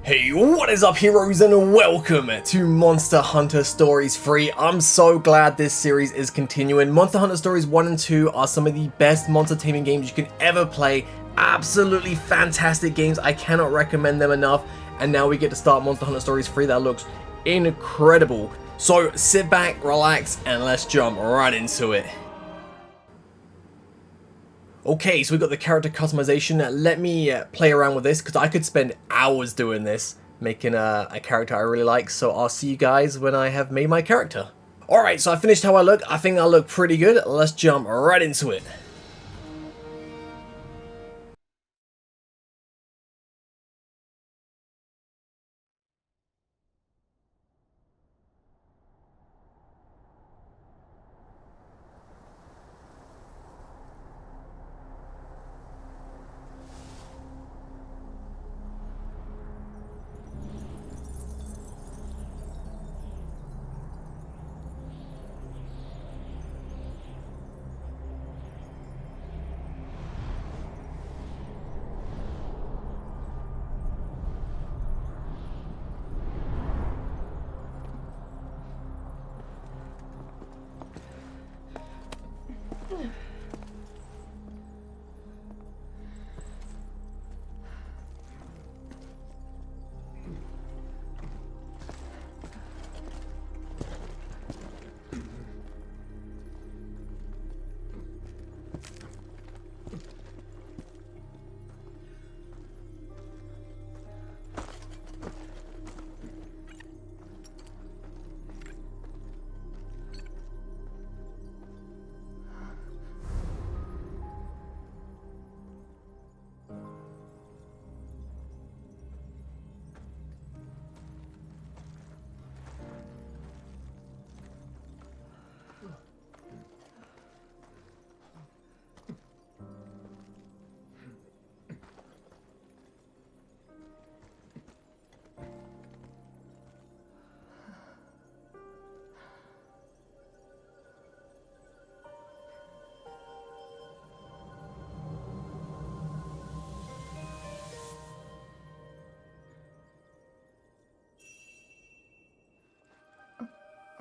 Hey, what is up heroes and welcome to Monster Hunter Stories 3. I'm so glad this series is continuing. Monster Hunter Stories 1 and 2 are some of the best monster taming games you can ever play. Absolutely fantastic games. I cannot recommend them enough. And now we get to start Monster Hunter Stories 3 that looks incredible. So sit back, relax, and let's jump right into it. Okay, so we've got the character customization. Let me play around with this because I could spend hours doing this, making a character I really like. So I'll see you guys when I have made my character. Alright, so I finished how I look. I think I look pretty good. Let's jump right into it.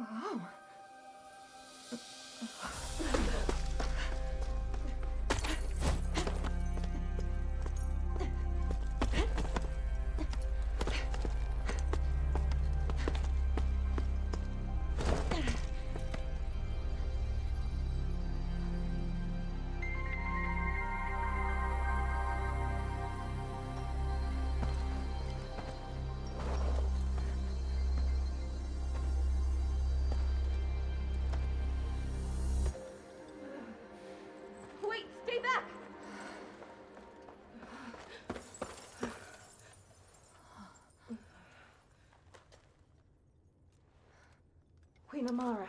Oh. Wait, stay back! Queen Amara.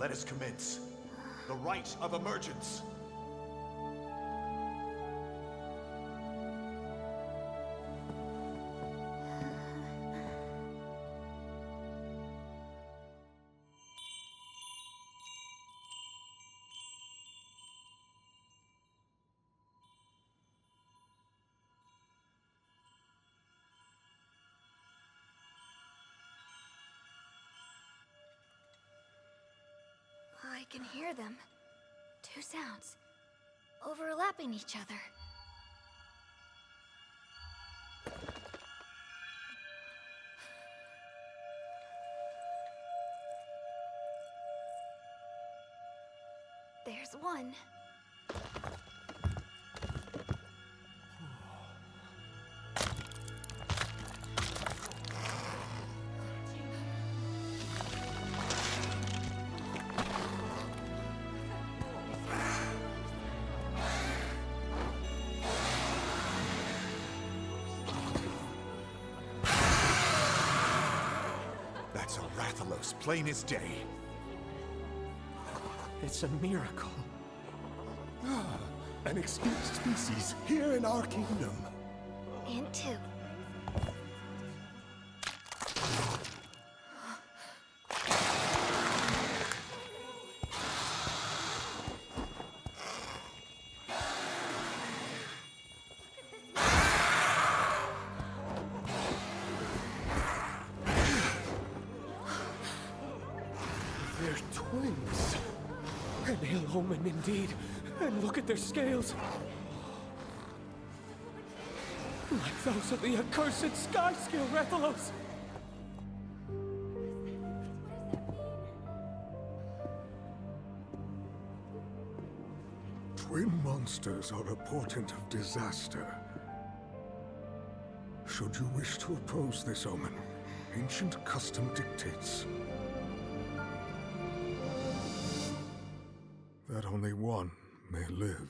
Let us commence. The rite of emergence. I can hear them. Two sounds. Overlapping each other. There's one. That's a Rathalos, plain as day. It's a miracle. An extinct species here in our kingdom. And two. They're twins. An ill omen indeed. And look at their scales. Like those of the accursed Skyscale, Rathalos. Twin monsters are a portent of disaster. Should you wish to oppose this omen, ancient custom dictates that only one may live.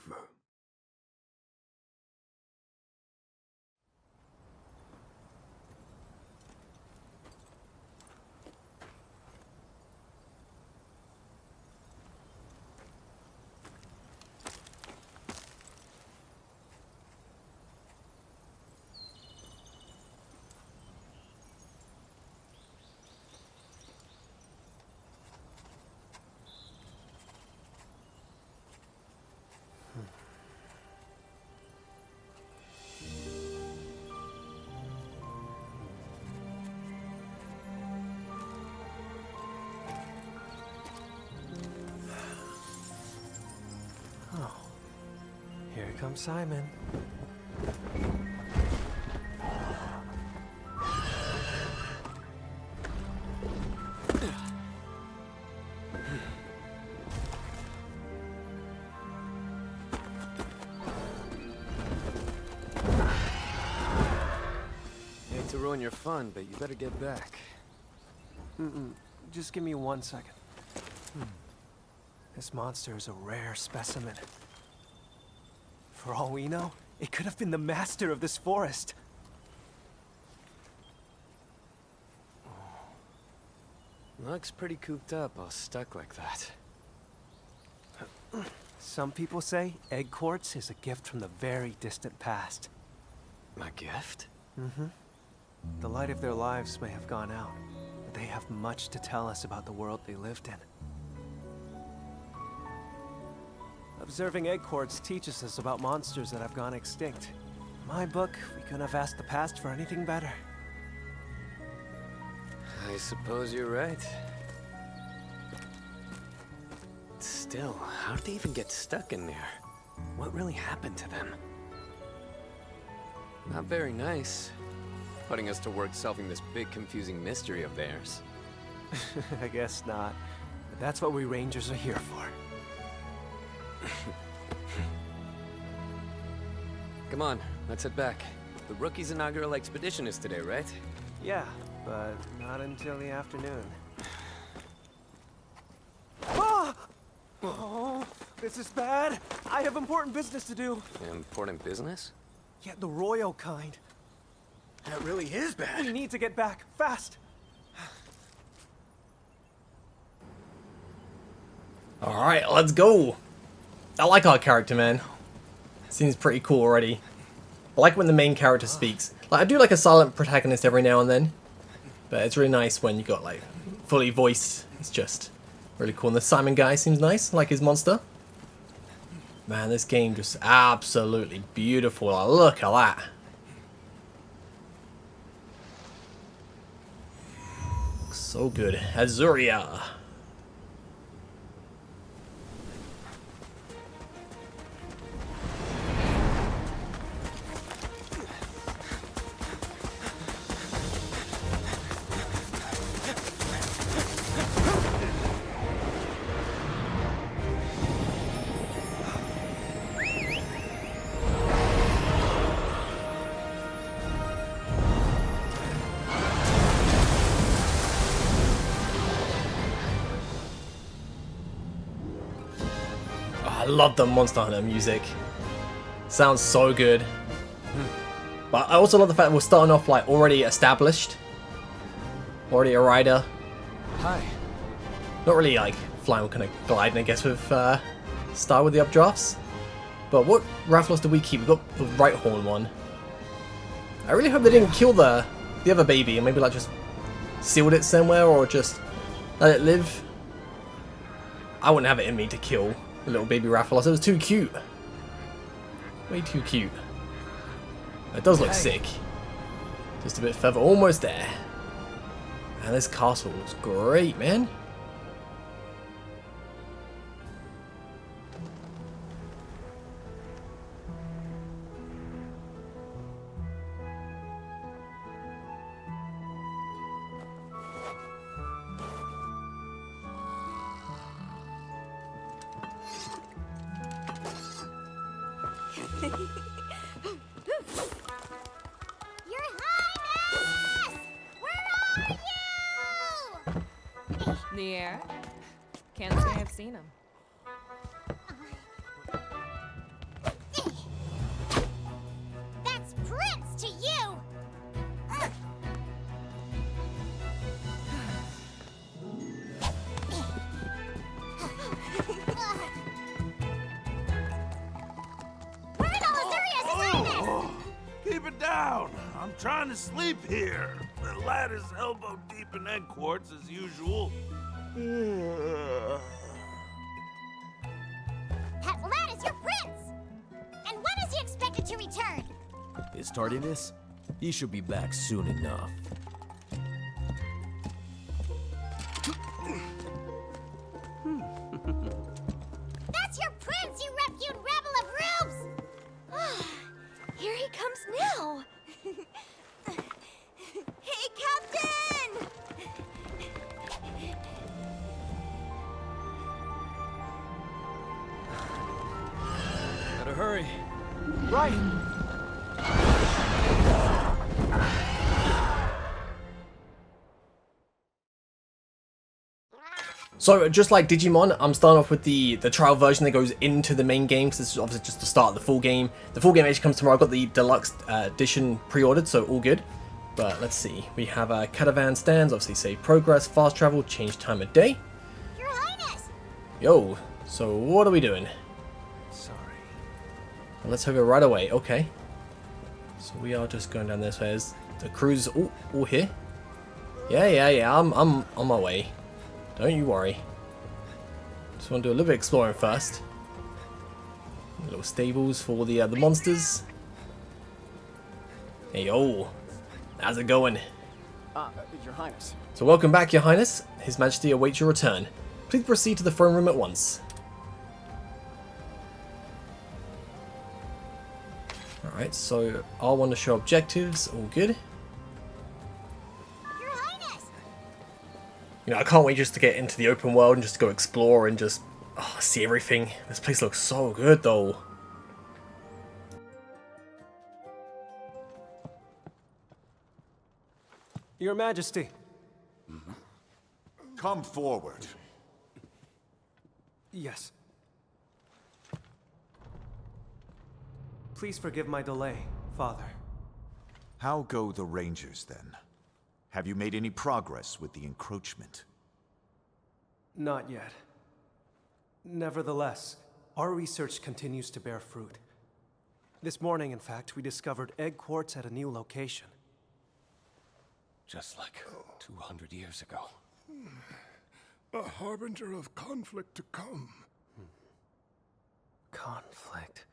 Here comes Simon. Hate to ruin your fun, but you better get back. Just give me 1 second. This monster is a rare specimen. For all we know, it could have been the master of this forest. Looks pretty cooped up, all stuck like that. Some people say egg quartz is a gift from the very distant past. My gift? The light of their lives may have gone out, but they have much to tell us about the world they lived in. Observing egg quartz teaches us about monsters that have gone extinct. In my book, we couldn't have asked the past for anything better. I suppose you're right. Still, how did they even get stuck in there? What really happened to them? Not very nice. Putting us to work solving this big confusing mystery of theirs. I guess not. But that's what we Rangers are here for. Come on, let's head back. The rookie's inaugural expedition is today, right? Yeah, but not until the afternoon. Ah! Oh, this is bad. I have important business to do. Important business? Yeah, the royal kind. That really is bad. We need to get back, fast. Alright, let's go. I like our character, man. Seems pretty cool already. I like when the main character speaks. Like, I do like a silent protagonist every now and then. But it's really nice when you got, like, fully voiced. It's just really cool. And the Simon guy seems nice, like his monster. Man, this game just absolutely beautiful. Like, look at that. So good. Azuria. I love the Monster Hunter music. Sounds so good. But I also love the fact that we're starting off like already established. Already a rider. Hi. Not really like flying, kind of gliding, I guess, with style with the updrafts. But what Rathalos did we keep? We got the right horn one. I really hope they didn't kill the other baby and maybe like just sealed it somewhere or just let it live. I wouldn't have it in me to kill the little baby Rathalos. It was too cute. Way too cute. It does look sick. Just a bit further. Almost there. And this castle looks great, man. Your Highness! Where are you? In the air? Can't say I've seen him. That's Prince to you! Where in all Azuria's Highness? Keep it down. I'm trying to sleep here. The lad is elbow deep in egg quartz as usual. That lad is your prince! And when is he expected to return? His tardiness? He should be back soon enough. That's your prince, you repute rabble of rubes! Here he comes now! Hey, Captain! Better hurry. Right. So just like Digimon, I'm starting off with the trial version that goes into the main game, because this is obviously just the start of the full game. The full game actually comes tomorrow. I've got the deluxe edition pre-ordered, so all good. But let's see, we have caravan stands, obviously save progress, fast travel, change time of day. Your Highness! Yo, so what are we doing? Sorry. Well, let's hover right away. Okay. So we are just going down this way. There's the cruise all here. Yeah. I'm on my way. Don't you worry. Just want to do a little bit of exploring first. Little stables for the monsters. Hey yo, how's it going? Your Highness. So welcome back, Your Highness. His Majesty awaits your return. Please proceed to the throne room at once. Alright, so R1 to show objectives, all good. Your Highness! You know, I can't wait just to get into the open world and just go explore and just see everything. This place looks so good though. Your Majesty. Come forward. Yes. Please forgive my delay, Father. How go the Rangers, then? Have you made any progress with the encroachment? Not yet. Nevertheless, our research continues to bear fruit. This morning, in fact, we discovered egg quartz at a new location. Just like 200 years ago. A harbinger of conflict to come. Conflict.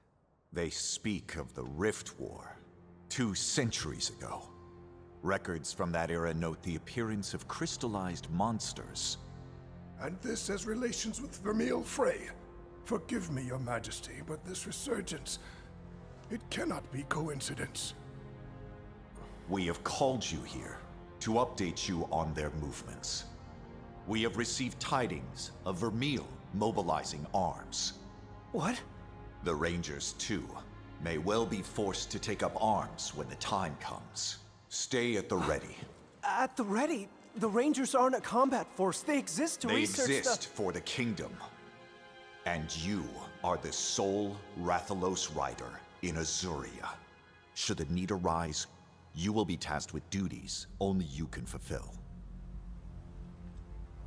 They speak of the Rift War, 2 centuries ago. Records from that era note the appearance of crystallized monsters. And this has relations with Vermeil Frey. Forgive me, Your Majesty, but this resurgence, it cannot be coincidence. We have called you here to update you on their movements. We have received tidings of Vermeil mobilizing arms. What? The Rangers, too, may well be forced to take up arms when the time comes. Stay at the ready. At the ready? The Rangers aren't a combat force. They exist to research They exist for the kingdom. And you are the sole Rathalos rider in Azuria. Should the need arise, you will be tasked with duties only you can fulfill.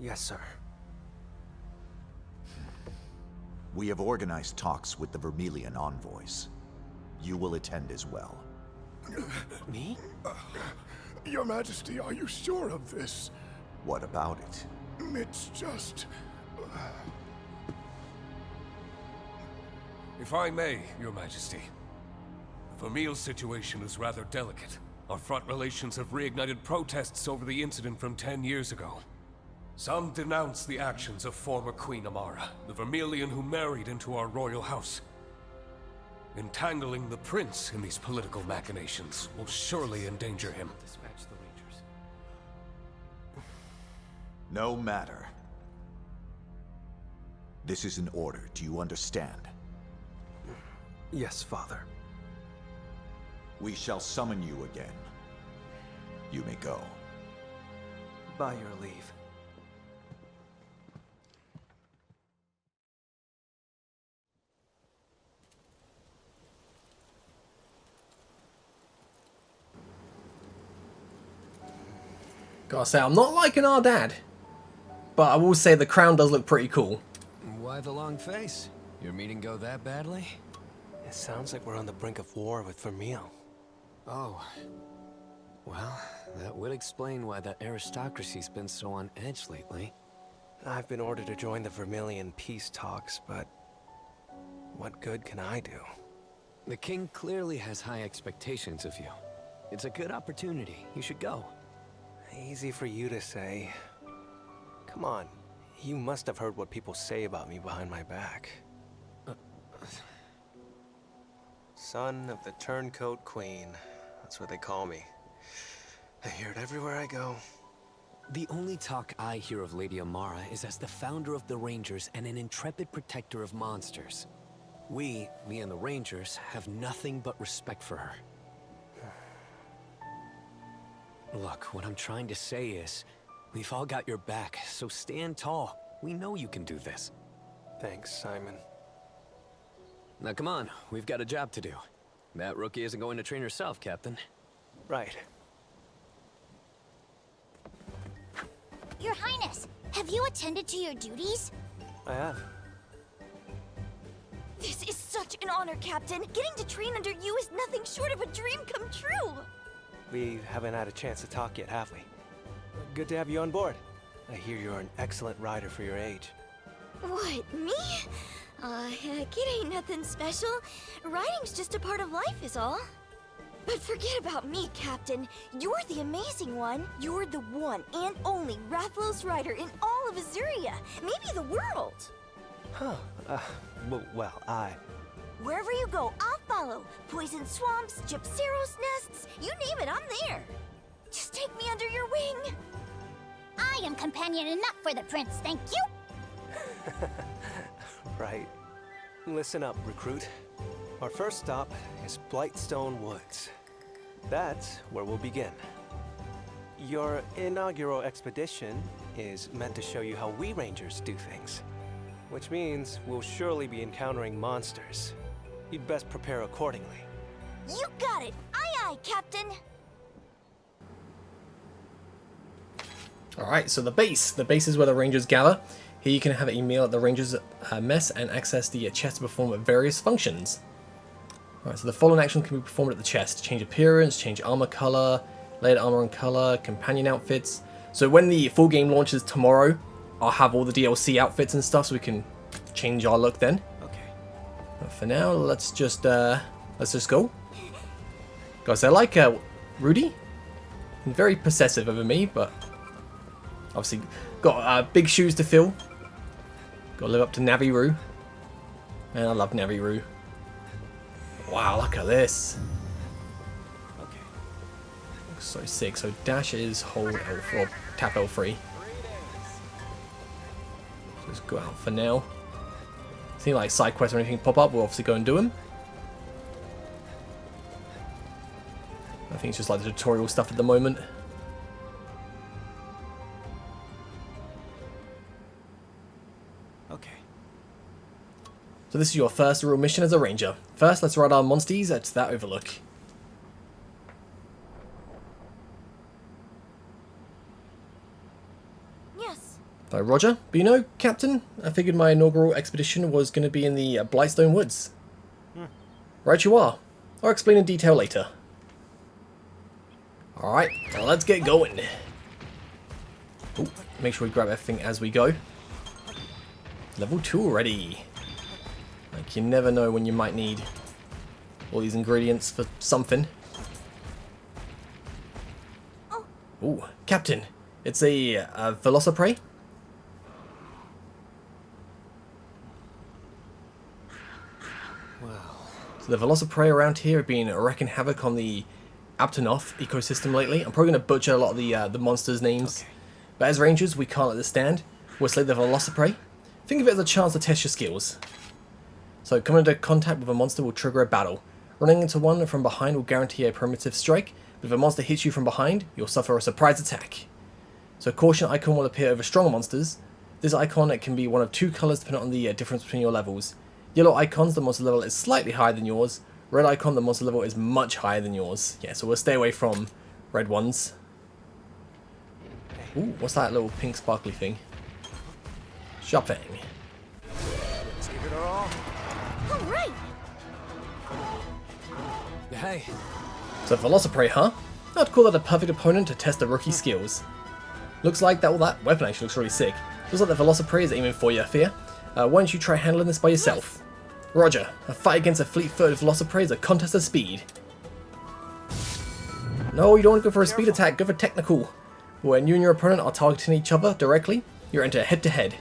Yes, sir. We have organized talks with the Vermilion envoys. You will attend as well. Me? Your Majesty, are you sure of this? What about it? It's just... If I may, Your Majesty. The Vermeil situation is rather delicate. Our front relations have reignited protests over the incident from 10 years ago. Some denounce the actions of former Queen Amara, the Vermilion who married into our royal house. Entangling the prince in these political machinations will surely endanger him. Dispatch the Rangers. No matter. This is an order, do you understand? Yes, Father. We shall summon you again. You may go. By your leave. Gotta say, I'm not liking our dad. But I will say the crown does look pretty cool. Why the long face? Your meeting go that badly? It sounds like we're on the brink of war with Vermeil. Oh. Well, that would explain why the aristocracy's been so on edge lately. I've been ordered to join the Vermilion peace talks, but what good can I do? The king clearly has high expectations of you. It's a good opportunity. You should go. Easy for you to say. Come on, you must have heard what people say about me behind my back. Son of the Turncoat Queen. That's what they call me. I hear it everywhere I go. The only talk I hear of Lady Amara is as the founder of the Rangers and an intrepid protector of monsters. We, me and the Rangers, have nothing but respect for her. Look, what I'm trying to say is, we've all got your back, so stand tall. We know you can do this. Thanks, Simon. Now come on, we've got a job to do. That rookie isn't going to train herself, Captain. Right. Your Highness, have you attended to your duties? I have. This is such an honor, Captain. Getting to train under you is nothing short of a dream come true. We haven't had a chance to talk yet, have we? Good to have you on board. I hear you're an excellent rider for your age. What, me? Heck, it ain't nothing special. Riding's just a part of life is all. But forget about me, Captain. You're the amazing one. You're the one and only Rathalos rider in all of Azuria, maybe the world. Huh. Well, Wherever you go, I'll follow. Poison swamps, Gypceros nests, you name it, I'm there. Just take me under your wing. I am companion enough for the prince, thank you. Right. Listen up, recruit. Our first stop is Blightstone Woods. That's where we'll begin. Your inaugural expedition is meant to show you how we Rangers do things. Which means we'll surely be encountering monsters. You'd best prepare accordingly. You got it! Aye aye, Captain! Alright, so the base. The base is where the Rangers gather. Here you can have a meal at the Ranger's mess and access the chest to perform various functions. Alright, so the following actions can be performed at the chest. Change appearance, change armor color, layered armor and color, companion outfits. So when the full game launches tomorrow, I'll have all the DLC outfits and stuff so we can change our look then. Okay. But for now, let's just go. Guys, I like Rudy. He's very possessive over me, but obviously got big shoes to fill. Got to live up to Navi-Roo. Man, I love Navi-Roo. Wow, look at this. Okay. Looks so sick. So dash is hold L4, or tap L3. Just go out for now. See like side quests or anything pop up, we'll obviously go and do them. I think it's just like the tutorial stuff at the moment. Okay. So this is your first real mission as a ranger. First, let's ride our monsties to that overlook. Yes. Roger. But you know, Captain, I figured my inaugural expedition was going to be in the Blightstone Woods. Right you are. I'll explain in detail later. Alright, now let's get going. Ooh, make sure we grab everything as we go. Level 2 already. Like, you never know when you might need all these ingredients for something. Oh. Ooh, Captain, it's a Velociprey. Wow. So the Velociprey around here have been wreaking havoc on the Aptonoth ecosystem lately. I'm probably going to butcher a lot of the monsters' names. Okay. But as rangers, we can't let this stand. We'll slay the Velociprey. Think of it as a chance to test your skills. So coming into contact with a monster will trigger a battle. Running into one from behind will guarantee a primitive strike, but if a monster hits you from behind, you'll suffer a surprise attack. So caution icon will appear over strong monsters. This icon can be one of two colours depending on the difference between your levels. Yellow icons, the monster level is slightly higher than yours. Red icon, the monster level is much higher than yours. Yeah, so we'll stay away from red ones. Ooh, what's that little pink sparkly thing? Shopping. Let's give it our all. All right. Hey, So Velociprey, huh? I'd call that a perfect opponent to test the rookie skills. Looks like that weapon actually looks really sick. Looks like the Velociprey is aiming for you, Fear. Why don't you try handling this by yourself? Roger. A fight against a fleet-footed Velociprey is a contest of speed. No, you don't want to go for a speed attack, go for technical. When you and your opponent are targeting each other directly, you're into head-to-head.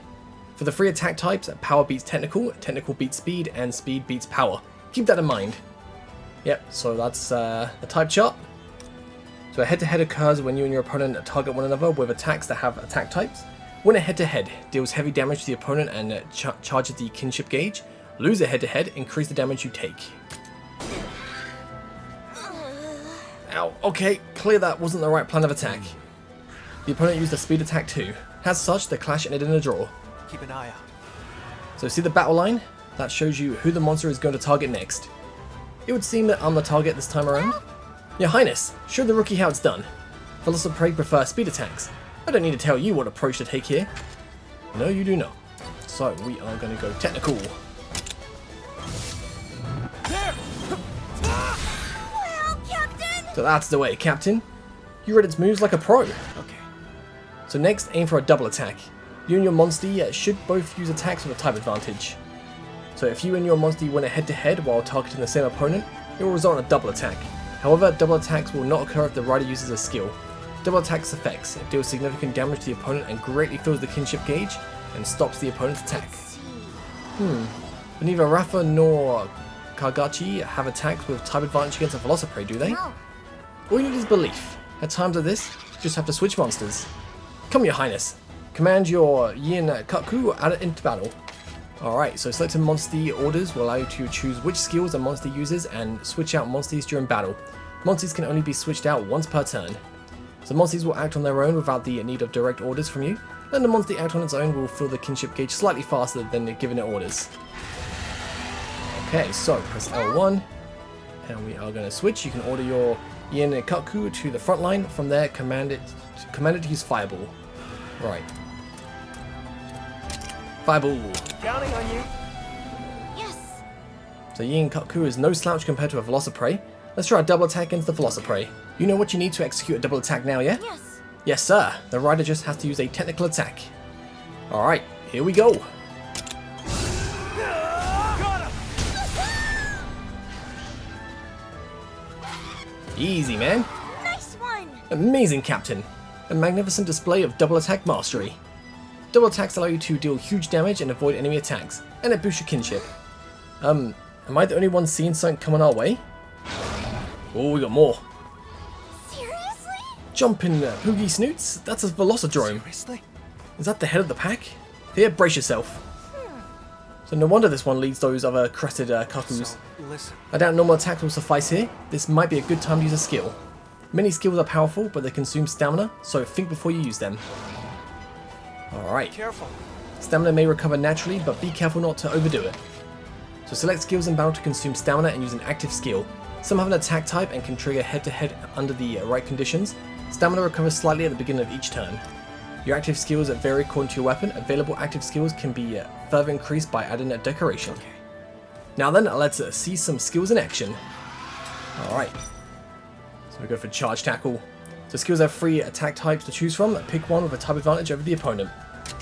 For the 3 attack types, power beats technical, technical beats speed, and speed beats power. Keep that in mind. Yep, so that's the type chart. So a head-to-head occurs when you and your opponent target one another with attacks that have attack types. Win a head-to-head, deals heavy damage to the opponent and charges the kinship gauge. Lose a head-to-head, increase the damage you take. Ow, okay, clear that wasn't the right plan of attack. The opponent used a speed attack too. As such, the clash ended in a draw. Keep an eye out. So see the battle line? That shows you who the monster is going to target next. It would seem that I'm the target this time around. Your Highness, show the rookie how it's done. Velociprey prefer speed attacks. I don't need to tell you what approach to take here. No, you do not. So we are going to go technical. Well, Captain. So that's the way, Captain. You read its moves like a pro. Okay. So next, aim for a double attack. You and your Monstie should both use attacks with a type advantage. So if you and your Monstie win a head-to-head while targeting the same opponent, it will result in a double attack. However, double attacks will not occur if the rider uses a skill. Double attacks effects. It deals significant damage to the opponent and greatly fills the kinship gauge and stops the opponent's attack. But neither Rafa nor Kagachi have attacks with type advantage against a Velociprey, do they? No. All you need is belief. At times like this, you just have to switch monsters. Come, Your Highness. Command your Yin Kaku out into battle. Alright, so selecting Monstie orders will allow you to choose which skills a Monstie uses and switch out Monsties during battle. Monsties can only be switched out once per turn. So Monsties will act on their own without the need of direct orders from you, and the Monstie act on its own will fill the kinship gauge slightly faster than giving it orders. Okay, so press L1, and we are going to switch. You can order your Yin Kaku to the front line. From there, command it to use Fireball. Right. Fireball. Counting on you. Yes. So Yin Kaku is no slouch compared to a Velociprey. Let's try a double attack against the Velociprey. You know what you need to execute a double attack now, yeah? Yes. Yes, sir. The rider just has to use a technical attack. Alright, here we go. Easy, man. Nice one. Amazing, Captain. A magnificent display of double attack mastery. Double attacks allow you to deal huge damage and avoid enemy attacks, and it boosts your kinship. Am I the only one seeing something coming our way? Oh, we got more. Seriously? Jumping Poogie Snoots? That's a Velocidrome. Seriously? Is that the head of the pack? Here, brace yourself. So no wonder this one leads those other crested Kakus. So, listen. I doubt normal attacks will suffice here. This might be a good time to use a skill. Many skills are powerful, but they consume stamina, so think before you use them. Alright. Careful. Stamina may recover naturally, but be careful not to overdo it. So select skills in battle to consume stamina and use an active skill. Some have an attack type and can trigger head-to-head under the right conditions. Stamina recovers slightly at the beginning of each turn. Your active skills vary according to your weapon. Available active skills can be further increased by adding a decoration. Okay. Now then, let's see some skills in action. Alright. So we go for Charge Tackle. So skills have 3 attack types to choose from. Pick one with a type advantage over the opponent.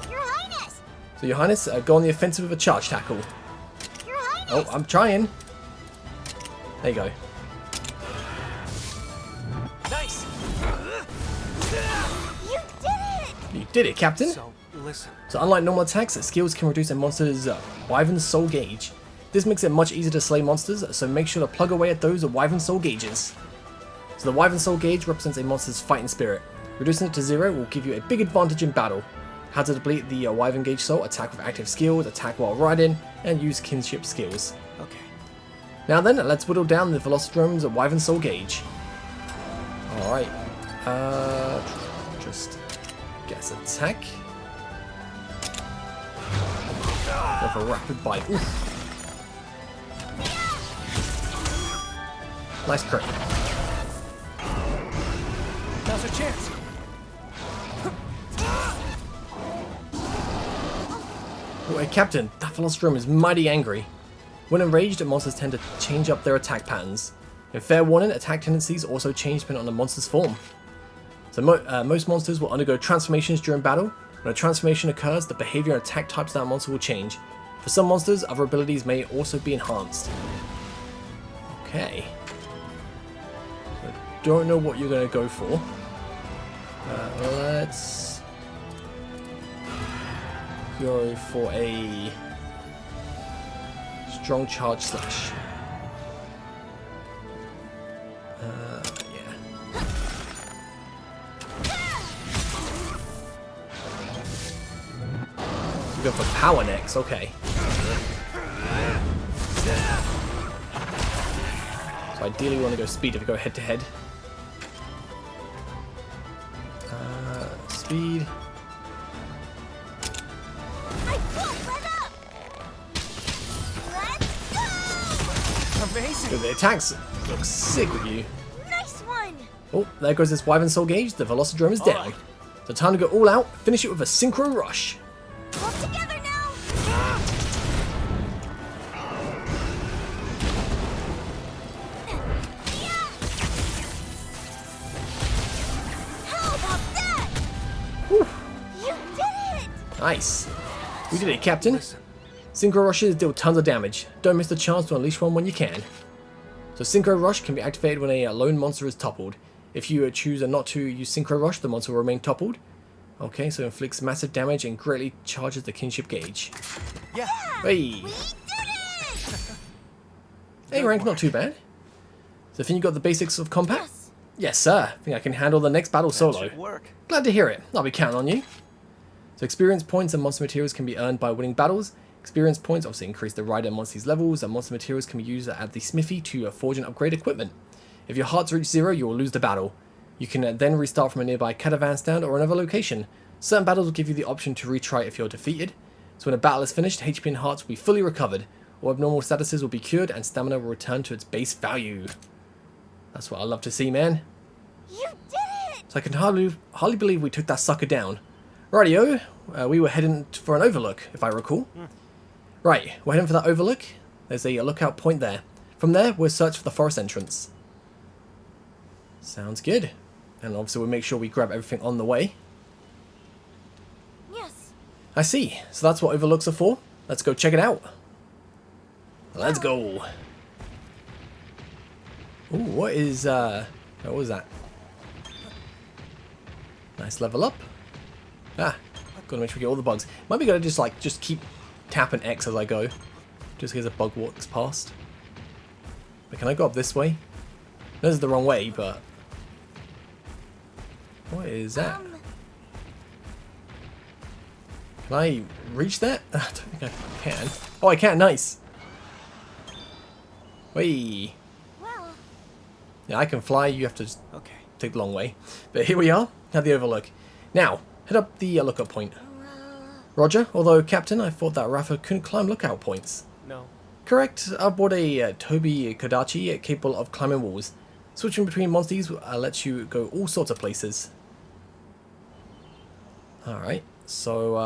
Your Highness. So Your Highness, go on the offensive with a Charge Tackle. Your Highness. Oh, I'm trying. There you go. Nice. You did it. You did it, Captain. So, listen. So unlike normal attacks, skills can reduce a monster's Wyvern Soul gauge. This makes it much easier to slay monsters, so make sure to plug away at those Wyvern Soul gauges. So the Wyvern Soul gauge represents a monster's fighting spirit. Reducing it to 0 will give you a big advantage in battle. How to deplete the Wyvern Gauge Soul: attack with active skills, attack while riding, and use kinship skills. Okay. Now then, let's whittle down the Velocidrome's Wyvern Soul gauge. Alright. Just guess attack. Go for a rapid bite. Oof. Nice crit. Now's a chance. Oh, hey, Captain, that Velocidrome is mighty angry. When enraged, monsters tend to change up their attack patterns. In fair warning, attack tendencies also change depending on the monster's form. So most monsters will undergo transformations during battle. When a transformation occurs, the behavior and attack types of that monster will change. For some monsters, other abilities may also be enhanced. Okay. I don't know what you're going to go for. Let's go for a strong charge slash. Yeah. We go for power next, okay. So ideally we want to go speed if we go head to head. Speed. I won't let up. Let's go. Amazing. Dude, the attacks look sick with you. Nice one. Oh, there goes this Wyvern Soul gauge. The Velocidrome is down. So time to go all out. Finish it with a Synchro Rush. All together now. How about that? Whew. You did it. Nice. We did it, Captain. Listen. Synchro Rushes deal tons of damage. Don't miss the chance to unleash one when you can. So Synchro Rush can be activated when a lone monster is toppled. If you choose not to use Synchro Rush, the monster will remain toppled. Okay, so inflicts massive damage and greatly charges the kinship gauge. Yeah. Hey! We did it. Hey, rank, not too bad. So I think you got the basics of combat? Yes. Yes, sir. I think I can handle the next battle solo. Should work. Glad to hear it. I'll be counting on you. So experience points and monster materials can be earned by winning battles. Experience points obviously increase the rider and monster's levels, and monster materials can be used at the smithy to forge and upgrade equipment. If your hearts reach 0, you will lose the battle. You can then restart from a nearby caravan stand or another location. Certain battles will give you the option to retry if you're defeated. So when a battle is finished, HP and hearts will be fully recovered. All abnormal statuses will be cured and stamina will return to its base value. That's what I love to see, man. You did it. So I can hardly believe we took that sucker down. Rightio, we were heading for an overlook, if I recall. Right, we're heading for that overlook. There's a lookout point there. From there, we'll search for the forest entrance. Sounds good. And obviously we'll make sure we grab everything on the way. Yes. I see. So that's what overlooks are for. Let's go check it out. Let's go. Ooh, what is, what was that? Nice level up. Ah, gotta make sure we get all the bugs. Might be good to just keep tapping X as I go. Just in case a bug walks past. But can I go up this way? This is the wrong way, but... What is that? Can I reach that? I don't think I can. Oh, I can. Nice. Whee. Well. Yeah, I can fly. You have to just take the long way. But here we are. Have the overlook. Now, head up the lookout point. Roger. Although, Captain, I thought that Rafa couldn't climb lookout points. No. Correct. I bought a Toby Kodachi capable of climbing walls. Switching between monsters lets you go all sorts of places. Alright, so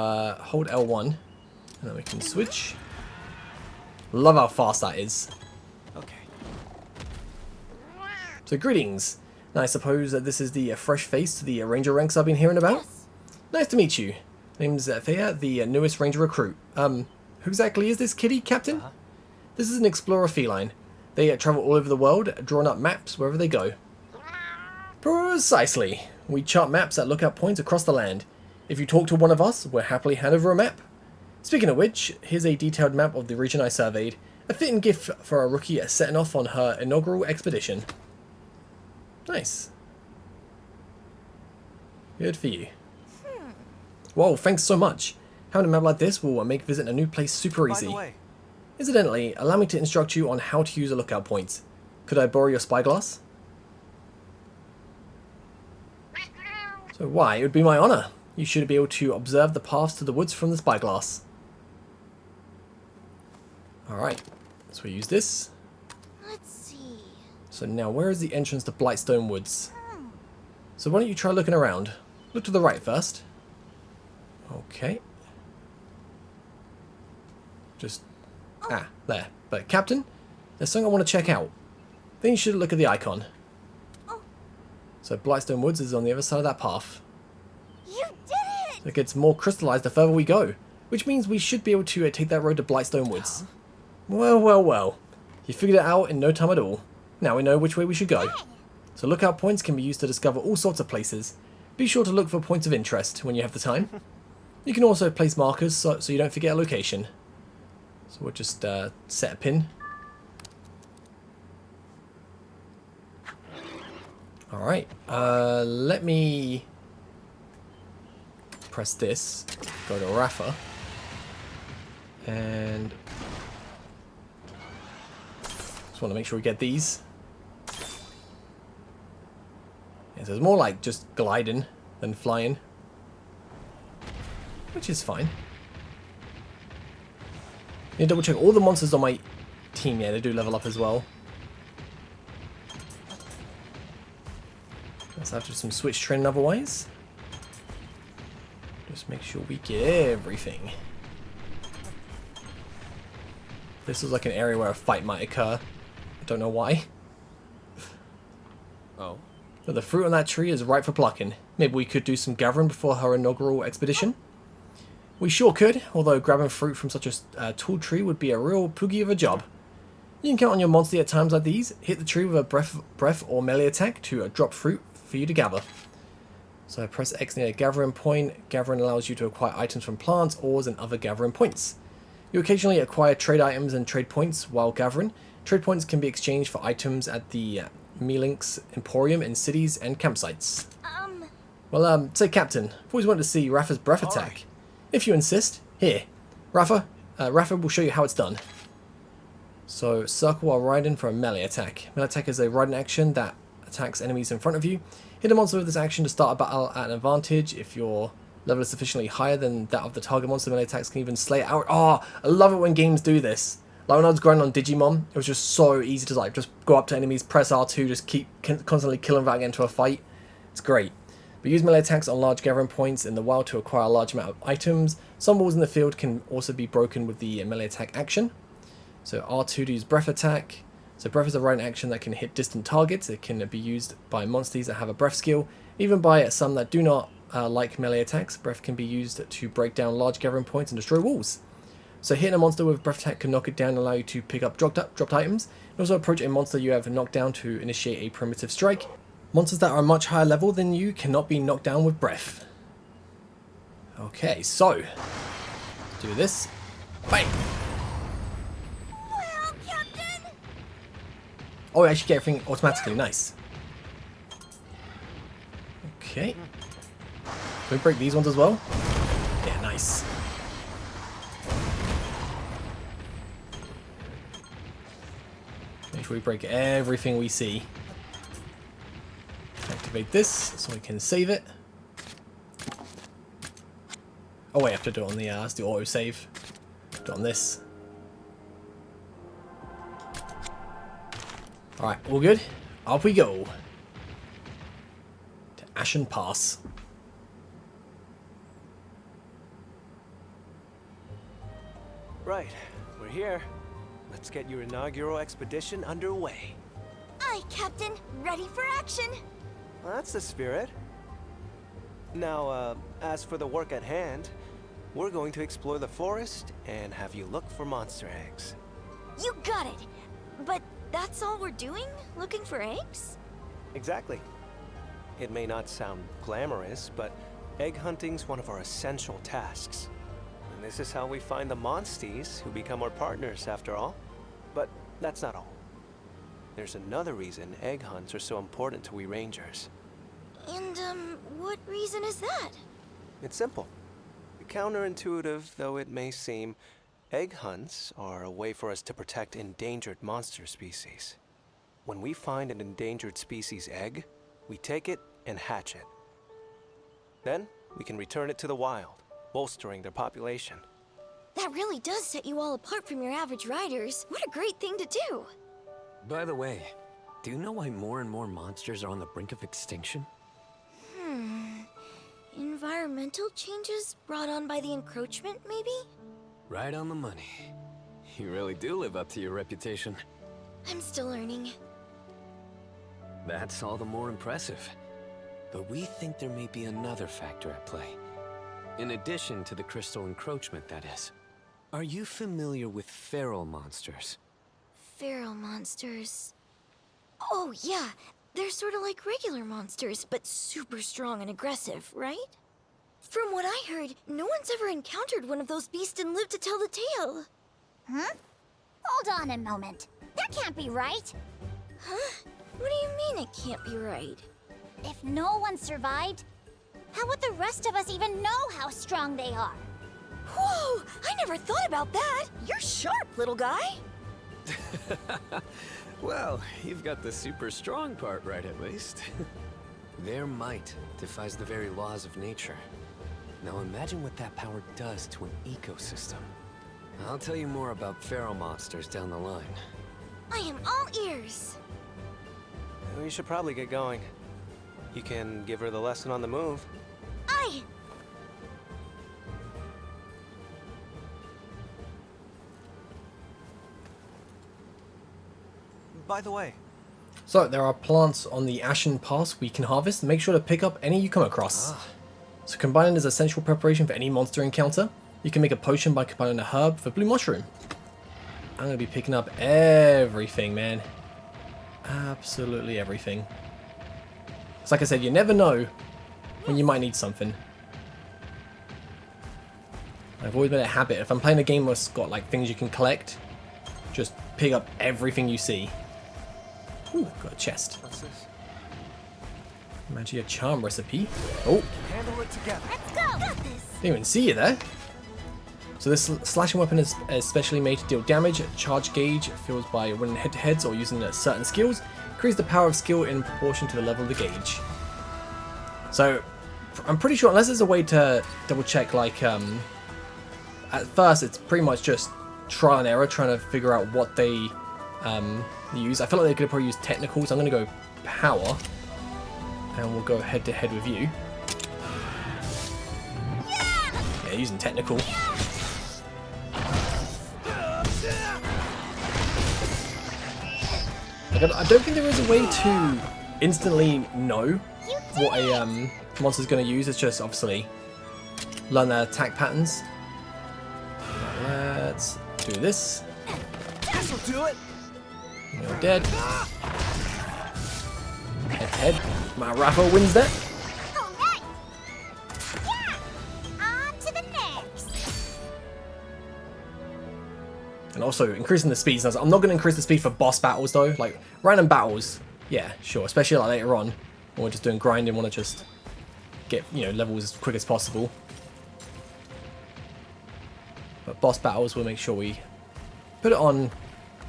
hold L1 and then we can switch. Love how fast that is. Okay. So greetings. Now I suppose that this is the fresh face to the ranger ranks I've been hearing about. Yes. Nice to meet you. Name's Thea, the newest ranger recruit. Who exactly is this kitty, Captain? This is an explorer feline. They travel all over the world, drawing up maps wherever they go. Precisely. We chart maps at lookout points across the land. If you talk to one of us, we'll happily hand over a map. Speaking of which, here's a detailed map of the region I surveyed. A fitting gift for a rookie setting off on her inaugural expedition. Nice. Good for you. Whoa, thanks so much. Having a map like this will make visiting a new place super easy. By the way, Incidentally, allow me to instruct you on how to use a lookout point. Could I borrow your spyglass? So why? It would be my honor. You should be able to observe the paths to the woods from the spyglass. Alright, so we use this. Let's see. So now where is the entrance to Blightstone Woods? So why don't you try looking around? Look to the right first. Okay. Just... Ah, there. But Captain, there's something I want to check out. Then you should look at the icon. So Blightstone Woods is on the other side of that path. You did it! It gets more crystallized the further we go, which means we should be able to take that road to Blightstone Woods. Well, well, well. You figured it out in no time at all. Now we know which way we should go. So lookout points can be used to discover all sorts of places. Be sure to look for points of interest when you have the time. You can also place markers so you don't forget a location. So we'll just set a pin. Alright, let me press this, go to Rafa, and just want to make sure we get these. Yeah, so it's more like just gliding than flying, which is fine. Need to double check all the monsters on my team. Yeah, they do level up as well. Let's have just some switch training otherwise. Just make sure we get everything. This is like an area where a fight might occur. I don't know why. Oh. But the fruit on that tree is ripe for plucking. Maybe we could do some gathering before her inaugural expedition. We sure could, although grabbing fruit from such a tall tree would be a real Poogie of a job. You can count on your monster at times like these. Hit the tree with a breath or melee attack to drop fruit for you to gather. So press X near a gathering point. Gathering allows you to acquire items from plants, ores, and other gathering points. You occasionally acquire trade items and trade points while gathering. Trade points can be exchanged for items at the Melinx Emporium in cities and campsites. Well, say Captain, I've always wanted to see Rafa's breath attack. Right. If you insist. Here, Rafa will show you how it's done. So, circle while riding for a melee attack. Melee attack is a riding action that attacks enemies in front of you. Hit a monster with this action to start a battle at an advantage. If your level is sufficiently higher than that of the target monster, melee attacks can even slay it out. Oh, I love it when games do this. Like when I was grinding on Digimon, it was just so easy to just go up to enemies, press R2, just keep constantly killing without getting into a fight. It's great. but use melee attacks on large gathering points in the wild to acquire a large amount of items. Some walls in the field can also be broken with the melee attack action. So R2 to use breath attack. So breath is a ranged action that can hit distant targets. It can be used by monsters that have a breath skill, even by some that do not like melee attacks. Breath can be used to break down large gathering points and destroy walls. So hitting a monster with breath attack can knock it down and allow you to pick up dropped items. And also approach a monster you have knocked down to initiate a primitive strike. Monsters that are a much higher level than you cannot be knocked down with breath. Okay, so do this. Bang! Well, Captain! Oh, I actually get everything automatically. Nice. Okay. Can we break these ones as well? Yeah, nice. Make sure we break everything we see. Activate this so we can save it. Oh wait, I have to do it on the let's do auto save. Do it on this. Alright, all good. Up we go. To Ashen Pass. Right, we're here. Let's get your inaugural expedition underway. Aye, Captain. Ready for action. Well, that's the spirit. Now, as for the work at hand, we're going to explore the forest and have you look for monster eggs. You got it. But that's all we're doing? Looking for eggs? Exactly. It may not sound glamorous, but egg hunting's one of our essential tasks. And this is how we find the monsties who become our partners, after all. But that's not all. There's another reason egg hunts are so important to we rangers. And, what reason is that? It's simple. Counterintuitive though it may seem, egg hunts are a way for us to protect endangered monster species. When we find an endangered species egg, we take it and hatch it. Then, we can return it to the wild, bolstering their population. That really does set you all apart from your average riders. What a great thing to do! By the way, do you know why more and more monsters are on the brink of extinction? Environmental changes brought on by the encroachment, maybe? Right on the money. You really do live up to your reputation. I'm still learning. That's all the more impressive. But we think there may be another factor at play. In addition to the crystal encroachment, that is. Are you familiar with feral monsters? Feral monsters. Oh, yeah. They're sort of like regular monsters, but super strong and aggressive, right? From what I heard, no one's ever encountered one of those beasts and lived to tell the tale. Huh? Hold on a moment. That can't be right. Huh? What do you mean it can't be right? If no one survived, how would the rest of us even know how strong they are? Whoa! I never thought about that! You're sharp, little guy! Well, you've got the super strong part right, at least. Their might defies the very laws of nature. Now imagine what that power does to an ecosystem. I'll tell you more about feral monsters down the line. I am all ears! We should probably get going. You can give her the lesson on the move. Aye! By the way, So there are plants on the Ashen Pass we can harvest. Make sure to pick up any you come across. So combining is essential preparation for any monster encounter. You can make a potion by combining a herb for blue mushroom. I'm going to be picking up everything, man. Absolutely everything. It's like I said, you never know when you might need something. I've always made a habit, if I'm playing a game that's got like things you can collect, just pick up everything you see. Ooh, got a chest. what's this? Magia charm recipe. Oh, Handle it together. Let's go! Got this! didn't even see you there. So this slashing weapon is especially made to deal damage. Charge gauge fills by winning head-to-heads or using certain skills. Increase the power of skill in proportion to the level of the gauge. So I'm pretty sure, unless there's a way to double check, like at first it's pretty much just trial and error, trying to figure out what they use. I feel like they could probably use technical, so I'm going to go power, and we'll go head-to-head with you. Yeah, using technical. Like, I don't think there is a way to instantly know what a monster's going to use. It's just obviously learn their attack patterns. Let's do this. This'll do it. You're dead. Head to head. My Rathalos wins that. Alright! Yeah! On to the next! And also increasing the speeds. I'm not going to increase the speed for boss battles though. Like random battles, yeah, sure. Especially like later on, when we're just doing grinding, want to just get, you know, levels as quick as possible. But boss battles, we'll make sure we put it on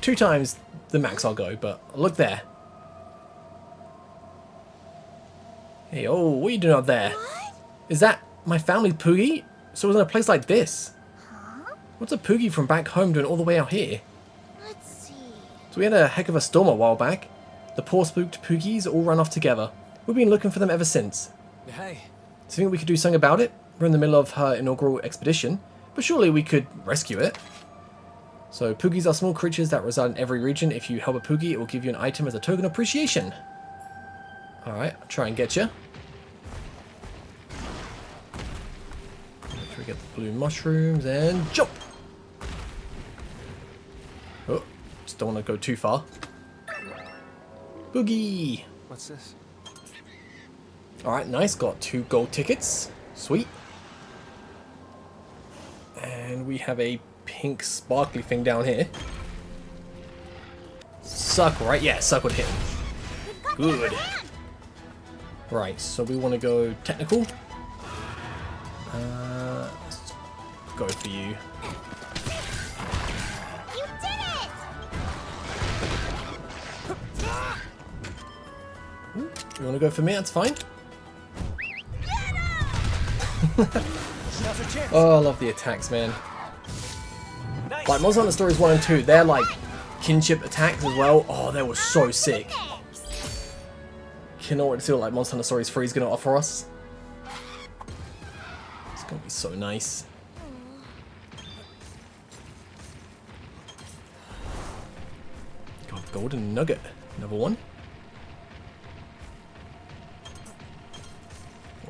2 times the max I'll go. But look there. Hey, oh, what are you doing up there? What? Is that my family Poogie? So it was in a place like this. Huh? What's a Poogie from back home doing all the way out here? Let's see. So we had a heck of a storm a while back. The poor spooked Poogies all ran off together. We've been looking for them ever since. Hey. Do you think we could do something about it? We're in the middle of her inaugural expedition, but surely we could rescue it. So Poogies are small creatures that reside in every region. If you help a Poogie, it will give you an item as a token of appreciation. Alright, I'll try and get you. Make sure we get the blue mushrooms and jump! Oh, just don't want to go too far. Boogie! What's this? Alright, nice. Got 2 gold tickets. Sweet. And we have a pink sparkly thing down here. Circle, right? Yeah, circle to hit him. Good. Right, so we want to go technical. Let's go for you. You did it! You want to go for me? That's fine. Oh, I love the attacks, man. Nice. Like Monster Hunter Stories 1 and 2, they're like kinship attacks as well. Oh, they were so sick. Cannot wait to see what like Monster Hunter Stories 3 is going to offer us. It's going to be so nice. Got golden nugget. Another one.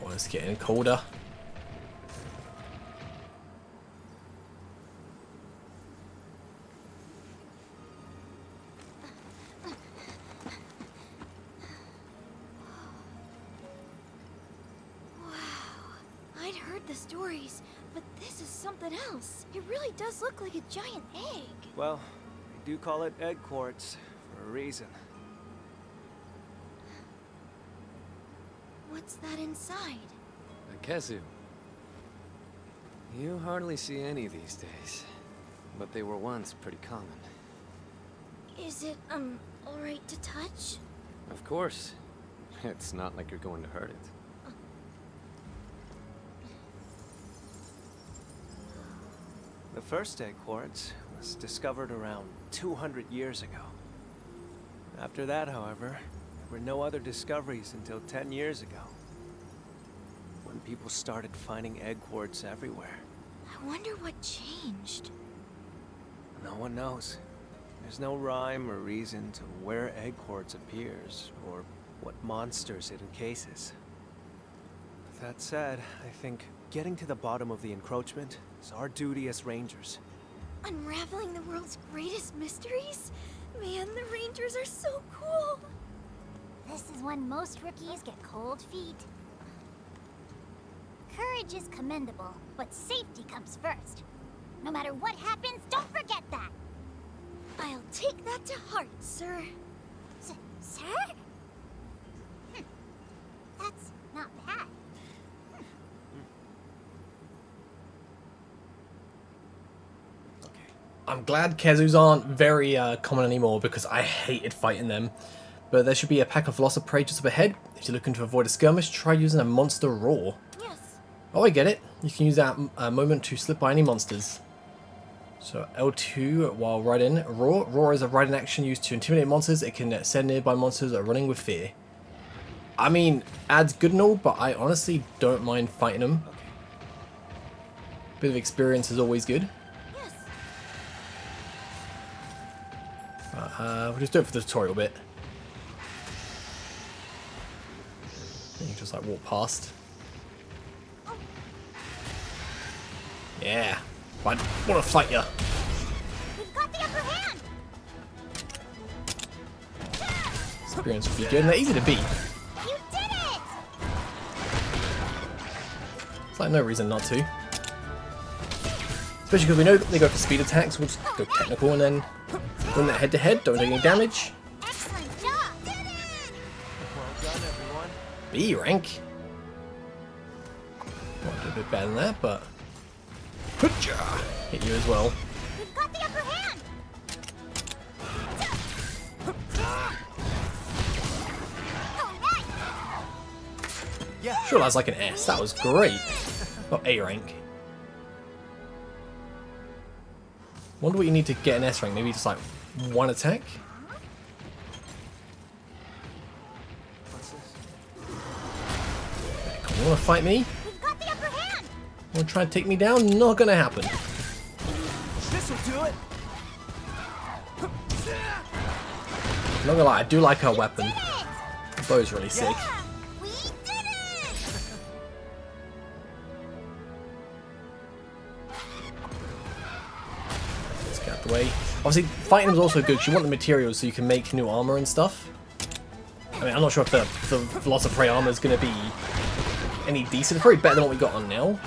Oh, it's getting colder. I'd heard the stories, but this is something else. It really does look like a giant egg. Well, they do call it egg quartz for a reason. What's that inside? A Kezu. You hardly see any these days, but they were once pretty common. Is it, alright to touch? Of course. It's not like you're going to hurt it. The first egg quartz was discovered around 200 years ago. After that, however, there were no other discoveries until 10 years ago, when people started finding egg quartz everywhere. I wonder what changed. No one knows. There's no rhyme or reason to where egg quartz appears, or what monsters it encases. With that said, I think getting to the bottom of the encroachment is our duty as rangers. Unraveling the world's greatest mysteries? Man, the rangers are so cool! This is when most rookies get cold feet. Courage is commendable, but safety comes first. No matter what happens, don't forget that! I'll take that to heart, sir. Sir? That's not bad. I'm glad Kezus aren't very common anymore because I hated fighting them. But there should be a pack of Velocidrome just up ahead. If you're looking to avoid a skirmish, try using a monster roar. Yes. Oh, I get it. You can use that moment to slip by any monsters. So L2 while riding. Roar. Roar is a riding action used to intimidate monsters. It can send nearby monsters that are running with fear. I mean, adds good and all, but I honestly don't mind fighting them. Bit of experience is always good. Yes. We'll just do it for the tutorial bit. You can just like walk past. Yeah. I want to fight you. We've got the upper hand. Experience would be good, and they're easy to beat. You did it! It's like no reason not to. Especially because we know that they go for speed attacks, we'll just go technical and then win that head to head, don't take any damage. Excellent job! Did it! Well done, everyone. B rank. Might do a bit better than that, but hit you as well. We've got the upper hand. Sure, that's like an S. That was great. Oh, A rank. Wonder what you need to get an S rank. Maybe just like one attack. What's this? Come on, you wanna fight me? We've got the upper hand. Wanna try and take me down? Not gonna happen. This'll do it. Not gonna lie, I do like her weapon. The bow's really sick. We did it! Let's get out the way. Obviously, fighting them is also good because you want the materials so you can make new armor and stuff. I mean, I'm not sure if the Velocidrome armor is going to be any decent. It's probably better than what we got on now,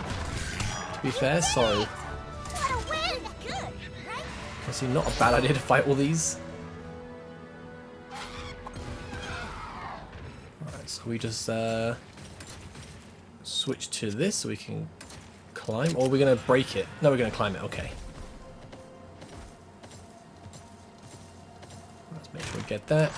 to be fair, so... What a win! Good, right? Obviously not a bad idea to fight all these. Alright, so we just switch to this so we can climb, or we're going to break it. No, we're going to climb it, okay. Let's make sure we get that.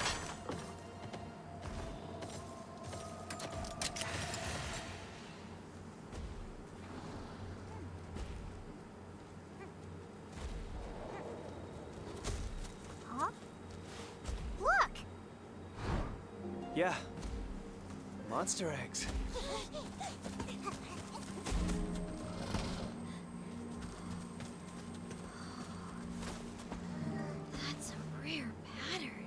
Huh? Look! Yeah. Monster eggs. That's a rare pattern.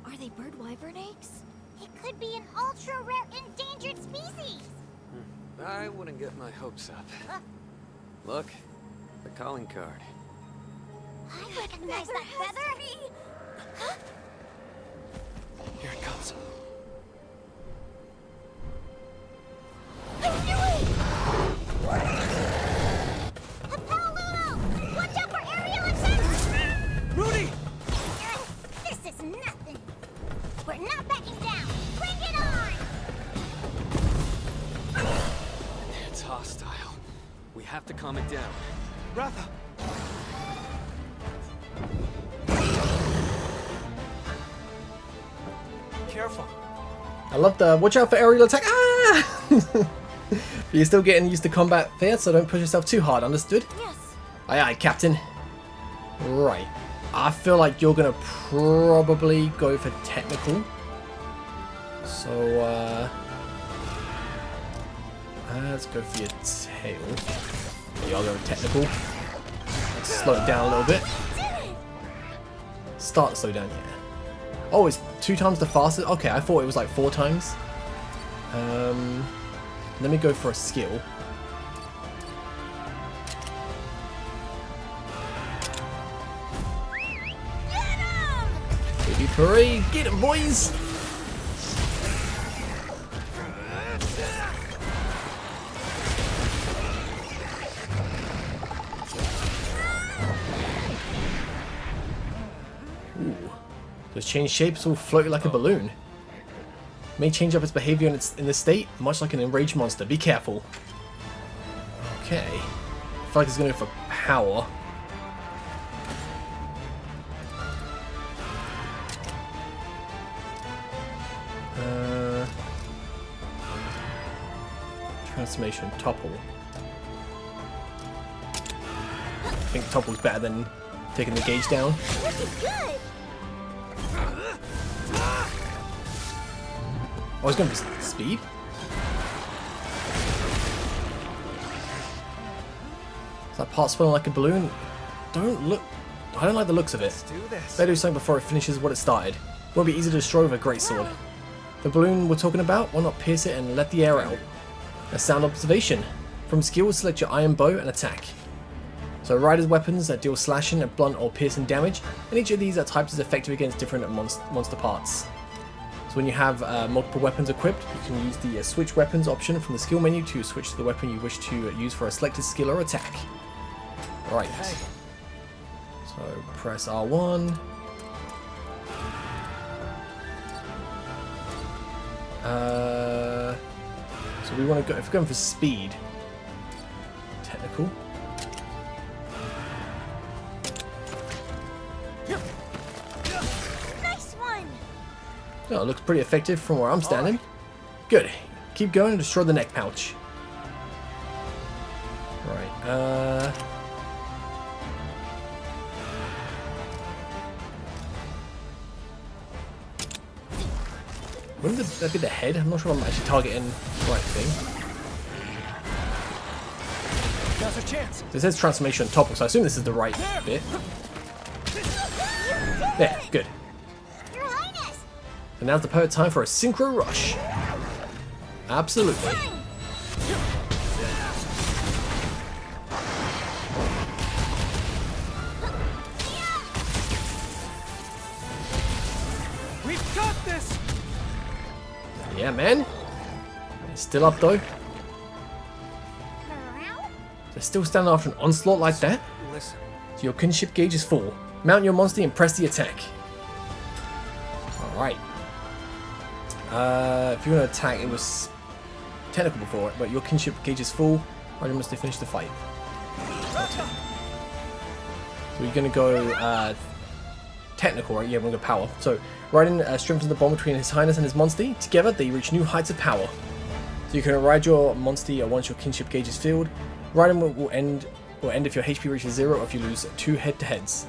Are they bird wyvern eggs? It could be an ultra-rare endangered species! I wouldn't get my hopes up. Look, the calling card. I recognize that feather! Here it comes. Paoluno! Watch out for aerial attacks! Rudy! This is nothing! We're not backing down! Bring it on! It's hostile. We have to calm it down. Ratha! Careful. I love the watch out for aerial attack. Ah! But you're still getting used to combat there, so don't push yourself too hard. Understood? Yes. Aye, aye, Captain. Right. I feel like you're gonna probably go for technical. So, let's go for your tail. Yeah, I'll go with technical. Let's slow it down a little bit. Start to slow down, yeah. Oh, it's 2 times the fastest? Okay, I thought it was like 4 times. Let me go for a skill. Baby parade, get him, boys! Ooh. Those change shapes all floating like a balloon. May change up its behavior in this state, much like an enraged monster. Be careful. Okay. I feel like it's going to go for power. Transformation, topple. I think topple's better than taking the gauge down. Looking good! Oh, it's going to be speed? That part spinning like a balloon. I don't like the looks of it. Let's do this. Better do something before it finishes what it started. Won't be easy to destroy with a greatsword. The balloon we're talking about, why not pierce it and let the air out? A sound observation. From skill, select your iron bow and attack. So Rider's weapons that deal slashing, blunt or piercing damage, and each of these types is effective against different monster parts. So when you have multiple weapons equipped, you can use the switch weapons option from the skill menu to switch to the weapon you wish to use for a selected skill or attack. Right. So press R1. So we want to go, if we're going for speed, technical. Nice one. Oh, it looks pretty effective from where I'm standing. Good. Keep going and destroy the neck pouch. Right. Wouldn't that be the head? I'm not sure if I'm actually targeting the right thing. Now's our chance. This says transformation on top, so I assume this is the right bit. There, good. Your Highness! So now's the perfect time for a synchro rush. Absolutely. We've got this. Yeah, man. It's still up though. They're still standing after an onslaught like that. Listen. So your kinship gauge is full. Mount your monster and press the attack. Alright. If you want to attack, it was technical before it, but your kinship gauge is full. Right, you must finish the fight. So you're going to go technical, right? Yeah, we're going to go power. So Raiden strengthens the bond between His Highness and his monster. Together, they reach new heights of power. So you can ride your monster once your kinship gauge is filled. Raiden will end if your HP reaches 0 or if you lose 2 head-to-heads.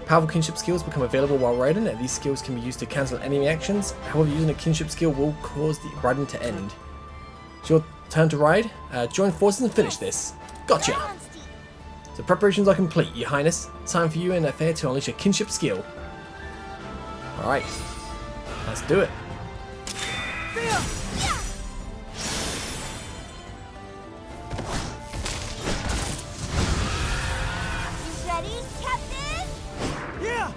Powerful kinship skills become available while riding, and these skills can be used to cancel enemy actions. However, using a kinship skill will cause the riding to end. It's your turn to ride. Join forces and finish this. Gotcha! So preparations are complete, Your Highness. Time for you and Affair to unleash a kinship skill. Alright. Let's do it. Ready, Captain? Yeah.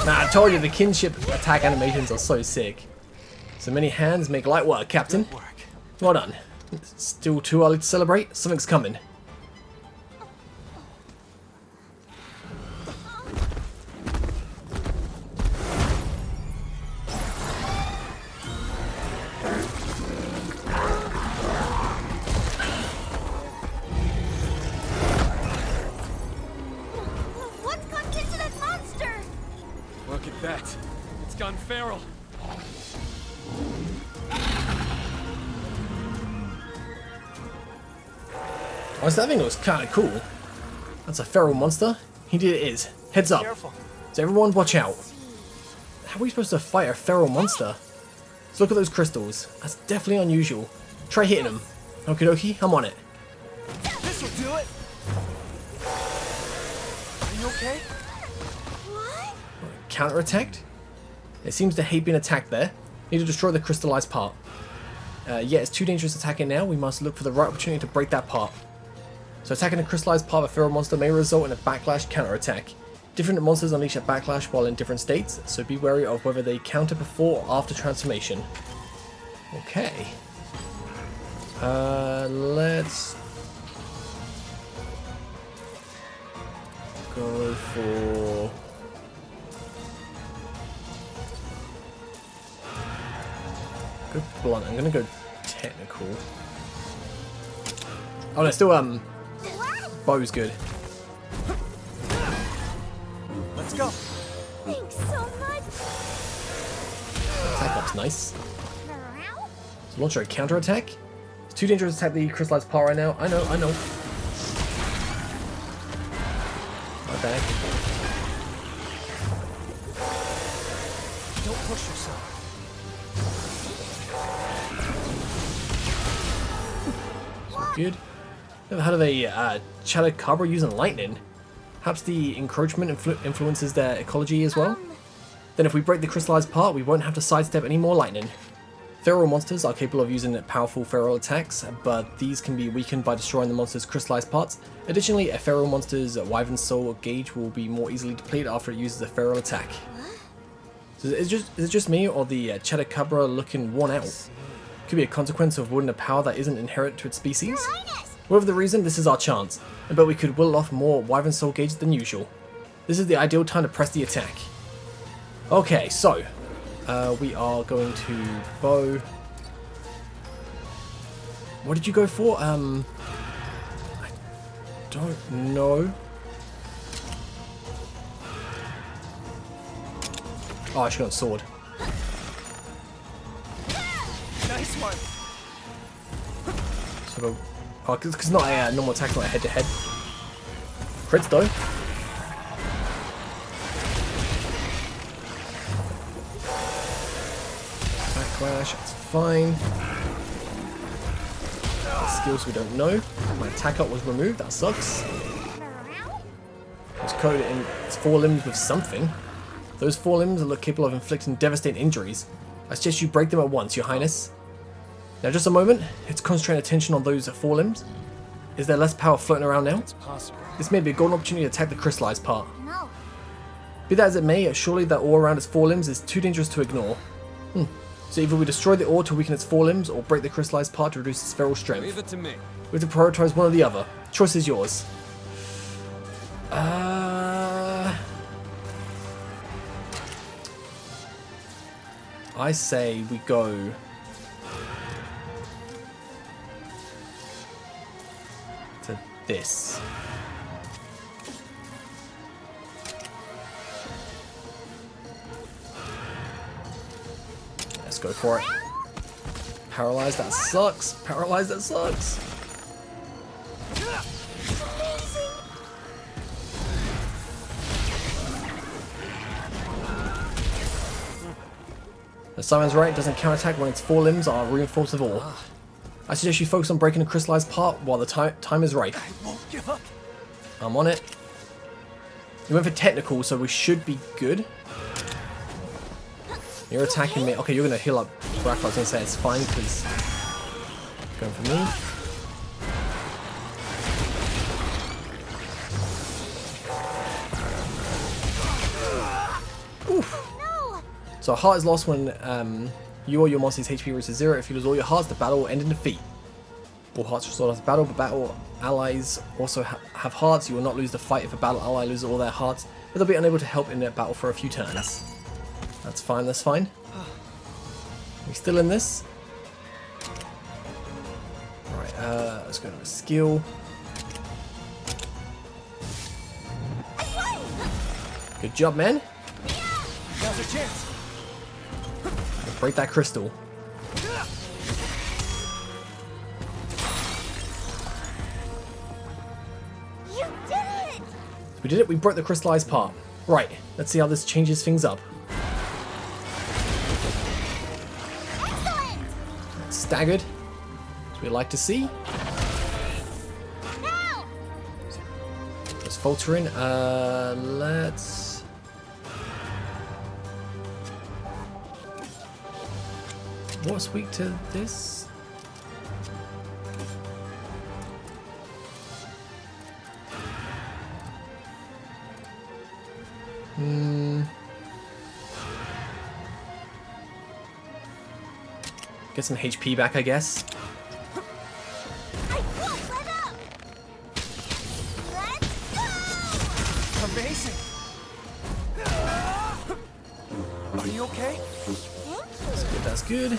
Nah, I told you the kinship attack animations are so sick. So many hands make light work, Captain. Good work. Well done. It's still too early to celebrate. Something's coming. What's gone into that monster? Look at that. It's gone feral. Honestly, I think it was kind of cool. That's a feral monster. Indeed it is. Heads up. Careful. So everyone watch out. How are we supposed to fight a feral monster? So look at those crystals. That's definitely unusual. Try hitting them. Okie dokie, I'm on it. This'll do it. Are you okay? What? Counter-attacked? It seems to hate being attacked there. Need to destroy the crystallized part. Yeah, it's too dangerous to attack it now. We must look for the right opportunity to break that part. So attacking a crystallized part of a feral monster may result in a backlash counter-attack. Different monsters unleash a backlash while in different states, so be wary of whether they counter before or after transformation. Okay. Let's go for... Good blunt. I'm gonna go technical. Oh no, still bow's good. Let's go. Thanks so much. Attack up's nice. So launch a counter attack. It's too dangerous to attack the crystallized part right now. I know. My attack. Don't push yourself. Good. Never heard of a Chatacabra using lightning. Perhaps the encroachment influences their ecology as well? Then if we break the crystallized part, we won't have to sidestep any more lightning. Feral monsters are capable of using powerful feral attacks, but these can be weakened by destroying the monster's crystallized parts. Additionally, a feral monster's Wyvern Soul gauge will be more easily depleted after it uses a feral attack. So is it just me, or the Chatacabra looking worn out? Could be a consequence of wielding a power that isn't inherent to its species? Whatever the reason, this is our chance. I bet we could whittle off more Wyvern Soul gauges than usual. This is the ideal time to press the attack. Okay, so we are going to bow. What did you go for? I don't know. Oh, I should have gone sword. Nice one. Sort of. Oh, because it's not a normal attack, not a head-to-head. Crits though. Backlash, that's fine. Skills we don't know. My attack up was removed, that sucks. It's coated in its forelimbs with something. Those forelimbs look capable of inflicting devastating injuries. I suggest you break them at once, Your Highness. Now just a moment, let's concentrate attention on those forelimbs. Is there less power floating around now? It's possible. This may be a golden opportunity to attack the crystallized part. No. Be that as it may, surely that ore around its forelimbs is too dangerous to ignore. So either we destroy the ore to weaken its forelimbs, or break the crystallized part to reduce its feral strength. Leave it to me. We have to prioritize one or the other. Choice is yours. I say we go to this. Let's go for it. Paralyzed, that sucks. Paralyzed, that sucks. The Simon's right, doesn't counterattack when its forelimbs are reinforced with ore. I suggest you focus on breaking the crystallized part while the time is right. I won't give up. I'm on it. You went for technical, so we should be good. You're attacking me. Okay, you're going to heal up Rathalos. I was going to say it's fine, because going for me. Oof. So a heart is lost when you or your monster's HP reaches 0. If you lose all your hearts, the battle will end in defeat. All hearts restored after battle, but battle allies also have hearts. You will not lose the fight if a battle ally loses all their hearts, but they'll be unable to help in their battle for a few turns. That's fine, that's fine. We still in this? Right, let's go to a skill. Good job, man. Now's your chance. Break that crystal. You did it! We did it, we broke the crystallized part. Right, let's see how this changes things up. Excellent! Staggered, as we like to see. Now! Let's falter in. Let's... What's weak to this? Get some HP back, I guess. I won't let up! Let's go! Amazing. Are you okay? That's good, that's good.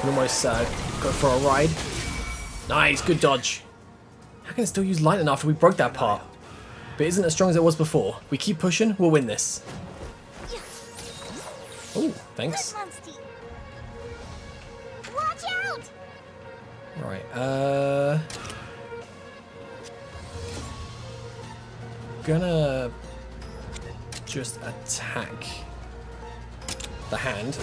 Can almost go for a ride. Nice, good dodge. How can it still use lightning after we broke that part? But it isn't as strong as it was before. We keep pushing, we'll win this. Oh, thanks. Watch out! Right, gonna just attack the hand.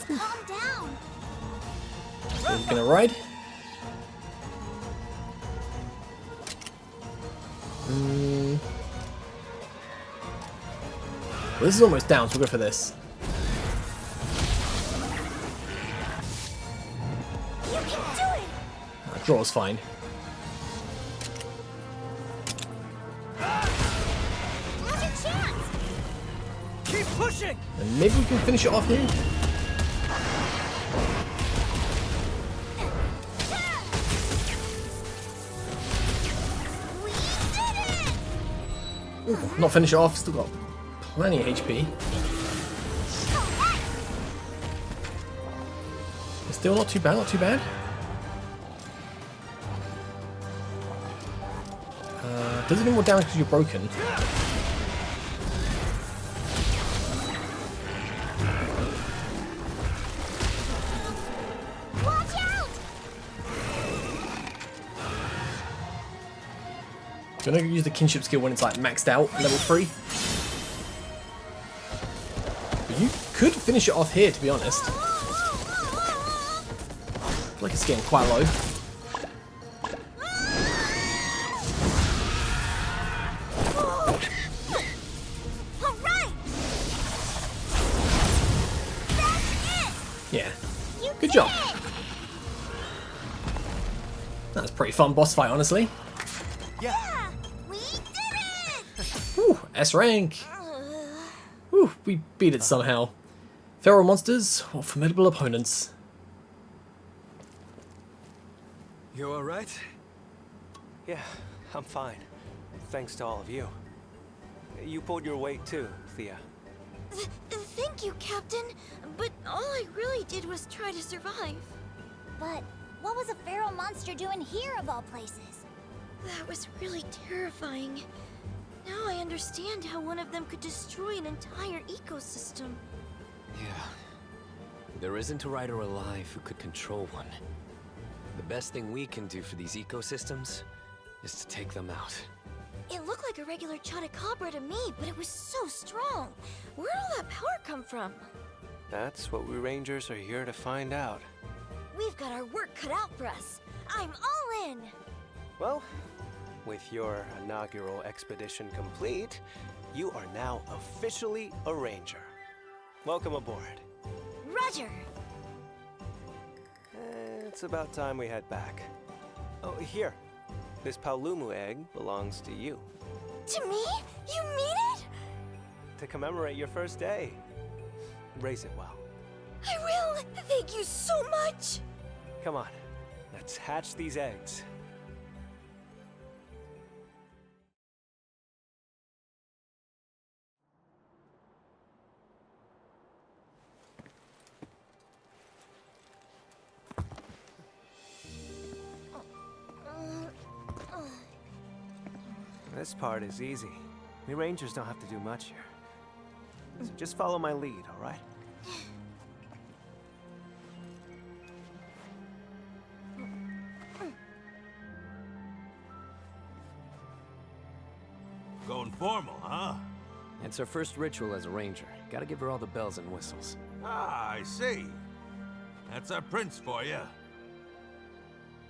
Calm down. So he's gonna ride. Well, this is almost down, so we'll go for this. You can do it! Draw's fine. Now's your chance! Keep pushing! And maybe we can finish it off here. We did it! Ooh, not finish it off, still got plenty of HP. It's still not too bad, not too bad. Does it do more damage because you're broken? Watch out! Gonna use the kinship skill when it's like maxed out, level 3. But you could finish it off here, to be honest. I feel like it's getting quite low. Alright! That's it! Yeah, You good did job. it! That's a pretty fun boss fight, honestly. Yeah! We did it! Whew, S rank. Whew, we beat it somehow. Feral monsters, what formidable opponents. You alright? Yeah, I'm fine. Thanks to all of you. You pulled your weight too, Thea. Thank you, Captain. But all I really did was try to survive. But what was a feral monster doing here of all places? That was really terrifying. Now I understand how one of them could destroy an entire ecosystem. Yeah. There isn't a rider alive who could control one. The best thing we can do for these ecosystems is to take them out. It looked like a regular Chotacabra to me, but it was so strong. Where'd all that power come from? That's what we Rangers are here to find out. We've got our work cut out for us. I'm all in. Well, with your inaugural expedition complete, you are now officially a Ranger. Welcome aboard. Roger. It's about time we head back. Oh, here. This Paolumu egg belongs to you. To me? You mean it? To commemorate your first day. Raise it well. I will. Thank you so much. Come on. Let's hatch these eggs. This part is easy. We Rangers don't have to do much here. So just follow my lead, all right? Going formal, huh? It's our first ritual as a ranger. Gotta give her all the bells and whistles. Ah, I see. That's our prince for you.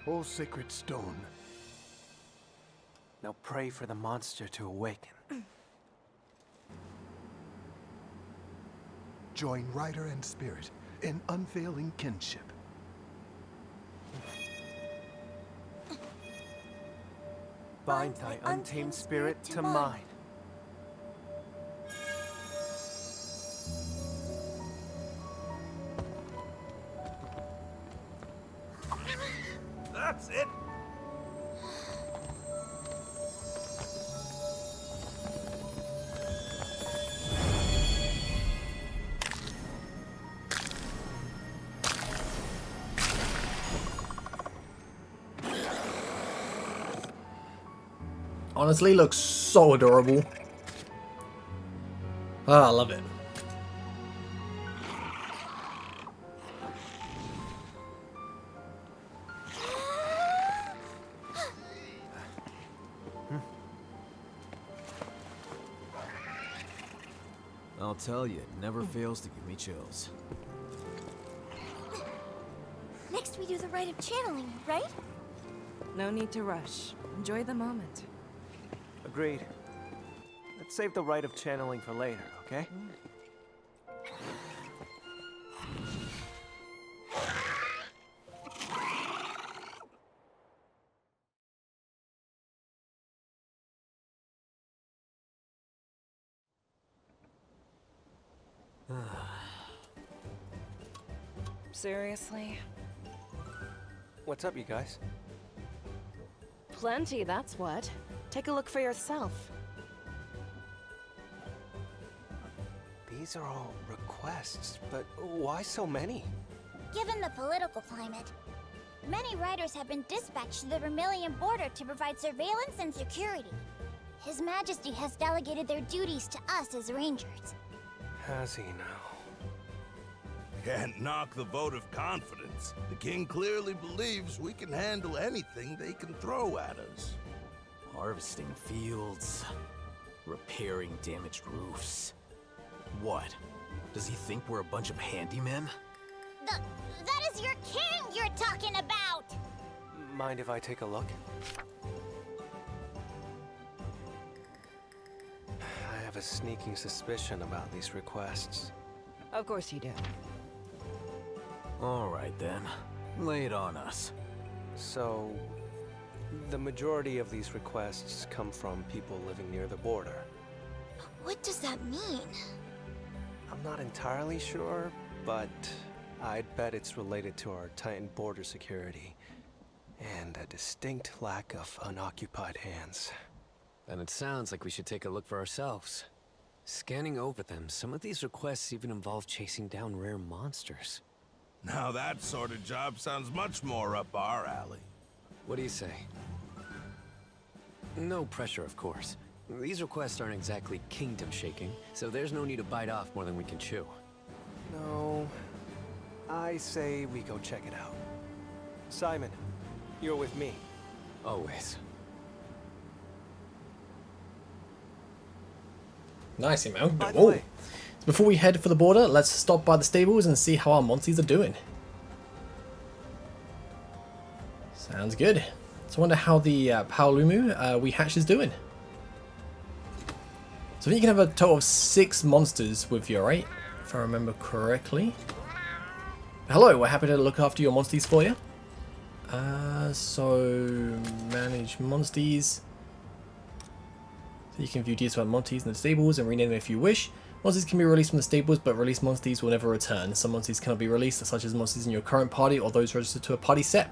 O sacred stone. Now pray for the monster to awaken. Join rider and spirit in unfailing kinship. Bind thy untamed spirit to mine. That's it. honestly looks so adorable. Ah, I love it. I'll tell you, it never fails to give me chills. Next we do the rite of channeling, right? No need to rush. Enjoy the moment. Agreed. Let's save the rite of channeling for later, okay? Seriously? What's up, you guys? Plenty, that's what. Take a look for yourself. These are all requests, but why so many? Given the political climate, many riders have been dispatched to the Vermilion border to provide surveillance and security. His Majesty has delegated their duties to us as rangers. Has he now? Can't knock the vote of confidence. The king clearly believes we can handle anything they can throw at us. Harvesting fields, repairing damaged roofs. What? Does he think we're a bunch of handymen? That is your king you're talking about! Mind if I take a look? I have a sneaking suspicion about these requests. Of course you do. All right then, lay it on us. So, the majority of these requests come from people living near the border. What does that mean? I'm not entirely sure, but I'd bet it's related to our tightened border security and a distinct lack of unoccupied hands. Then it sounds like we should take a look for ourselves. Scanning over them, some of these requests even involve chasing down rare monsters. Now that sort of job sounds much more up our alley. What do you say? No pressure, of course. These requests aren't exactly kingdom-shaking, so there's no need to bite off more than we can chew. No, I say we go check it out. Simon, you're with me. Always. Nice, man. By the Oh. way, Before we head for the border, let's stop by the stables and see how our monsters are doing. Sounds good. So I wonder how the Paolumu we hatch is doing. So I think you can have a total of 6 monsters with you, right? If I remember correctly. Hello, we're happy to look after your monsters for you. So manage monsters. So you can view details about monsters in the stables and rename them if you wish. Monsters can be released from the stables, but released monsters will never return. Some monsters cannot be released, such as monsters in your current party or those registered to a party set.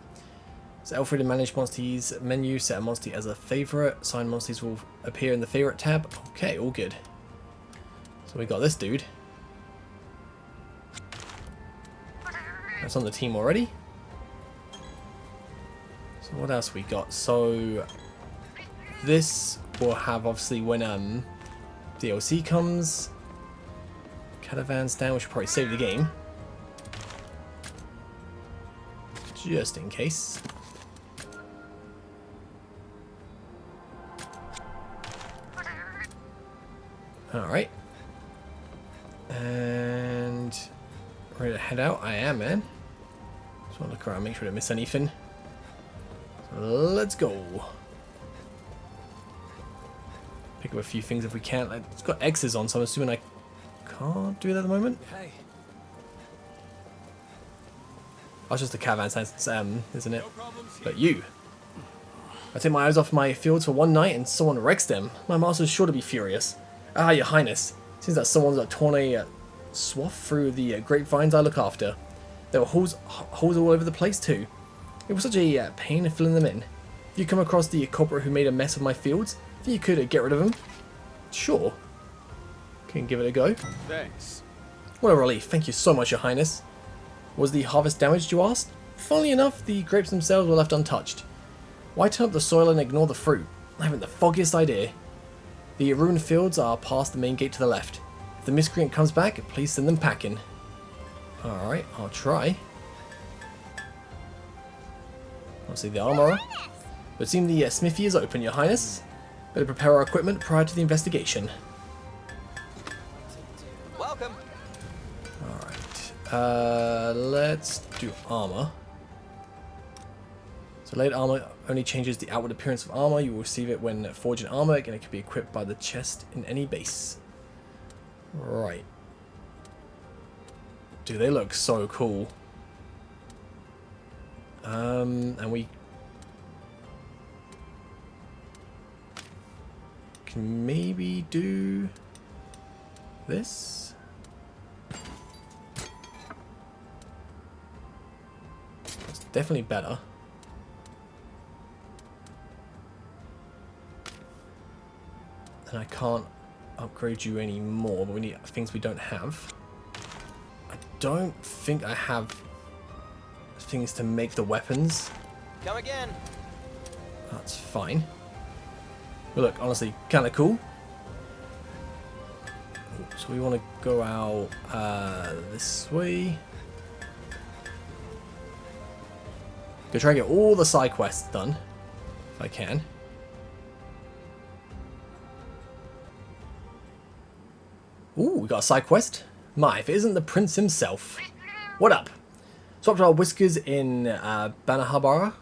So L3 to manage monsters menu, set a monster as a favorite. Signed monsters will appear in the favorite tab. Okay, all good. So we got this dude. That's on the team already. So what else we got? So this will have obviously when DLC comes. Catavan's down, we should probably save the game. Just in case. Alright. And ready to head out? I am, man. Just want to look around, make sure I don't miss anything. So let's go. Pick up a few things if we can. It's got X's on, so I'm assuming I can't do that at the moment. Hey. Oh, it's just the caravan sense, isn't it? But you. I take my eyes off my fields for one night and someone wrecks them. My master is sure to be furious. Ah, your highness. Seems that someone's torn a swath through the grapevines I look after. There were holes all over the place too. It was such a pain filling them in. If you come across the culprit who made a mess of my fields, think you could get rid of him? Sure. Can give it a go. Thanks. What a relief. Thank you so much, your highness. Was the harvest damaged, you asked? Funnily enough, the grapes themselves were left untouched. Why turn up the soil and ignore the fruit? I haven't the foggiest idea. The ruined fields are past the main gate to the left. If the miscreant comes back, please send them packing. Alright, I'll try. I'll see the armor. But it seems the smithy is open, Your Highness. Better prepare our equipment prior to the investigation. Welcome. Alright, let's do armor. So laid armor only changes the outward appearance of armor. You will receive it when forging armor, and it can be equipped by the chest in any base. Right. Dude, they look so cool. And we can maybe do this. It's definitely better. And I can't upgrade you anymore, but we need things we don't have. I don't think I have things to make the weapons. Come again. That's fine. But look, honestly, kind of cool. So we want to go out this way. Go try and get all the side quests done, if I can. Ooh, we got a side quest. My, if it isn't the prince himself. What up? Swapped our whiskers in Banahabara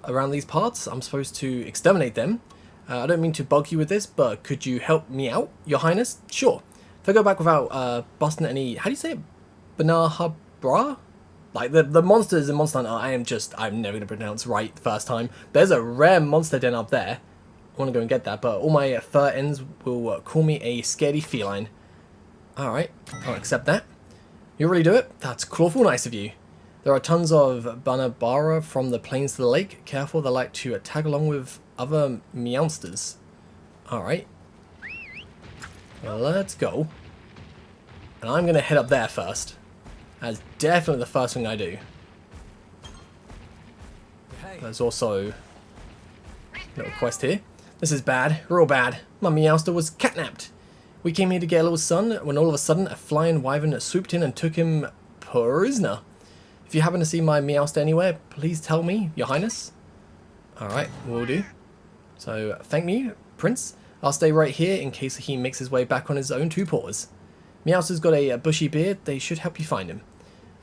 around these parts. I'm supposed to exterminate them. I don't mean to bug you with this, but could you help me out, Your Highness? Sure. If I go back without busting any... How do you say it? Banahabara? Like, the monsters in Monster Hunter, I'm never going to pronounce right the first time. There's a rare monster den up there. I want to go and get that, but all my fur ends will call me a scaredy feline. Alright, I'll accept that. You really do it? That's clawful nice of you. There are tons of Banabara from the plains to the lake. Careful, they like to tag along with other meowsters. Alright. Well, let's go. And I'm going to head up there first. That's definitely the first thing I do. There's also a little quest here. This is bad, real bad. My meowster was catnapped. We came here to get a little sun when all of a sudden a flying wyvern swooped in and took him prisoner. If you happen to see my meowster anywhere, please tell me, Your Highness. Alright, will do. So, thank me, Prince. I'll stay right here in case he makes his way back on his own two paws. Meowster's got a bushy beard. They should help you find him.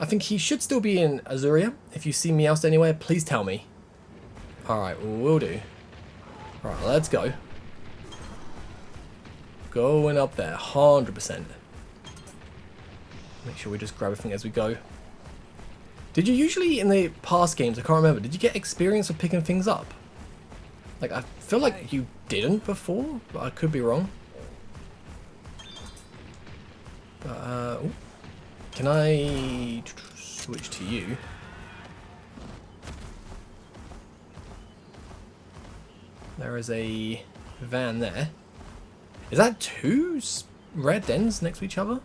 I think he should still be in Azuria. If you see Meowster anywhere, please tell me. Alright, will do. Alright, let's go. Going up there, 100%. Make sure we just grab everything as we go. Did you usually, in the past games, I can't remember, did you get experience of picking things up? Like, I feel like you didn't before, but I could be wrong. But, ooh. Can I switch to you? There is a van there. Is that two red dens next to each other?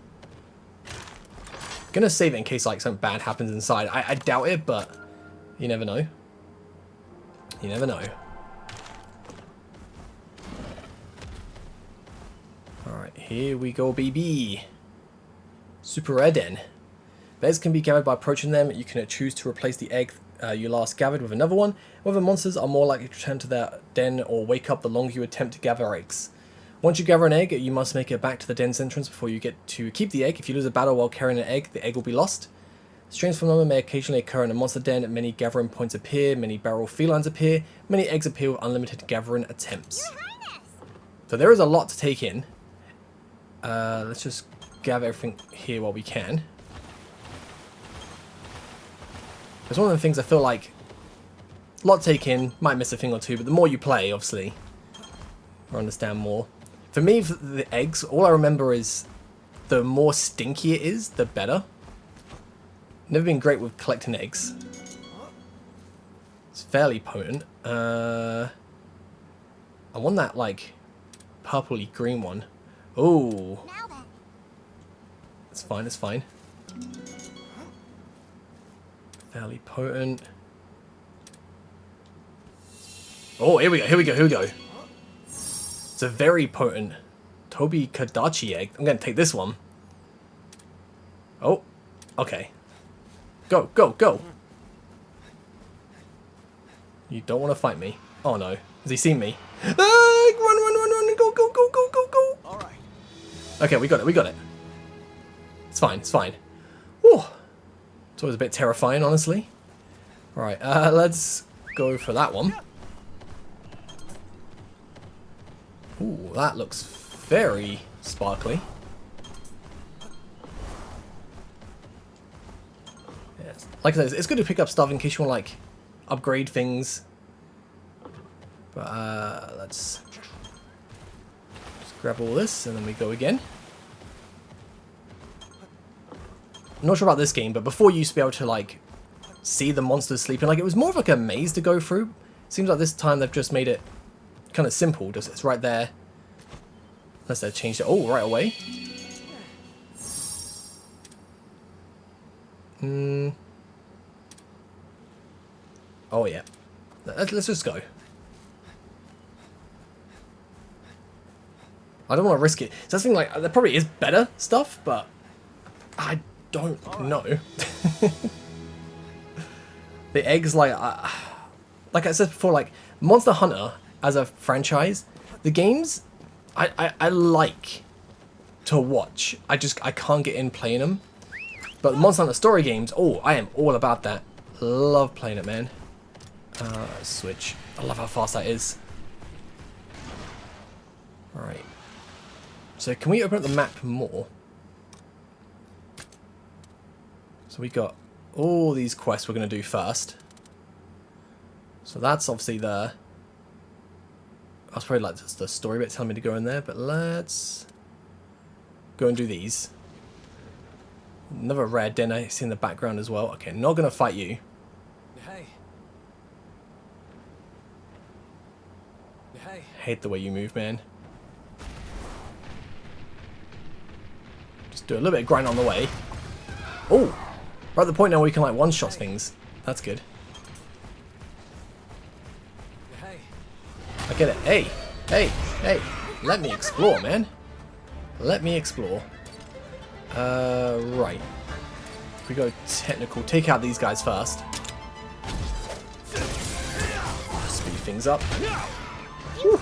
Gonna save it in case like something bad happens inside. I doubt it, but you never know. You never know. Alright, here we go, baby. Super rare den. Bears can be gathered by approaching them. You can choose to replace the egg you last gathered with another one. Whether monsters are more likely to return to their den or wake up the longer you attempt to gather eggs. Once you gather an egg, you must make it back to the den's entrance before you get to keep the egg. If you lose a battle while carrying an egg, the egg will be lost. Strange phenomena may occasionally occur in a monster den. Many gathering points appear, many barrel felines appear, many eggs appear with unlimited gathering attempts. So there is a lot to take in. Let's just gather everything here while we can. It's one of the things I feel like a lot to take in, might miss a thing or two, but the more you play, obviously, or understand more. For me, for the eggs, all I remember is the more stinky it is, the better. Never been great with collecting eggs. It's fairly potent. I want that, like, purpley green one. Oh. It's fine, it's fine. Fairly potent. Oh, here we go, here we go, here we go. It's a very potent Tobi Kadachi egg. I'm going to take this one. Oh, okay. Go, go, go. You don't want to fight me. Oh no. Has he seen me? Ah, run, run, run, run. Go, go, go, go, go, go. All right. Okay, we got it, we got it. It's fine, it's fine. Whew. It's always a bit terrifying, honestly. Alright, let's go for that one. Ooh, that looks very sparkly. Yes. Like I said, it's good to pick up stuff in case you want to, like, upgrade things. But, let's just grab all this, and then we go again. I'm not sure about this game, but before you used to be able to, like, see the monsters sleeping. Like, it was more of like a maze to go through. Seems like this time they've just made it kind of simple. Just it's right there. Unless they've changed it. Oh, right away. Oh, yeah. Let's just go. I don't want to risk it. So that's the thing, like, there probably is better stuff, but I don't know. The eggs, like I said before, like Monster Hunter as a franchise, the games I like to watch. I can't get in playing them. But the Monster Hunter story games, oh, I am all about that. Love playing it, man. Switch. I love how fast that is. All right. So can we open up the map more? So we got all these quests we're going to do first. So that's obviously there. I was probably like just the story bit telling me to go in there, but let's go and do these. Another rare den I see in the background as well. Okay, not going to fight you. Hey. Hey. Hate the way you move, man. Just do a little bit of grind on the way. Oh! We're at the point now where we can like one-shot things. That's good. I get it. Hey! Hey! Hey! Let me explore, man. Let me explore. Right. If we go technical, take out these guys first. Speed things up. Whew.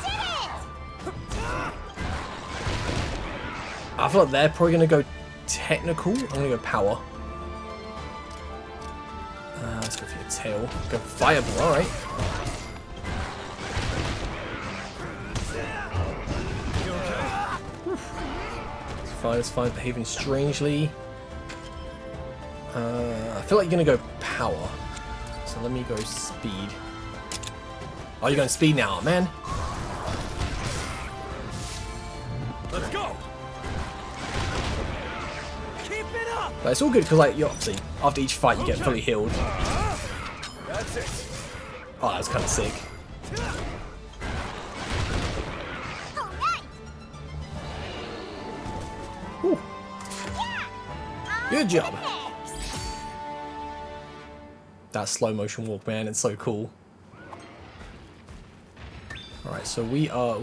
I feel like they're probably going to go technical. I'm going to go power. Let's go for your tail. Go fireball, alright. It's fine, behaving strangely. I feel like you're going to go power. So let me go speed. Oh, you're going speed now, man. Let's go. Keep it up. But it's all good because, like, you obviously after each fight you get fully healed. That's it. Oh, that was kind of sick. Whew. Good job. That slow motion walk, man, it's so cool. Alright, so we are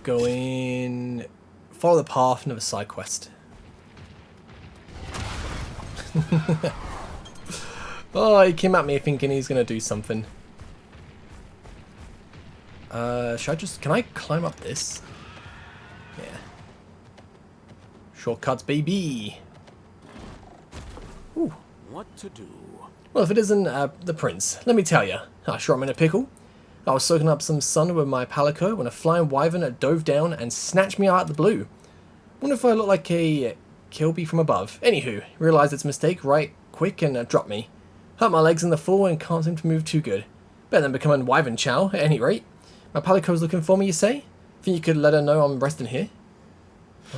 going follow the path, another side quest. Oh, he came at me thinking he's gonna do something. Should I just can I climb up this? Yeah. Shortcuts, baby. Ooh. What to do? Well, if it isn't the prince, let me tell you, I sure am in a pickle. I was soaking up some sun with my palico when a flying wyvern dove down and snatched me out of the blue. Wonder if I look like a Kilby from above. Anywho, realised it's a mistake right quick and dropped me. Hurt my legs in the fall and can't seem to move too good. Better than becoming wyvern chow, at any rate. My palico's looking for me, you say? Think you could let her know I'm resting here?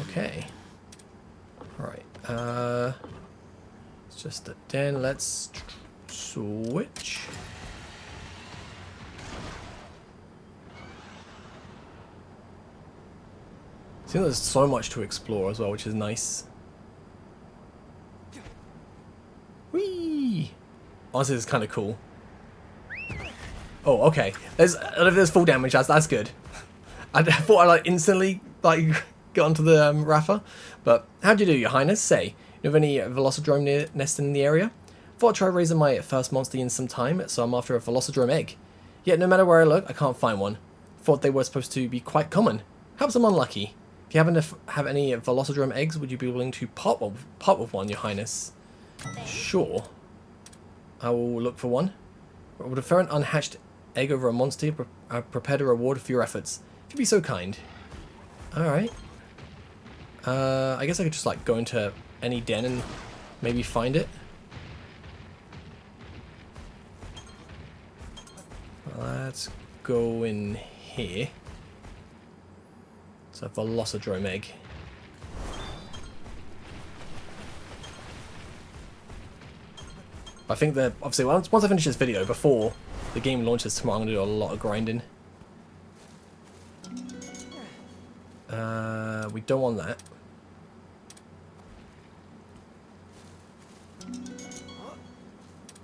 Okay. Alright, it's just a den, let's switch. See, there's so much to explore as well, which is nice. Whee! Honestly, this is kind of cool. Oh, okay. There's full damage. That's good. I thought I like instantly like get onto the Ratha. But how do you do, Your Highness? Say, you have any Velocidrome nest in the area? Thought I'd try raising my first monster in some time, so I'm after a Velocidrome egg. Yet no matter where I look, I can't find one. Thought they were supposed to be quite common. Perhaps I'm unlucky. If you happen to have any Velocidrome eggs, would you be willing to part with one, Your Highness? Sure. I will look for one. I would prefer an unhatched egg over a monster. I'm prepared to reward for your efforts. If you'd be so kind. Alright. I guess I could just like go into any den and maybe find it. Let's go in here. It's a Velocidrome egg. I think that obviously once I finish this video, before the game launches tomorrow, I'm gonna do a lot of grinding. We don't want that.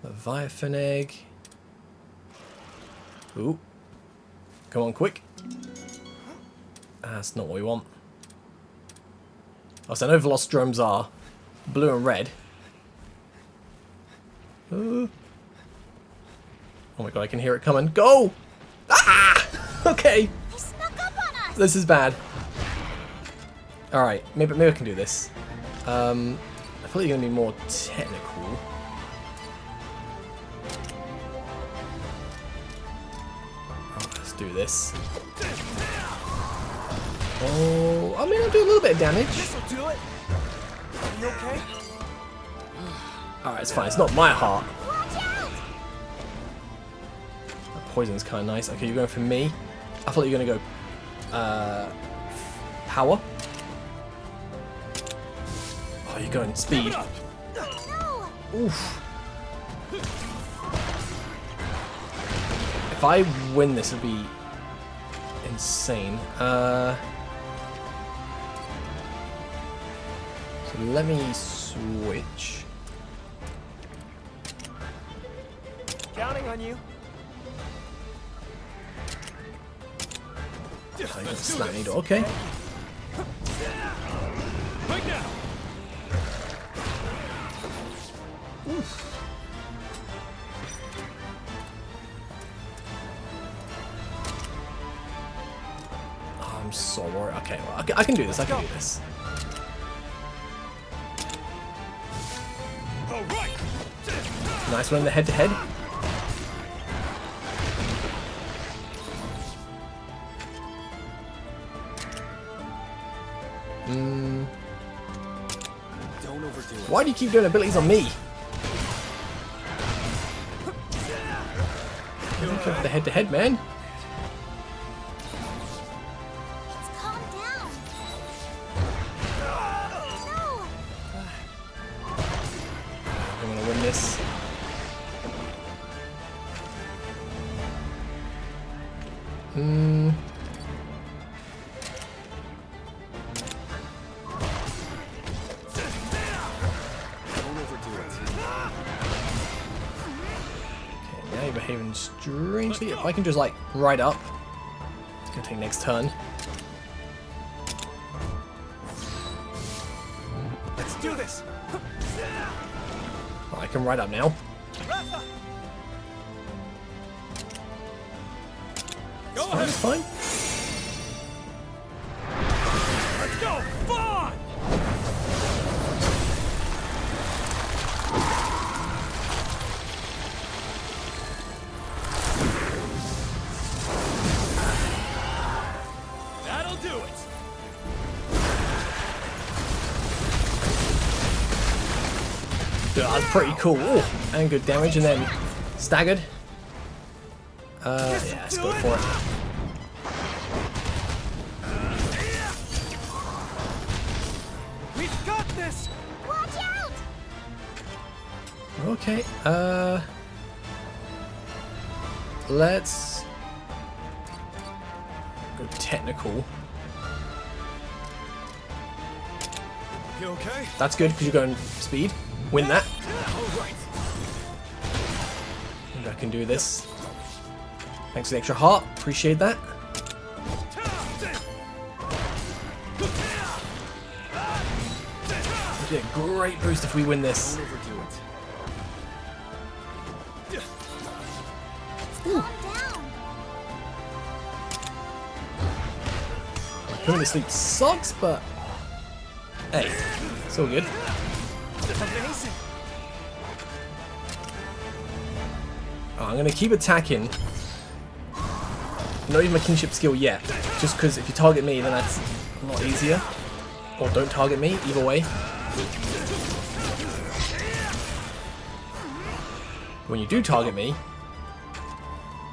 Leviathan egg. Ooh. Come on, quick. That's not what we want. Also, I know Velocidromes are blue and red. Oh my god, I can hear it coming. Go! Ah! Okay. He snuck up on us. This is bad. Alright, maybe I can do this. I feel like you're going to be more technical. Oh, let's do this. Oh, I mean, I'll do a little bit of damage. This'll do it. Are you okay? Alright, it's fine. It's not my heart. Watch out! That poison's kind of nice. Okay, you're going for me. I thought you were going to go power. Oh, you're going speed. No! Oof. If I win this, it'll be insane. So let me switch. Counting on you. Oh, you got snap needle. Okay. Right now. Oof. Oh, I'm so worried. Okay, well, I can do this. I can do this. All right. Nice one in the head-to-head. Don't overdo it. Why do you keep doing abilities on me? Go for the head-to-head, man. Let's calm down. No! I'm gonna win this. Don't overdo it. Okay, now you're behaving strangely. If I can just like ride up, it's gonna take next turn. Let's do this. Oh, I can ride up now. Go ahead. It's fine. Let's go. Fly. That'll do it. Yeah, that's pretty cool. Ooh, and good damage, and then staggered. Yeah, let's go for it. We've got this. Watch out! Okay, let's go technical. You okay? That's good because you're going speed. Win that. All right. Maybe I can do this. Thanks for the extra heart. Appreciate that. We get a great boost if we win this. Going to sleep sucks, but hey, it's all good. Oh, I'm going to keep attacking. Not even my kinship skill yet, just because if you target me, then that's a lot easier. Or don't target me, either way. When you do target me,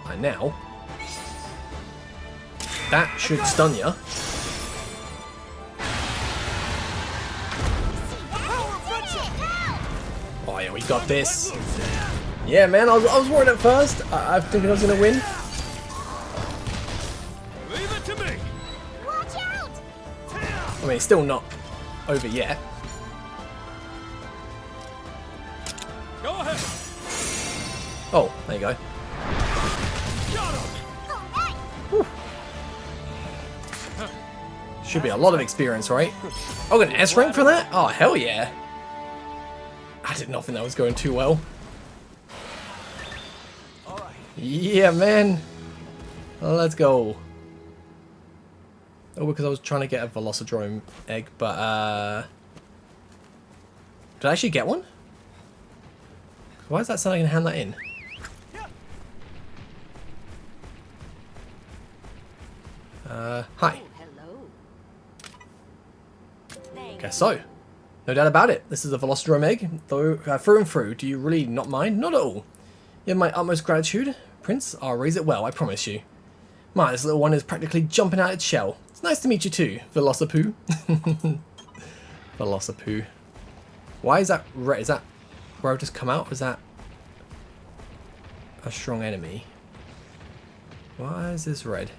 like now, that should stun you. Oh yeah, we got this. Yeah, man, I was worried at first. I think I was gonna win. Leave it to me. Watch out! I mean, it's still not over yet. Go ahead. Oh, there you go. Whew. Should be a lot of experience, right? Oh, an S rank for that? Oh, hell yeah. I did not think that was going too well. Yeah, man. Let's go. Oh, because I was trying to get a Velocidrome egg, but did I actually get one? Why is that sound I can hand that in? Hi. Guess so. No doubt about it. This is a Velocidrome egg, though through and through. Do you really not mind? Not at all. You have my utmost gratitude, Prince. I'll raise it well, I promise you. My, this little one is practically jumping out its shell. It's nice to meet you too, Velocipoo. Velocipoo. Why is that red? Is that where I've just come out? Is that a strong enemy? Why is this red?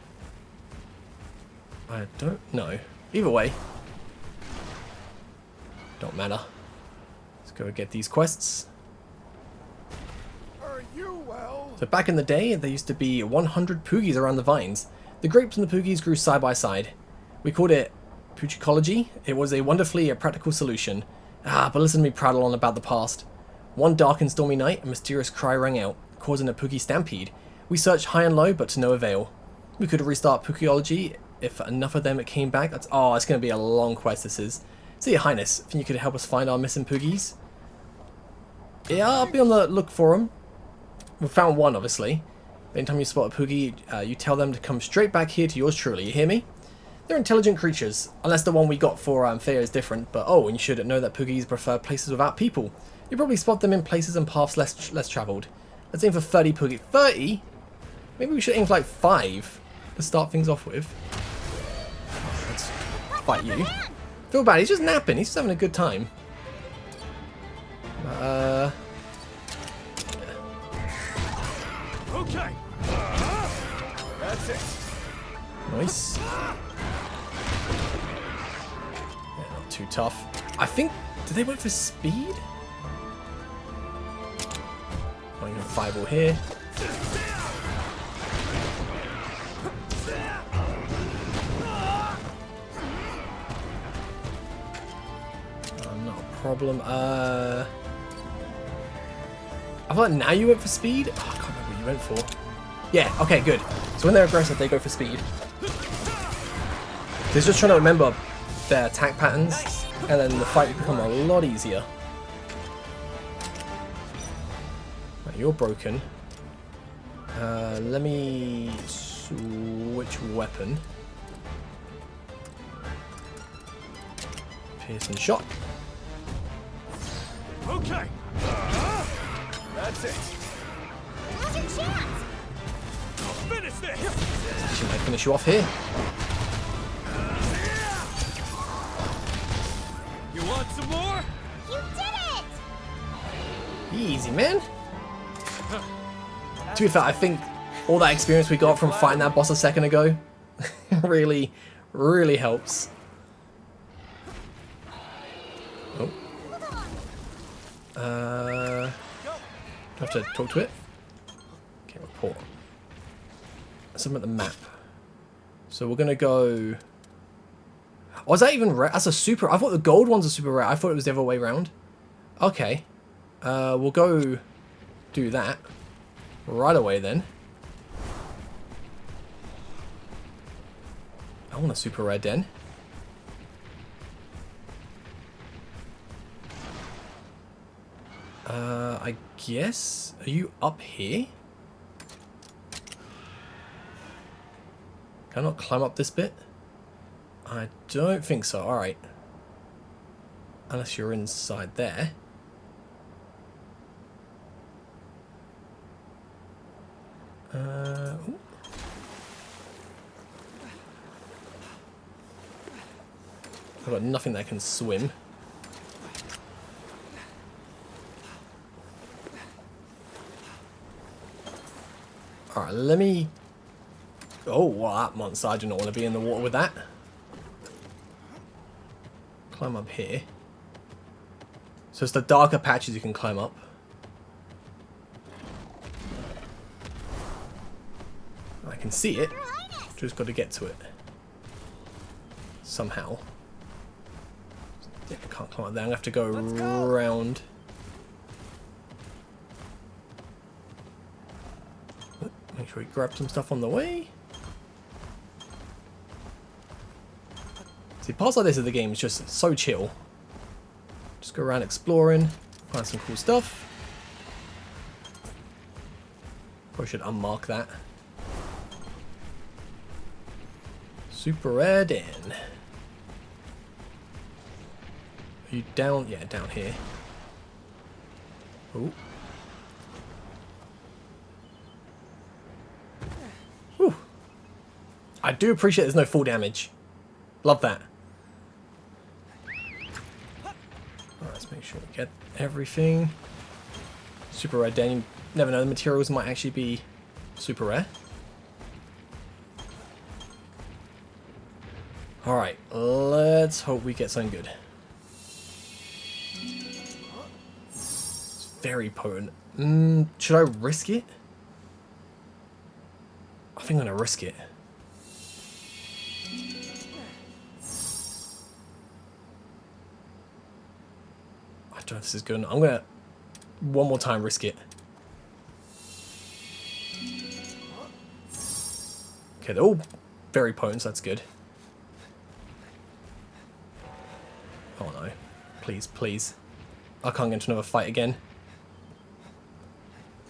I don't know. Either way. Don't matter. Let's go get these quests. Are you well? So back in the day, there used to be 100 Poogies around the vines. The grapes and the Poogies grew side by side. We called it Poogicology. It was a wonderfully practical solution. But listen to me prattle on about the past. One dark and stormy night, a mysterious cry rang out, causing a Poogie stampede. We searched high and low, but to no avail. We could restart Poogicology if enough of them came back. It's going to be a long quest, this is. So, Your Highness, think you could help us find our missing Poogies? Yeah, I'll be on the look for them. We found one, obviously. Anytime you spot a Poogie, you tell them to come straight back here to yours truly, you hear me? They're intelligent creatures, unless the one we got for Thea is different, but oh, and you should know that Poogies prefer places without people. You probably spot them in places and paths less travelled. Let's aim for 30 Poogie. 30? Maybe we should aim for like 5 to start things off with. Let's fight you. Feel bad, he's just napping, he's just having a good time. Okay. That's it. Nice. Yeah, not too tough. I think, did they went for speed? Oh, you got 5 all here. Not a problem. I thought now you went for speed? Oh, I can't remember what you went for. Yeah, okay, good. So when they're aggressive, they go for speed. They're just trying to remember their attack patterns, and then the fight will become a lot easier. Right, you're broken. Let me switch weapon. Piercing shot. Okay. That's it. Now's your chance! Finish this. She might finish you off here. You want some more? You did it! Easy, man. To be fair, I think all that experience we got from fighting that boss a second ago really, really helps. Oh. Do I have to talk to it? Okay, report. Something at the map. So we're gonna go. Oh, is that even rare? That's a super... I thought the gold ones are super rare. I thought it was the other way around. Okay. We'll go do that right away then. I want a super rare den. I guess... Are you up here? Can I not climb up this bit? I don't think so. Alright. Unless you're inside there. Ooh. I've got nothing that can swim. Alright, let me... Oh, well, that monster. I do not want to be in the water with that. Climb up here. So it's the darker patches you can climb up. I can see it. Just got to get to it. Somehow. Yeah, I can't climb up there. I'm going to have to go around. Make sure we grab some stuff on the way. See, parts like this of the game is just so chill. Just go around exploring, find some cool stuff. Probably should unmark that. Super rare den. Are you down? Yeah, down here. Oh. Whew. I do appreciate there's no full damage. Love that. Alright, let's make sure we get everything. Super rare den. You never know, the materials might actually be super rare. Alright, let's hope we get something good. It's very potent. Should I risk it? I think I'm gonna risk it. I don't know if this is good. I'm gonna one more time risk it. Okay, they're all very potent, so that's good. Oh no. Please, please. I can't get into another fight again.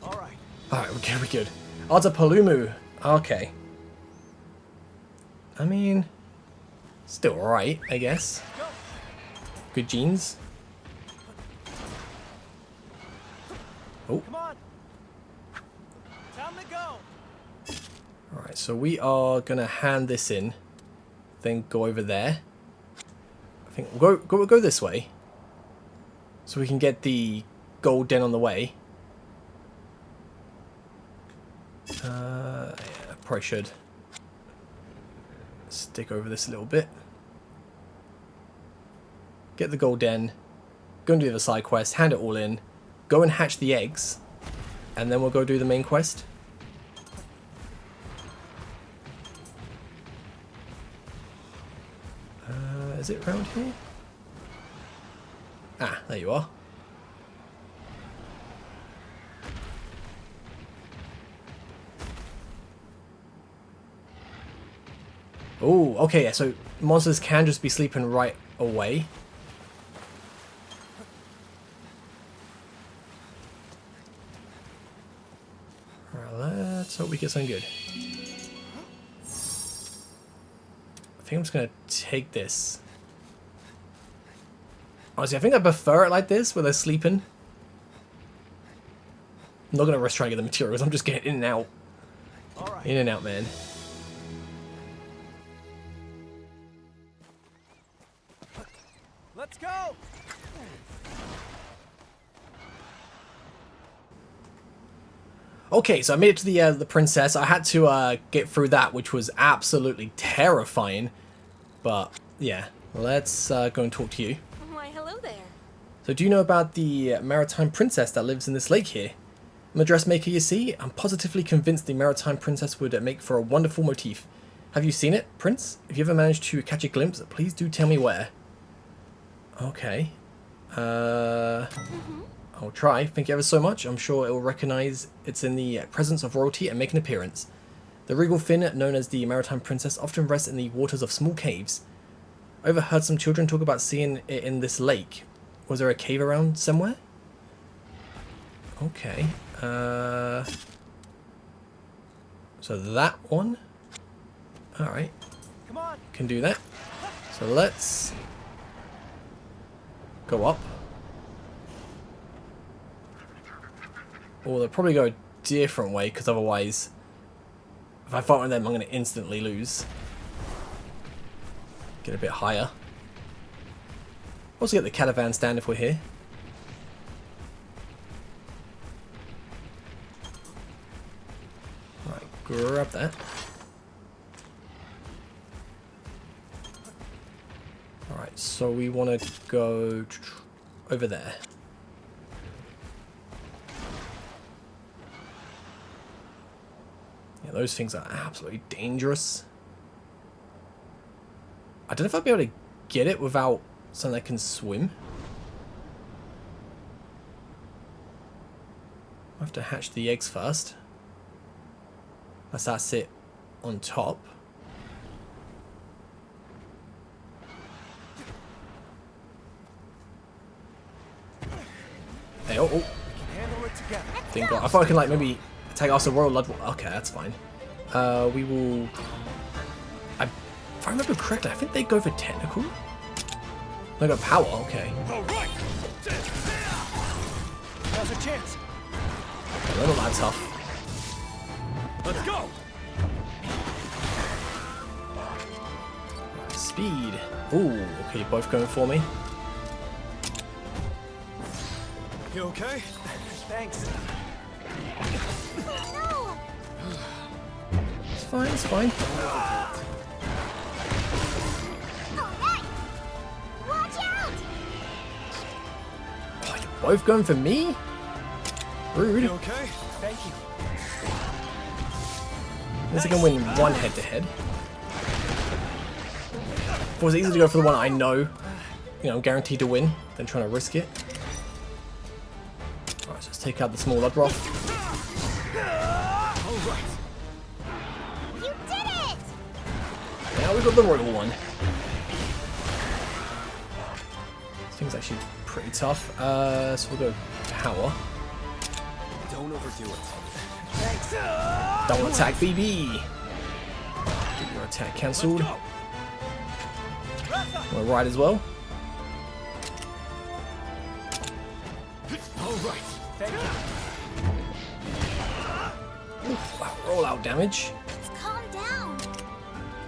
Alright, we're good, we're good. Odds of Palumu. Okay. I mean, still alright, I guess. Good genes. Oh. Come on. Time to go. Alright, so we are gonna hand this in, then go over there. I think we'll go this way, so we can get the gold den on the way. Yeah, I probably should stick over this a little bit. Get the gold den, go and do the side quest, hand it all in, go and hatch the eggs, and then we'll go do the main quest. Is it around here? Ah, there you are. Oh, okay, yeah, so monsters can just be sleeping right away. Alright, let's hope we get something good. I think I'm just going to take this. Honestly, I think I prefer it like this, where they're sleeping. I'm not going to rush trying to get the materials, I'm just getting in and out. Right. In and out, man. Let's go! Okay, so I made it to the princess. I had to get through that, which was absolutely terrifying. But, yeah, let's go and talk to you. Why, hello there. So do you know about the maritime princess that lives in this lake here? I'm a dressmaker, you see. I'm positively convinced the maritime princess would make for a wonderful motif. Have you seen it, Prince? If you ever managed to catch a glimpse, please do tell me where. Okay. I'll try. Thank you ever so much. I'm sure it will recognize it's in the presence of royalty and make an appearance. The regal fin, known as the Maritime Princess, often rests in the waters of small caves. I overheard some children talk about seeing it in this lake. Was there a cave around somewhere? Okay. So that one. Alright. Can do that. So let's go up. Or they'll probably go a different way, because otherwise, if I fight with them, I'm going to instantly lose. Get a bit higher. Also get the caravan stand if we're here. Right, grab that. Alright, so we want to go over there. Yeah, those things are absolutely dangerous. I don't know if I'll be able to get it without something that can swim. I have to hatch the eggs first. Unless that sit on top. Hey, oh. I thought I can like maybe attack us a royal blood. Okay, that's fine. We will. If I remember correctly, I think they go for technical. They got power. Okay. All right. Now's a chance. Okay, they're not that tough. Let's go. Speed. Ooh. Okay, you're both going for me. You okay? Thanks. No! It's fine. It's fine. Alright! Watch out! Oh, you're both going for me? Rude. You okay? Thank you. At least I can win one head-to-head. It was easier to go for the one I know, guaranteed to win, than trying to risk it. Alright, so let's take out the small Ludroth. Alright. You did it! Now we've got the royal one. This thing's actually pretty tough. So we'll go power. Don't overdo it. Thanks. Double attack BB. Get your attack cancelled. We'll ride as well. Alright. Thank you. Wow, roll out damage. Let's calm down.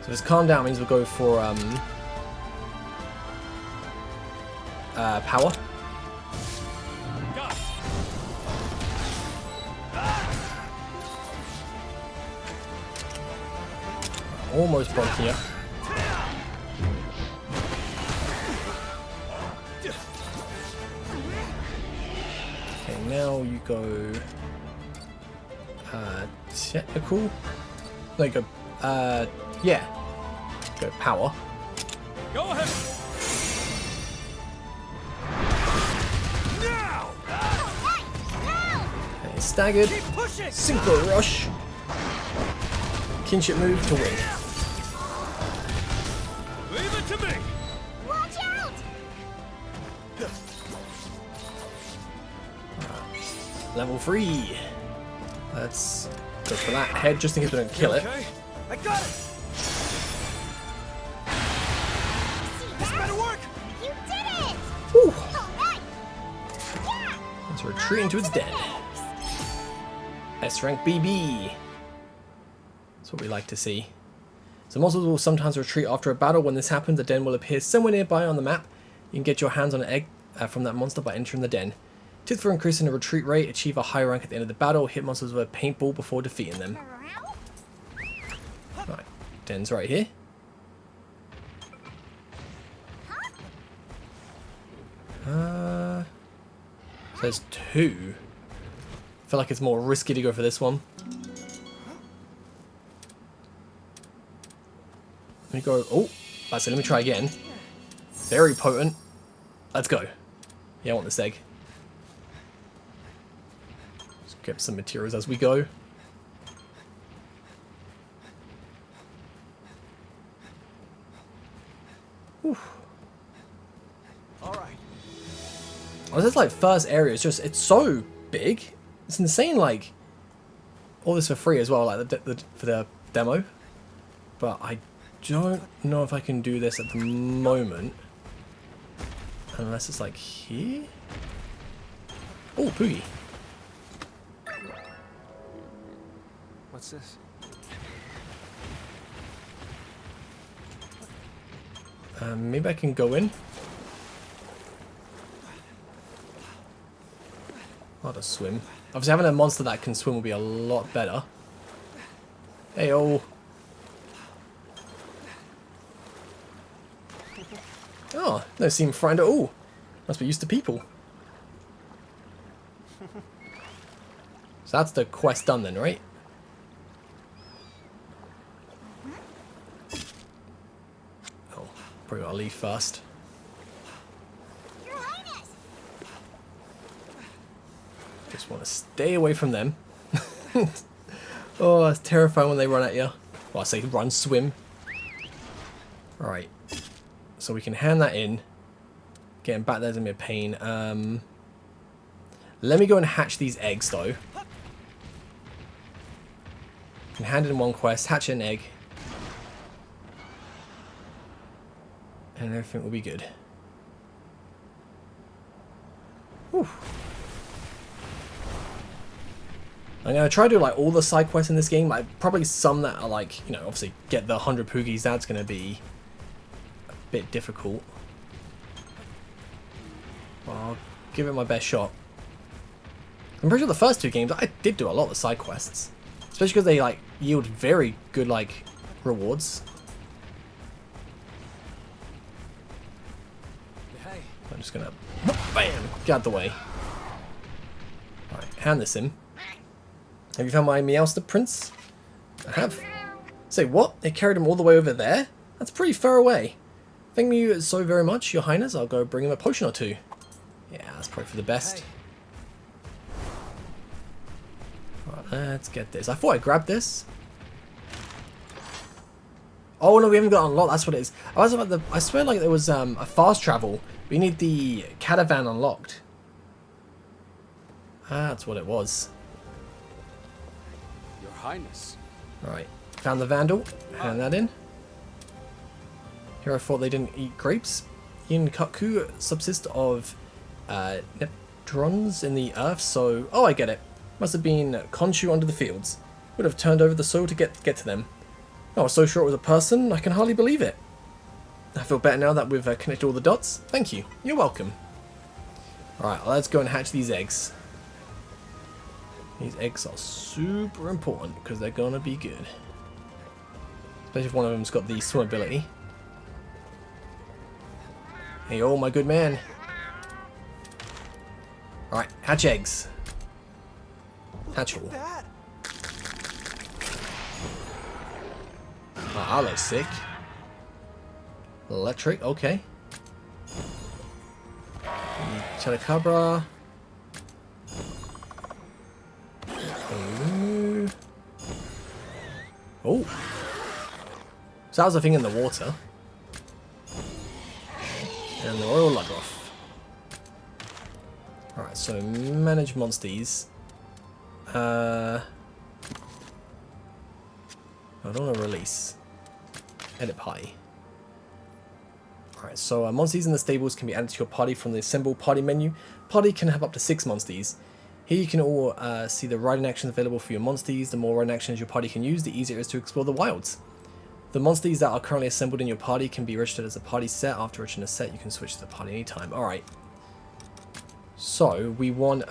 So this calm down means we'll go for power. Got it. Almost broke here. Okay, now you go technical. No, you go yeah. Go power. Go ahead. Now. Okay, staggered. Keep pushing. Synchro rush. Kinship move to win. Leave it to me. Watch out! Level 3. Let's go for that head just in case we don't kill it. Okay. I got it. This better work. You did it! Whew. Alright! Yeah! Let's retreat into its den. S rank BB. That's what we like to see. So monsters will sometimes retreat after a battle. When this happens, the den will appear somewhere nearby on the map. You can get your hands on an egg from that monster by entering the den. Tips for increasing the retreat rate: achieve a high rank at the end of the battle. Hit monsters with a paintball before defeating them. Right, den's right here. There's 2. I feel like it's more risky to go for this one. Let me go. Oh, that's it. Let me try again. Very potent. Let's go. Yeah, I want this egg. Let's get some materials as we go. Alright. Oh, this is like first area. It's so big. It's insane. Like all this for free as well, like for the demo. But I don't know if I can do this at the moment, unless it's like here. Oh, Poogie. What's this? Maybe I can go in. I'll just swim. Obviously, having a monster that can swim will be a lot better. Hey, oh. Oh, no seem frightened at all. Must be used to people. So that's the quest done then, right? Oh, probably gotta leave first. Your Highness! Just want to stay away from them. Oh, it's terrifying when they run at you. Well, I say run, swim. Alright. So we can hand that in. Getting back there's gonna be a pain. Let me go and hatch these eggs though. Can hand in one quest, hatch an egg. And everything will be good. Whew. I'm going to try to do like all the side quests in this game, like probably some that are like, you know, obviously get the 100 Poogies, that's going to be a bit difficult. Well, I'll give it my best shot. I'm pretty sure the first two games I did do a lot of the side quests, especially because they like yield very good like rewards. Hey. I'm just going to, bam, get out the way. Alright, hand this in. Have you found my Meowster Prince? I have. Say what? They carried him all the way over there? That's pretty far away. Thank you so very much, Your Highness. I'll go bring him a potion or two. Yeah, that's probably for the best. Right, let's get this. I thought I grabbed this. Oh no, we haven't got unlocked. That's what it is. I was about I swear like there was a fast travel. We need the caravan unlocked. That's what it was. Your Highness. Right, found the Vandal, hand that in. Here I thought they didn't eat grapes. In Kaku subsist of neptrons in the earth, so... Oh, I get it. Must have been Khonshu under the fields. Would have turned over the soil to get to them. I was so sure it was a person, I can hardly believe it. I feel better now that we've connected all the dots. Thank you. You're welcome. Alright, let's go and hatch these eggs. These eggs are super important because they're gonna be good. Especially if one of them's got the swim ability. Hey, oh my good man. Alright, hatch eggs. Hatch all. Oh, that looks sick. Electric, okay. Chadacabra. Oh. So that was the thing in the water. And the Royal Lugroff. Alright, so manage monsters. I don't want to release. Edit party. Alright, so monsters in the stables can be added to your party from the assemble party menu. Party can have up to 6 monsters. Here you can all see the riding actions available for your monsters. The more riding actions your party can use, the easier it is to explore the wilds. The monsters that are currently assembled in your party can be registered as a party set. After registering a set, you can switch to the party anytime. Alright. So, we want...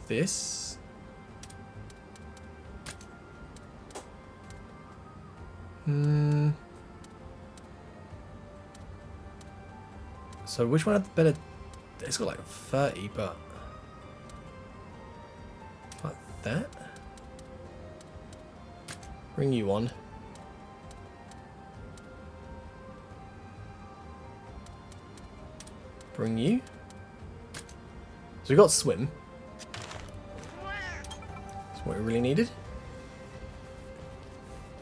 this. So which one had the better It's got like 30, but like that. Bring you on. Bring you. So we got swim. That's what we really needed.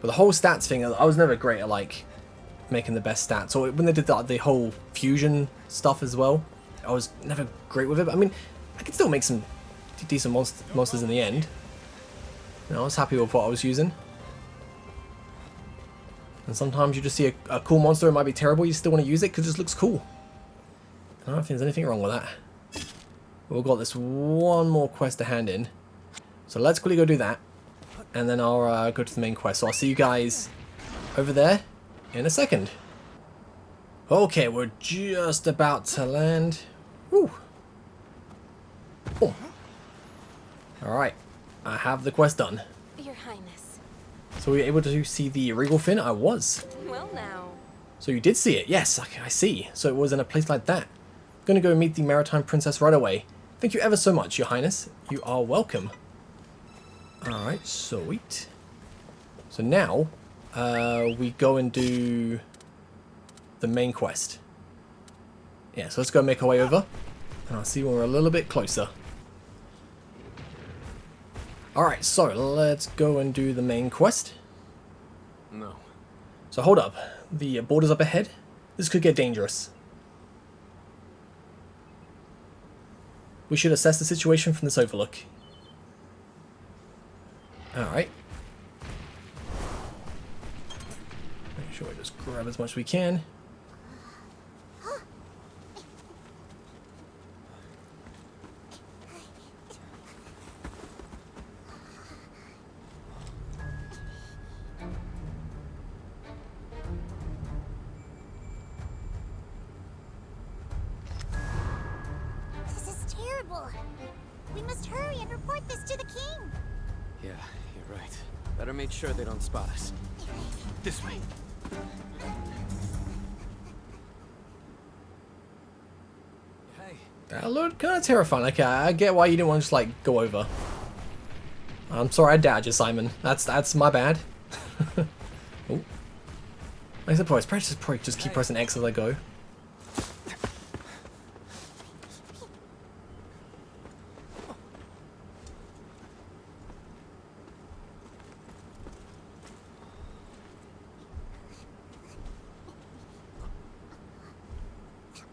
But the whole stats thing, I was never great at like making the best stats. Or when they did the whole fusion stuff as well, I was never great with it. But I mean, I could still make some decent monsters in the end. You know, I was happy with what I was using. And sometimes you just see a cool monster, it might be terrible, you still want to use it because it just looks cool. I don't think there's anything wrong with that. We've got this one more quest to hand in. So let's quickly go do that. And then I'll go to the main quest. So I'll see you guys over there in a second. Okay, we're just about to land. Woo. Oh. Alright, I have the quest done. Your Highness. So were you able to see the regal fin? I was. Well now. So you did see it? Yes, I see. So it was in a place like that. I'm gonna go meet the maritime princess right away. Thank you ever so much, Your Highness. You are welcome. Alright, sweet. So now, we go and do the main quest. Yeah, so let's go make our way over. And I'll see when we're a little bit closer. Alright, so let's go and do the main quest. No. So hold up. The border's up ahead. This could get dangerous. We should assess the situation from this overlook. Alright. Make sure we just grab as much as we can. This is terrible. We must hurry and report this to the king. Yeah, you're right. Better make sure they don't spot us. This way. Hey. That looked kind of terrifying. Okay, I get why you didn't want to just like go over. I'm sorry I doubted you, Simon. That's my bad. Oh. I suppose probably just keep pressing X as I go.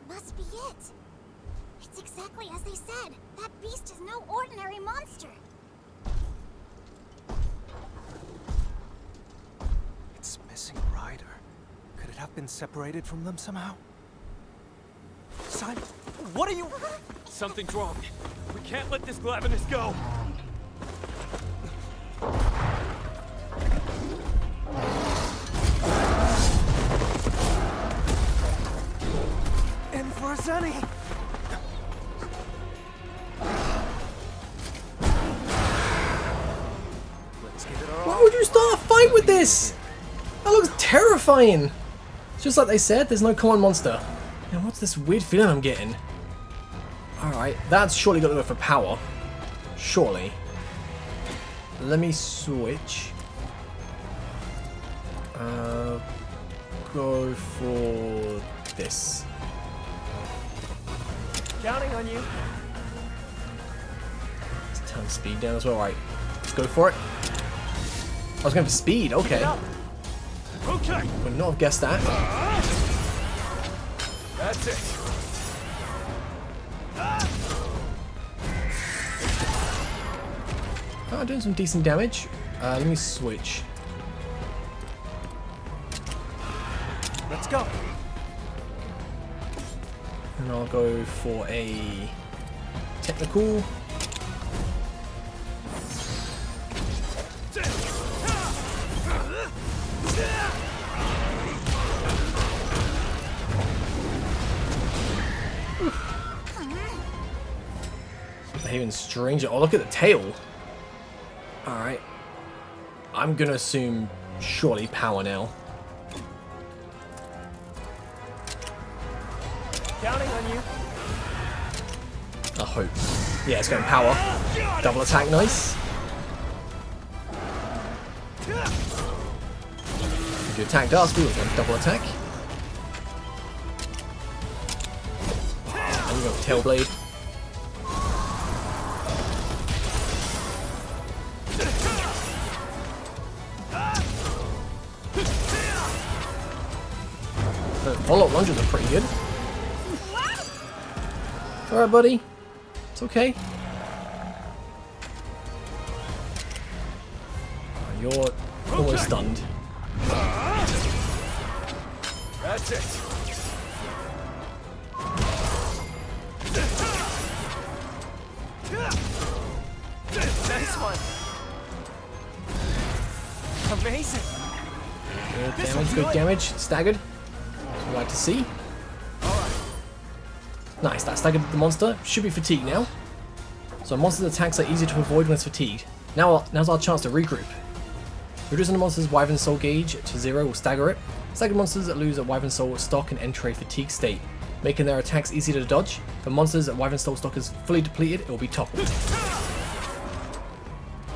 Must be it. It's exactly as they said. That beast is no ordinary monster. It's missing a rider. Could it have been separated from them somehow? Simon, what are you... Something's wrong. We can't let this Glavenus go. And for Zenny! Let's give it our Why would you start a fight with this? That looks terrifying. It's just like they said, there's no common monster. And what's this weird feeling I'm getting? Alright, that's surely got to go for power. Surely. Let me switch. Go for this. Counting on you. Let's turn speed down as well. Right, let's go for it. I was going for speed, okay. Okay. Would not have guessed that. That's it. Oh, doing some decent damage. Let me switch. Let's go. And I'll go for a technical. Behaving stranger. Oh, look at the tail. Alright. I'm gonna assume surely power now. Counting on you. I hope. Yeah, it's going power. Double attack, nice. If you attacked us, we were going to double attack. And we got Tail Blade. The follow-up lunges are pretty good. Alright, buddy. It's okay. You're almost stunned. That's it. Nice one. Amazing. Good damage, good damage. Staggered. As we like to see. Nice, that staggered the monster. Should be fatigued now. So monsters' attacks are easier to avoid when it's fatigued. Now's our chance to regroup. Reducing the monster's Wyvern Soul gauge to 0 will stagger it. Staggered monsters that lose a Wyvern Soul stock and enter a fatigue state, making their attacks easier to dodge. For monsters that Wyvern Soul stock is fully depleted, it will be toppled.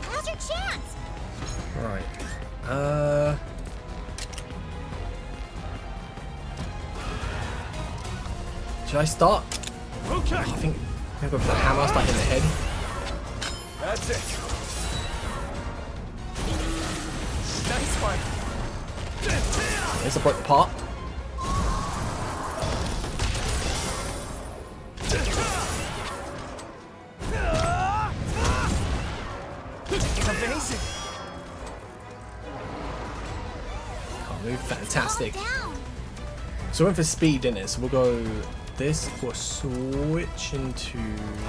Now's your chance! Right. Should I start? Okay. I think I'll go for the hammer, start in the head. That's it. Nice one. This will break the part. Amazing. Can't move, fantastic. So we went for speed, didn't it? So we'll go this, we'll switch into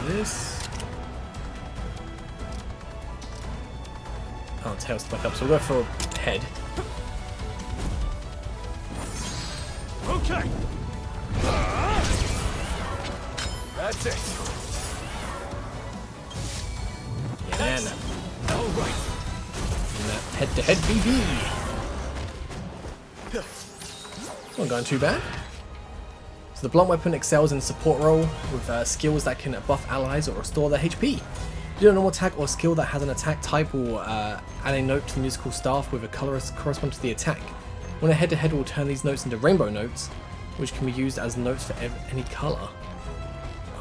this. Oh, tail's back up, so we'll go for head. Okay. That's it. Yeah, man. All right. Head-to-head BB. Not going too bad. So the blunt weapon excels in support role with skills that can buff allies or restore their HP. Do a normal attack or skill that has an attack type will add a note to the musical staff with a colour corresponding to the attack. When a head-to-head will turn these notes into rainbow notes, which can be used as notes for any colour.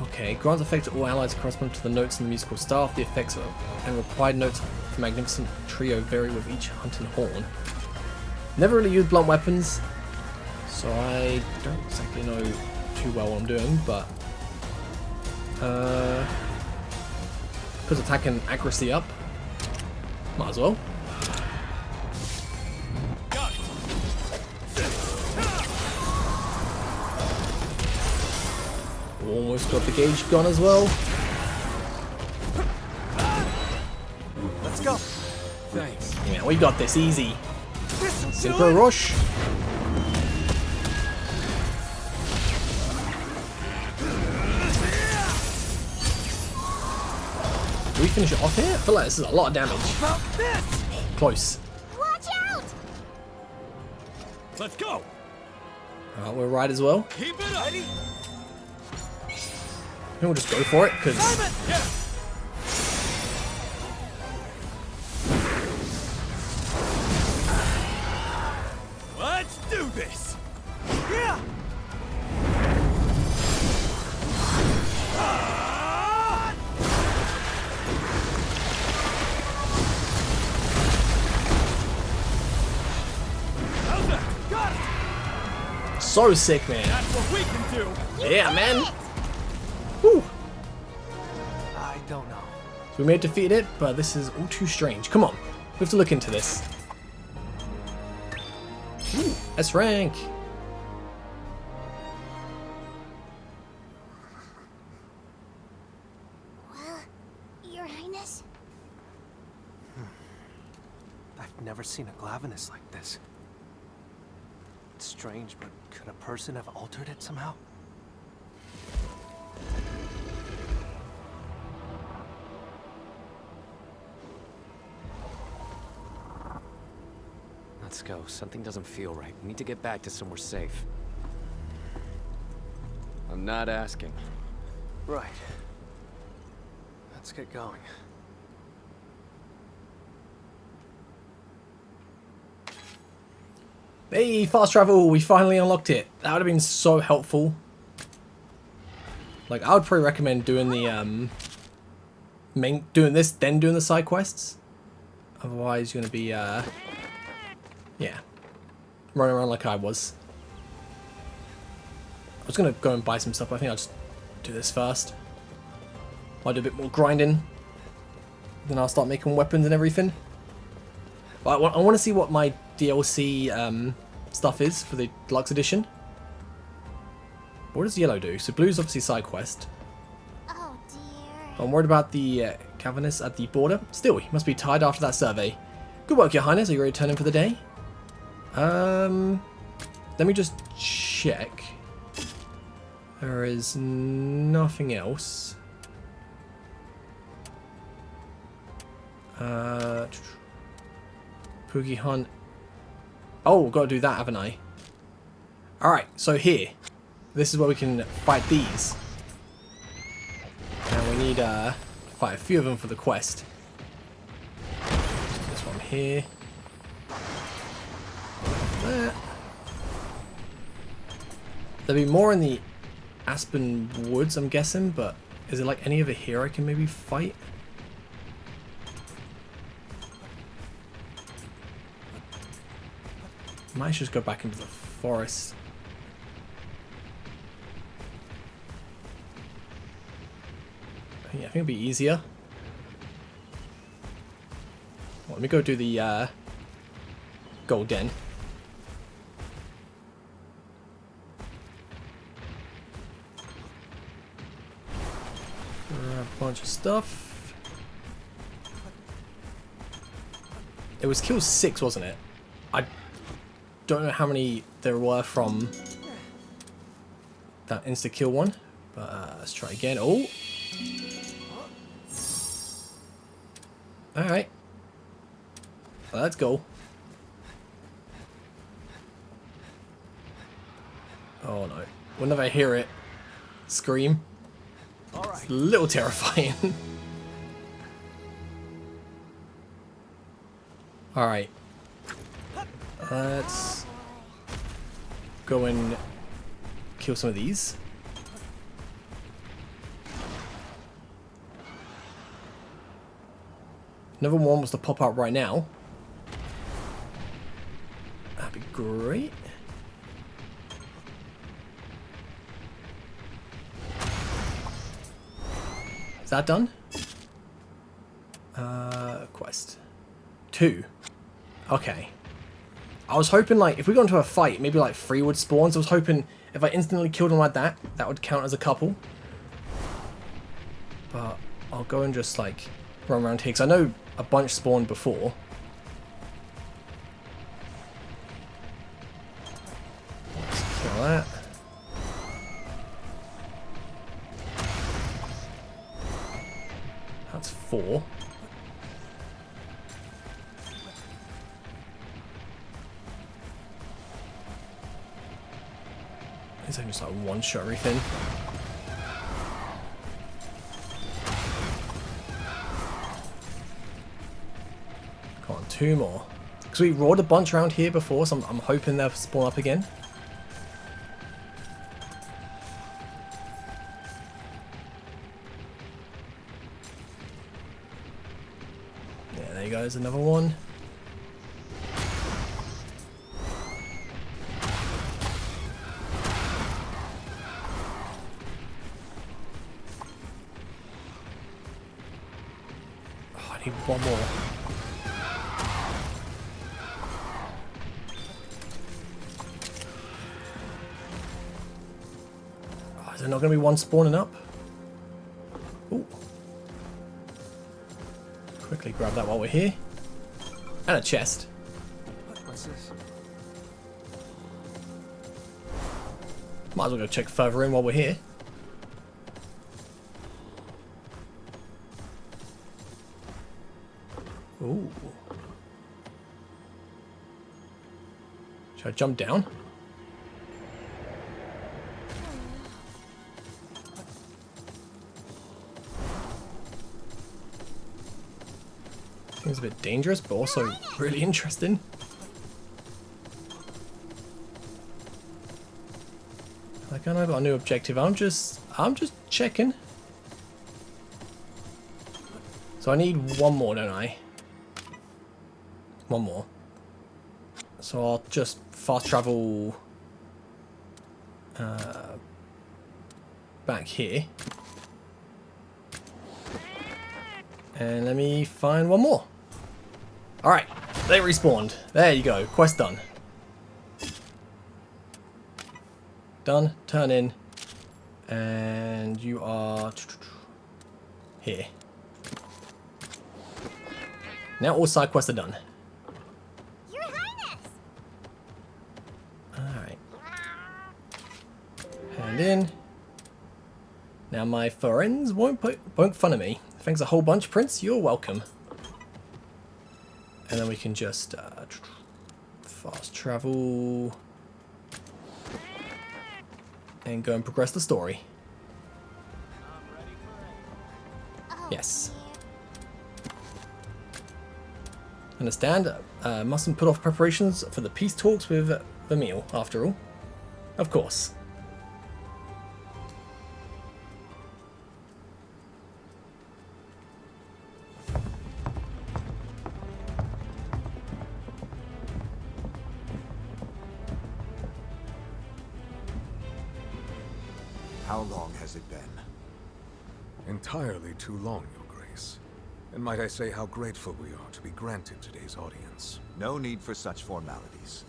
Okay, grants effect to all allies corresponding to the notes in the musical staff. The effects and required notes for Magnificent Trio vary with each hunting horn. Never really used blunt weapons, so I don't exactly know too well what I'm doing, but because attack and accuracy up, might as well. Almost got the gauge gone as well. Let's go. Thanks. Yeah, we got this easy. Synchro rush. Do we finish it off here? I feel like this is a lot of damage. Close. Watch out! Let's go. Alright, we're right as well. Keep it up. Ready? We'll just go for it, because Yeah. Let's do this. Yeah. How's that? Got it. so sick, man. That's what we can do. Yeah, man. Whew. I don't know. So we may have defeated it, but this is all too strange. Come on, we have to look into this. Ooh, S rank. Well, Your Highness? I've never seen a Glavenus like this. It's strange, but could a person have altered it somehow? Let's go. Something doesn't feel right. We need to get back to somewhere safe. I'm not asking. Right. Let's get going. Hey, fast travel! We finally unlocked it. That would have been so helpful. Like, I would probably recommend doing the doing this, then doing the side quests. Otherwise, you're gonna be yeah, running around like I was. I was gonna go and buy some stuff, but I think I'll just do this first. I'll do a bit more grinding. Then I'll start making weapons and everything. But I want to see what my DLC stuff is for the deluxe edition. What does yellow do? So blue's obviously side quest. Oh dear. I'm worried about the cavernous at the border. Still, you must be tired after that survey. Good work, Your Highness. Are you ready to turn in for the day? Let me just check. There is nothing else. Poogie hunt. Oh, got to do that, haven't I? Alright, so here. This is where we can fight these. And we need to fight a few of them for the quest. This one here. There. There'll be more in the Aspen Woods, I'm guessing, but is it like any over here I can maybe fight? Might just go back into the forest. Yeah, I think it'll be easier. Well, let me go do the gold den. Grab a bunch of stuff. It was kill 6, wasn't it? I don't know how many there were from that insta-kill one, but let's try again. Oh! Alright. Let's go. Oh no. Whenever I hear it scream, it's a little terrifying. Alright. Let's go and kill some of these. Another one was to pop out right now. That'd be great. Is that done? Quest 2. Okay. I was hoping, like, if we got into a fight, maybe like 3 would spawn. So I was hoping if I instantly killed them like that, that would count as a couple. But I'll go and just like run around here because I know a bunch spawned before. Let's kill that. That's 4. Is I just like one-shot everything? Come on, 2 more. Because we roared a bunch around here before, so I'm hoping they'll spawn up again. Yeah, there you go, there's another one. I need one more. Oh, is there not going to be one spawning up? Ooh. Quickly grab that while we're here. And a chest. What's this? Might as well go check further in while we're here. Ooh. Should I jump down? Seems a bit dangerous, but also really interesting. Like, I know I've got a new objective. I'm just checking. So I need one more, don't I? One more. So I'll just fast travel back here. And let me find one more. Alright, they respawned. There you go, quest done. Done, turn in. And you are here. Now all side quests are done. Your Highness! Alright. Hand in. Now my friends won't poke fun of me. Thanks a whole bunch, Prince. You're welcome. And then we can just fast travel and go and progress the story. Yes. Understand. Mustn't put off preparations for the peace talks with Vermeil, after all. Of course. How long has it been? Entirely too long, Your Grace. And might I say how grateful we are to be granted today's audience. No need for such formalities.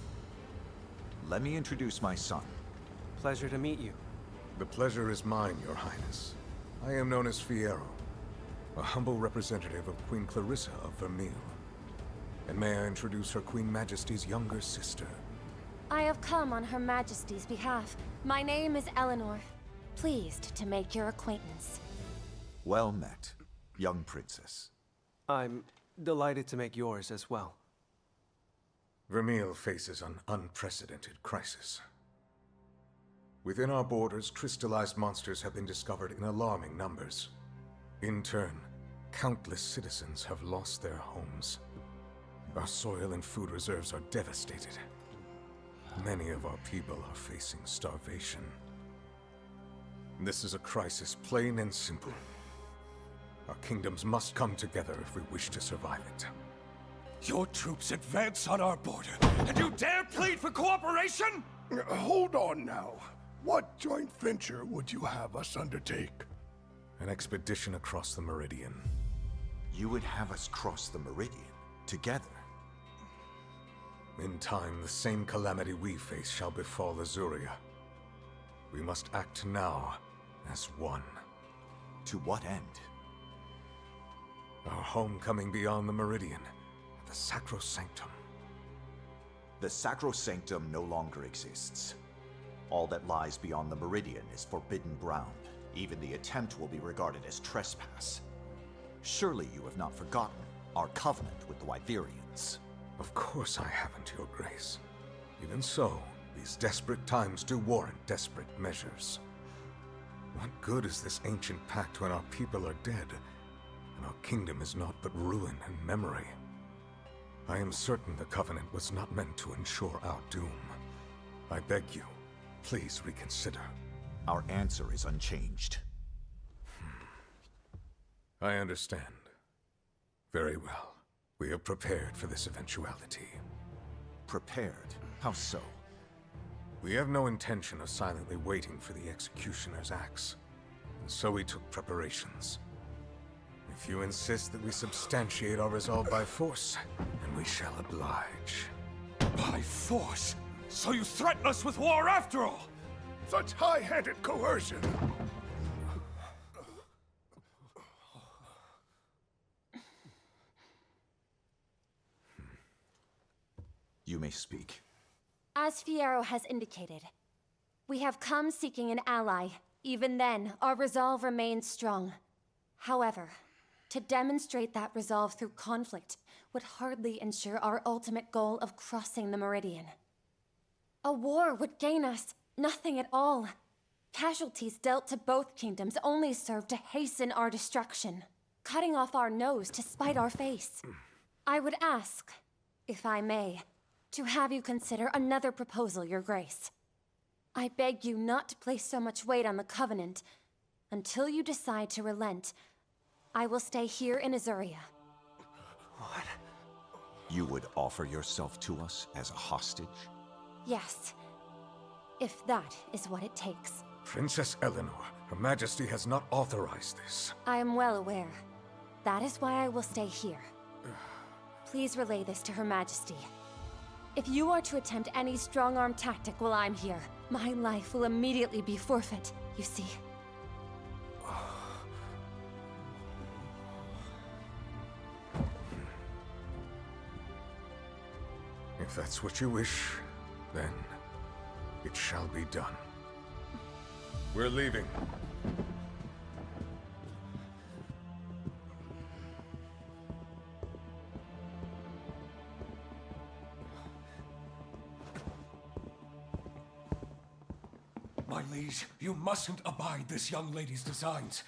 Let me introduce my son. Pleasure to meet you. The pleasure is mine, Your Highness. I am known as Fiero, a humble representative of Queen Clarissa of Vermeil. And may I introduce Her Queen Majesty's younger sister. I have come on Her Majesty's behalf. My name is Eleanor. Pleased to make your acquaintance. Well met, young princess. I'm delighted to make yours as well. Vermeil faces an unprecedented crisis. Within our borders, crystallized monsters have been discovered in alarming numbers. In turn, countless citizens have lost their homes. Our soil and food reserves are devastated. Many of our people are facing starvation. This is a crisis plain and simple. Our kingdoms must come together if we wish to survive it. Your troops advance on our border, and you dare plead for cooperation? Hold on now. What joint venture would you have us undertake? An expedition across the Meridian. You would have us cross the Meridian together? In time, the same calamity we face shall befall Azuria. We must act now as one. To what end? Our homecoming beyond the Meridian, the Sacrosanctum. The Sacrosanctum no longer exists. All that lies beyond the Meridian is forbidden ground. Even the attempt will be regarded as trespass. Surely you have not forgotten our covenant with the Wyverians. Of course I haven't, Your Grace. Even so, these desperate times do warrant desperate measures. What good is this ancient pact when our people are dead, and our kingdom is naught but ruin and memory? I am certain the Covenant was not meant to ensure our doom. I beg you, please reconsider. Our answer is unchanged. I understand. Very well. We are prepared for this eventuality. Prepared? How so? We have no intention of silently waiting for the executioner's axe, and so we took preparations. If you insist that we substantiate our resolve by force, then we shall oblige. By force? So you threaten us with war after all? Such high-handed coercion! You may speak. As Fiero has indicated, we have come seeking an ally. Even then, our resolve remains strong. However, to demonstrate that resolve through conflict would hardly ensure our ultimate goal of crossing the Meridian. A war would gain us nothing at all. Casualties dealt to both kingdoms only serve to hasten our destruction, cutting off our nose to spite our face. I would ask, if I may, to have you consider another proposal, Your Grace. I beg you not to place so much weight on the Covenant. Until you decide to relent, I will stay here in Azuria. What? You would offer yourself to us as a hostage? Yes. If that is what it takes. Princess Eleanor, Her Majesty has not authorized this. I am well aware. That is why I will stay here. Please relay this to Her Majesty. If you are to attempt any strong-arm tactic while I'm here, my life will immediately be forfeit, you see. If that's what you wish, then it shall be done. We're leaving. My liege, you mustn't abide this young lady's designs.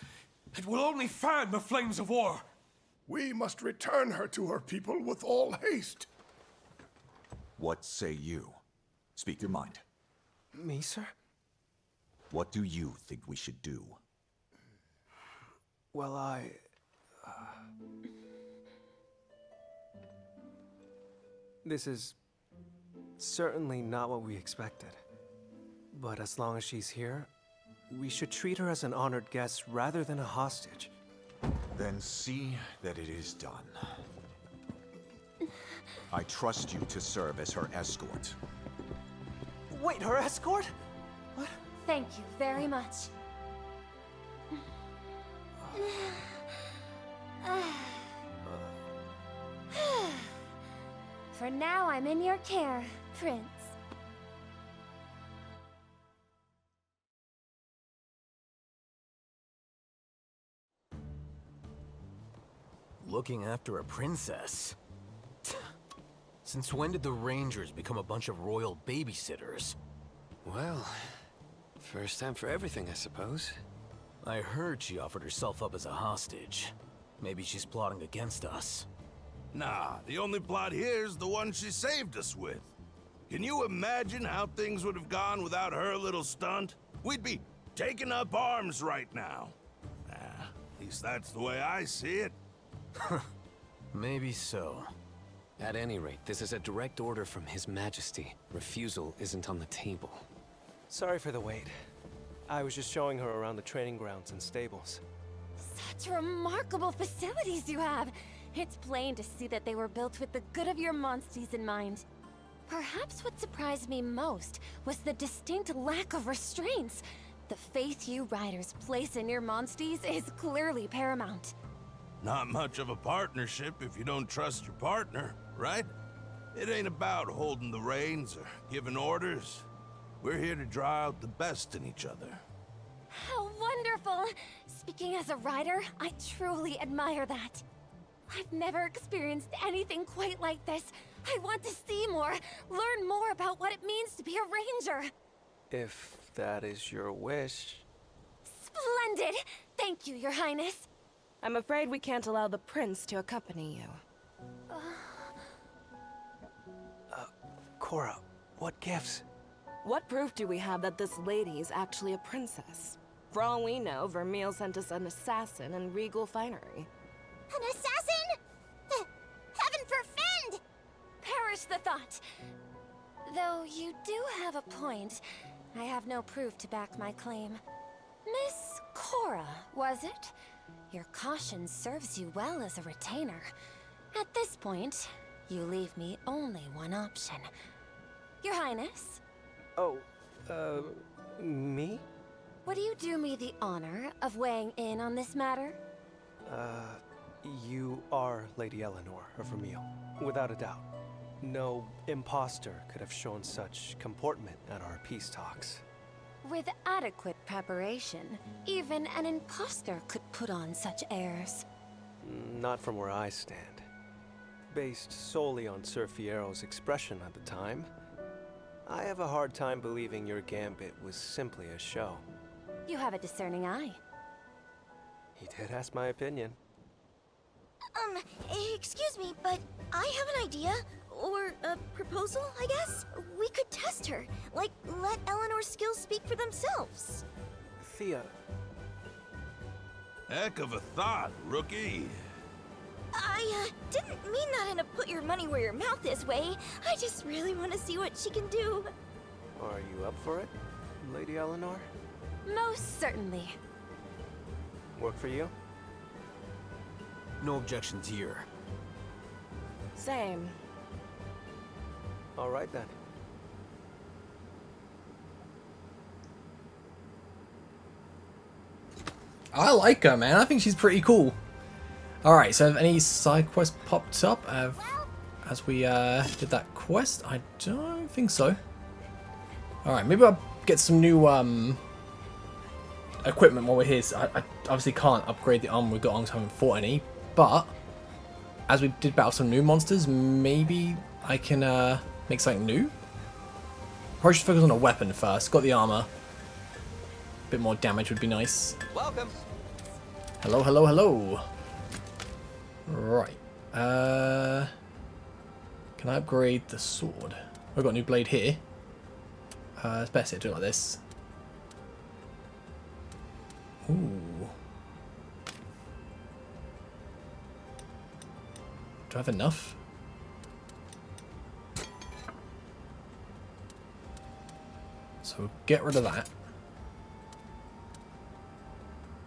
It will only fan the flames of war. We must return her to her people with all haste. What say you? Speak your mind. Me, sir? What do you think we should do? Well, This is certainly not what we expected. But as long as she's here, we should treat her as an honored guest rather than a hostage. Then see that it is done. I trust you to serve as her escort. Wait, her escort? What? Thank you very much. For now, I'm in your care, Prince. Looking after a princess? Since when did the Rangers become a bunch of royal babysitters? Well, first time for everything, I suppose. I heard she offered herself up as a hostage. Maybe she's plotting against us. Nah, the only plot here is the one she saved us with. Can you imagine how things would have gone without her little stunt? We'd be taking up arms right now. At least that's the way I see it. Maybe so. At any rate, this is a direct order from His Majesty. Refusal isn't on the table. Sorry for the wait. I was just showing her around the training grounds and stables. Such remarkable facilities you have! It's plain to see that they were built with the good of your monsties in mind. Perhaps what surprised me most was the distinct lack of restraints. The faith you riders place in your monsties is clearly paramount. Not much of a partnership if you don't trust your partner, right? It ain't about holding the reins or giving orders. We're here to draw out the best in each other. How wonderful! Speaking as a rider, I truly admire that. I've never experienced anything quite like this. I want to see more, learn more about what it means to be a ranger. If that is your wish. Splendid! Thank you, Your Highness. I'm afraid we can't allow the prince to accompany you. Cora, what gifts? What proof do we have that this lady is actually a princess? For all we know, Vermeil sent us an assassin in regal finery. An assassin? Heaven forfend! Perish the thought. Though you do have a point. I have no proof to back my claim. Miss Cora, was it? Your caution serves you well as a retainer. At this point, you leave me only one option. Your Highness? Oh, me? Would you do me the honor of weighing in on this matter? You are Lady Eleanor of Vermeil, without a doubt. No imposter could have shown such comportment at our peace talks. With adequate preparation, even an imposter could put on such airs. Not from where I stand. Based solely on Sir Fiero's expression at the time, I have a hard time believing your gambit was simply a show. You have a discerning eye. He did ask my opinion. Excuse me, but I have an idea. Or a proposal, I guess? We could test her. Like, let Eleanor's skills speak for themselves. Thea. Heck of a thought, rookie. I didn't mean that in a put your money where your mouth is way. I just really want to see what she can do. Are you up for it, Lady Eleanor? Most certainly. Work for you? No objections here. Same. All right then. I like her, man. I think she's pretty cool. Alright, so have any side quests popped up as we did that quest? I don't think so. Alright, maybe I'll get some new equipment while we're here. So I obviously can't upgrade the armor we got on because I haven't fought any, but as we did battle some new monsters, maybe I can make something new. Probably should focus on a weapon first. Got the armor. A bit more damage would be nice. Welcome. Hello, hello, hello. Right. Can I upgrade the sword? I've got a new blade here. It's best to do it like this. Ooh. Do I have enough? So get rid of that.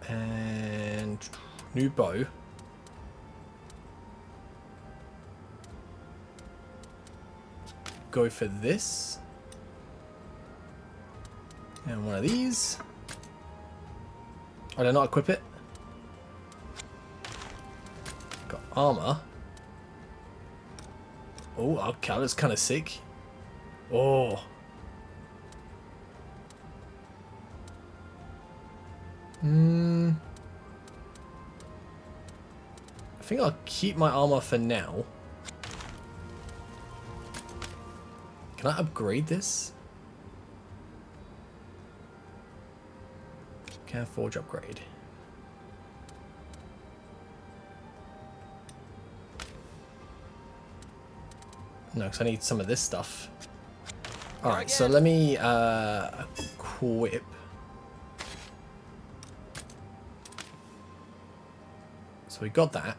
And new bow. Go for this. And one of these. Oh, did I not equip it? Got armor. Oh, okay, that's kind of sick. Oh. I think I'll keep my armor for now. Can I upgrade this? Can I forge upgrade? No, because I need some of this stuff. Alright, so let me equip. So we got that.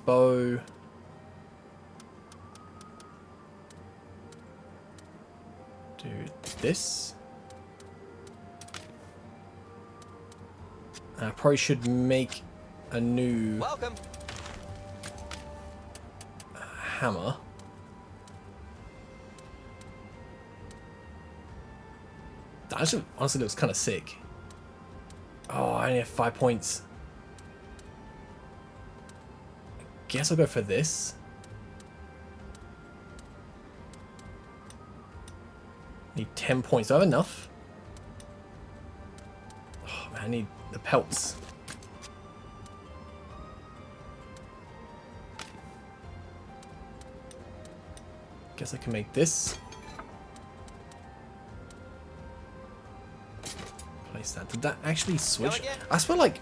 Bow. Do this. I probably should make a new hammer. That actually honestly looks kind of sick. Oh, I only have 5 points. I guess I'll go for this. Need 10 points. Do I have enough? Oh man, I need the pelts. Guess I can make this. Place that. Did that actually switch? I swear like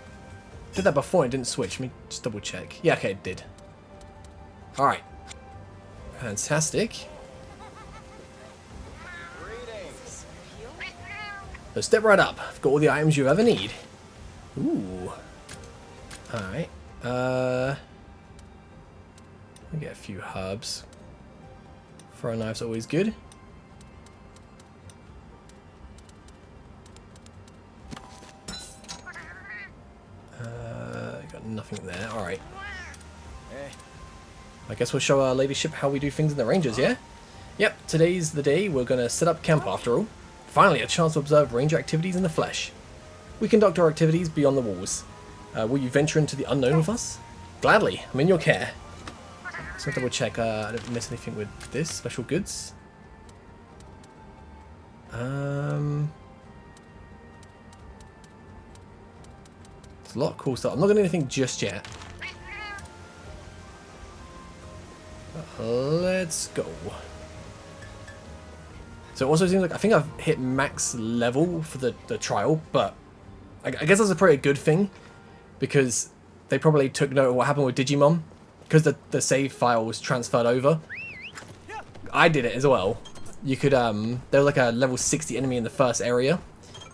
did that before and it didn't switch. Let me just double check. Yeah, okay, it did. Alright. Fantastic. So step right up. I've got all the items you ever need. Ooh. Alright. Let me get a few herbs. Throw a knife's always good. Got nothing there. Alright. I guess we'll show our ladyship how we do things in the Rangers, yeah? Yep, today's the day we're going to set up camp after all. Finally, a chance to observe Ranger activities in the flesh. We conduct our activities beyond the walls. Will you venture into the unknown with us? Gladly, I'm in your care. So double check, I don't miss anything with this. Special goods. There's a lot of cool stuff. I'm not going to do anything just yet. But let's go. So it also seems like I think I've hit max level for the trial, but I guess that's a pretty good thing because they probably took note of what happened with Digimon, because the save file was transferred over. I did it as well. You could there was like a level 60 enemy in the first area,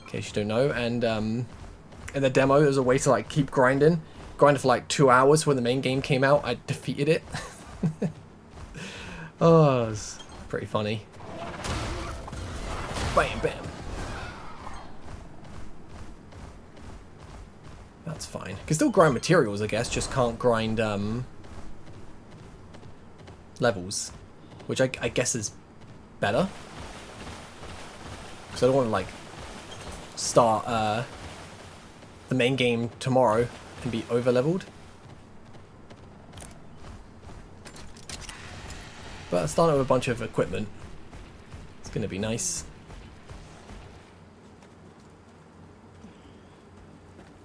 in case you don't know, and in the demo there was a way to like keep grinding for like 2 hours. When the main game came out, I defeated it. Oh, it was pretty funny. Bam, bam. That's fine. Can still grind materials, I guess, just can't grind levels, which I guess is better. Because I don't want to like start the main game tomorrow and be over leveled. But starting with a bunch of equipment, it's going to be nice.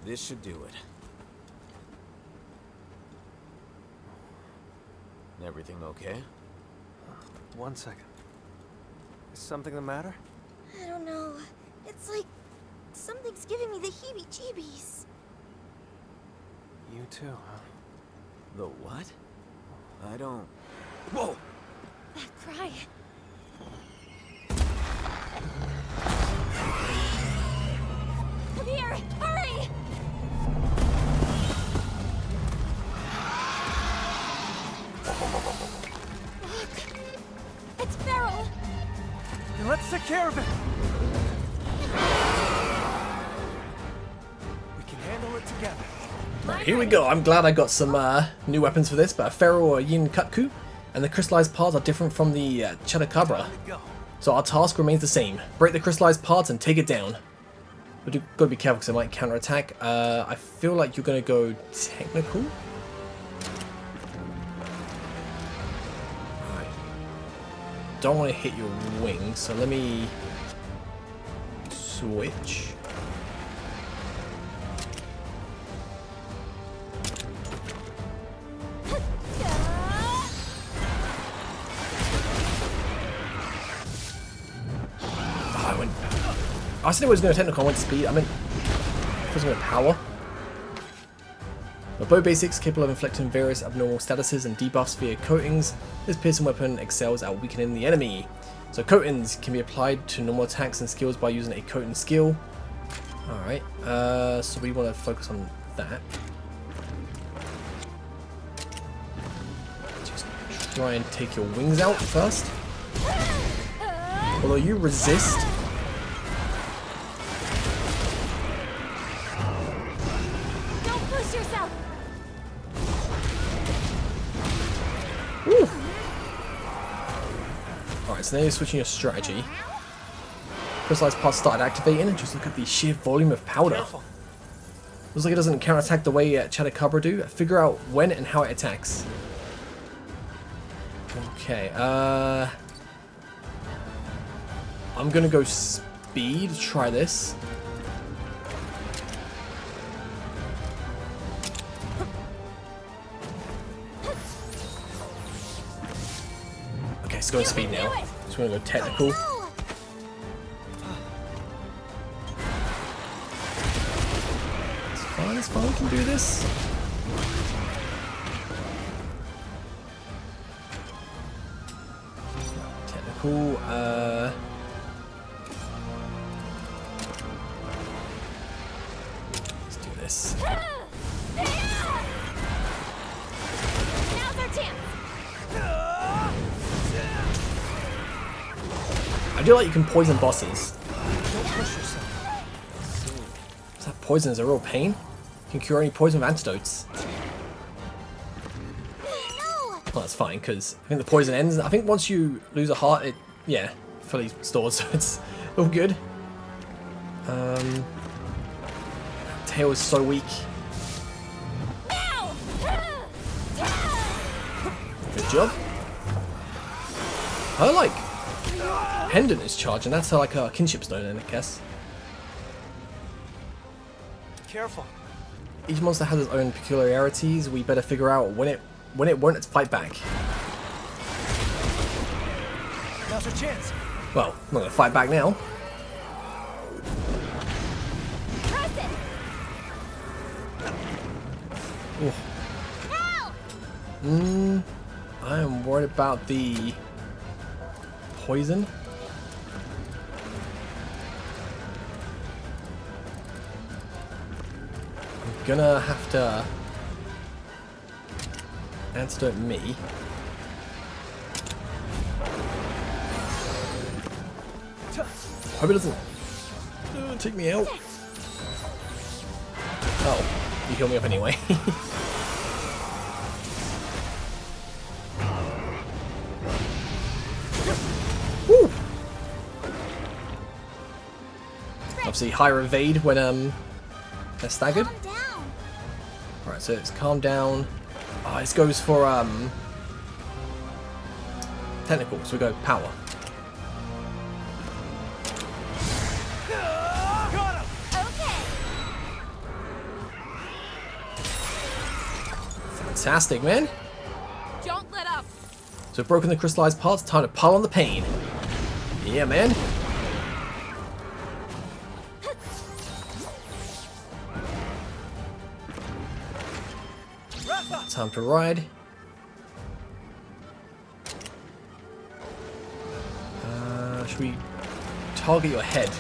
This should do it. Everything okay? 1 second. Is something the matter? I don't know. It's like something's giving me the heebie-jeebies. You too, huh? The what? I don't... Whoa! That cry. Come here! Hurry! Look! It's Feral! Then let's take care of it! We can handle it together. Right, here we go. I'm glad I got some new weapons for this, but a Feral or Yin Kutku, and the crystallized parts are different from the Chupacabra. So our task remains the same. Break the crystallized parts and take it down. But you've got to be careful because it might counterattack. I feel like you're going to go technical. Right. Don't want to hit your wings, so let me switch. I said it was going to technical, I went speed. I meant it was going to power. The bow basics capable of inflicting various abnormal statuses and debuffs via coatings. This piercing weapon excels at weakening the enemy. So coatings can be applied to normal attacks and skills by using a coating skill. Alright, so we want to focus on that. Just try and take your wings out first. Although you resist. Alright, so now you're switching your strategy. Crystallized parts started activating, and just look at the sheer volume of powder. Looks like it doesn't counterattack the way Chupacabra do. Figure out when and how it attacks. Okay, I'm gonna go speed, try this. Okay, let's go speed now. Just wanna go technical. It's fine, we can do this. Technical, let's do this. I do like you can poison bosses. Don't push yourself. That poison is a real pain. You can cure any poison with antidotes. Well, that's fine, because I think the poison ends. I think once you lose a heart, it, yeah, fully stores, so it's all good. Tail is so weak. Good job. Her, like, pendant is charging. That's her, like, a kinship stone, I guess. Careful. Each monster has its own peculiarities. We better figure out when it won't fight back. Now's your chance. Well, I'm not gonna fight back now. I am worried about the poison. I'm gonna have to antidote me. Hope it doesn't take me out. Oh, you heal me up anyway. Woo! Obviously, higher evade when they're staggered. Alright, so it's calm down. Oh, this goes for technical, so we go power. Fantastic, man. Don't let up. So we've broken the crystallized parts, time to pile on the pain. Yeah, man. Time to ride. Should we target your head?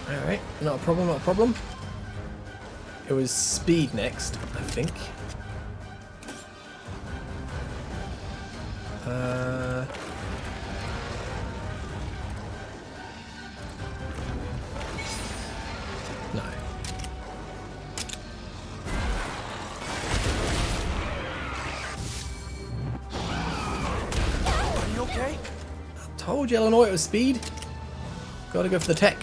Alright, not a problem, not a problem. It was speed next, I think. No. Are you okay? I told you, Eleanor, it was speed. Gotta go for the tech.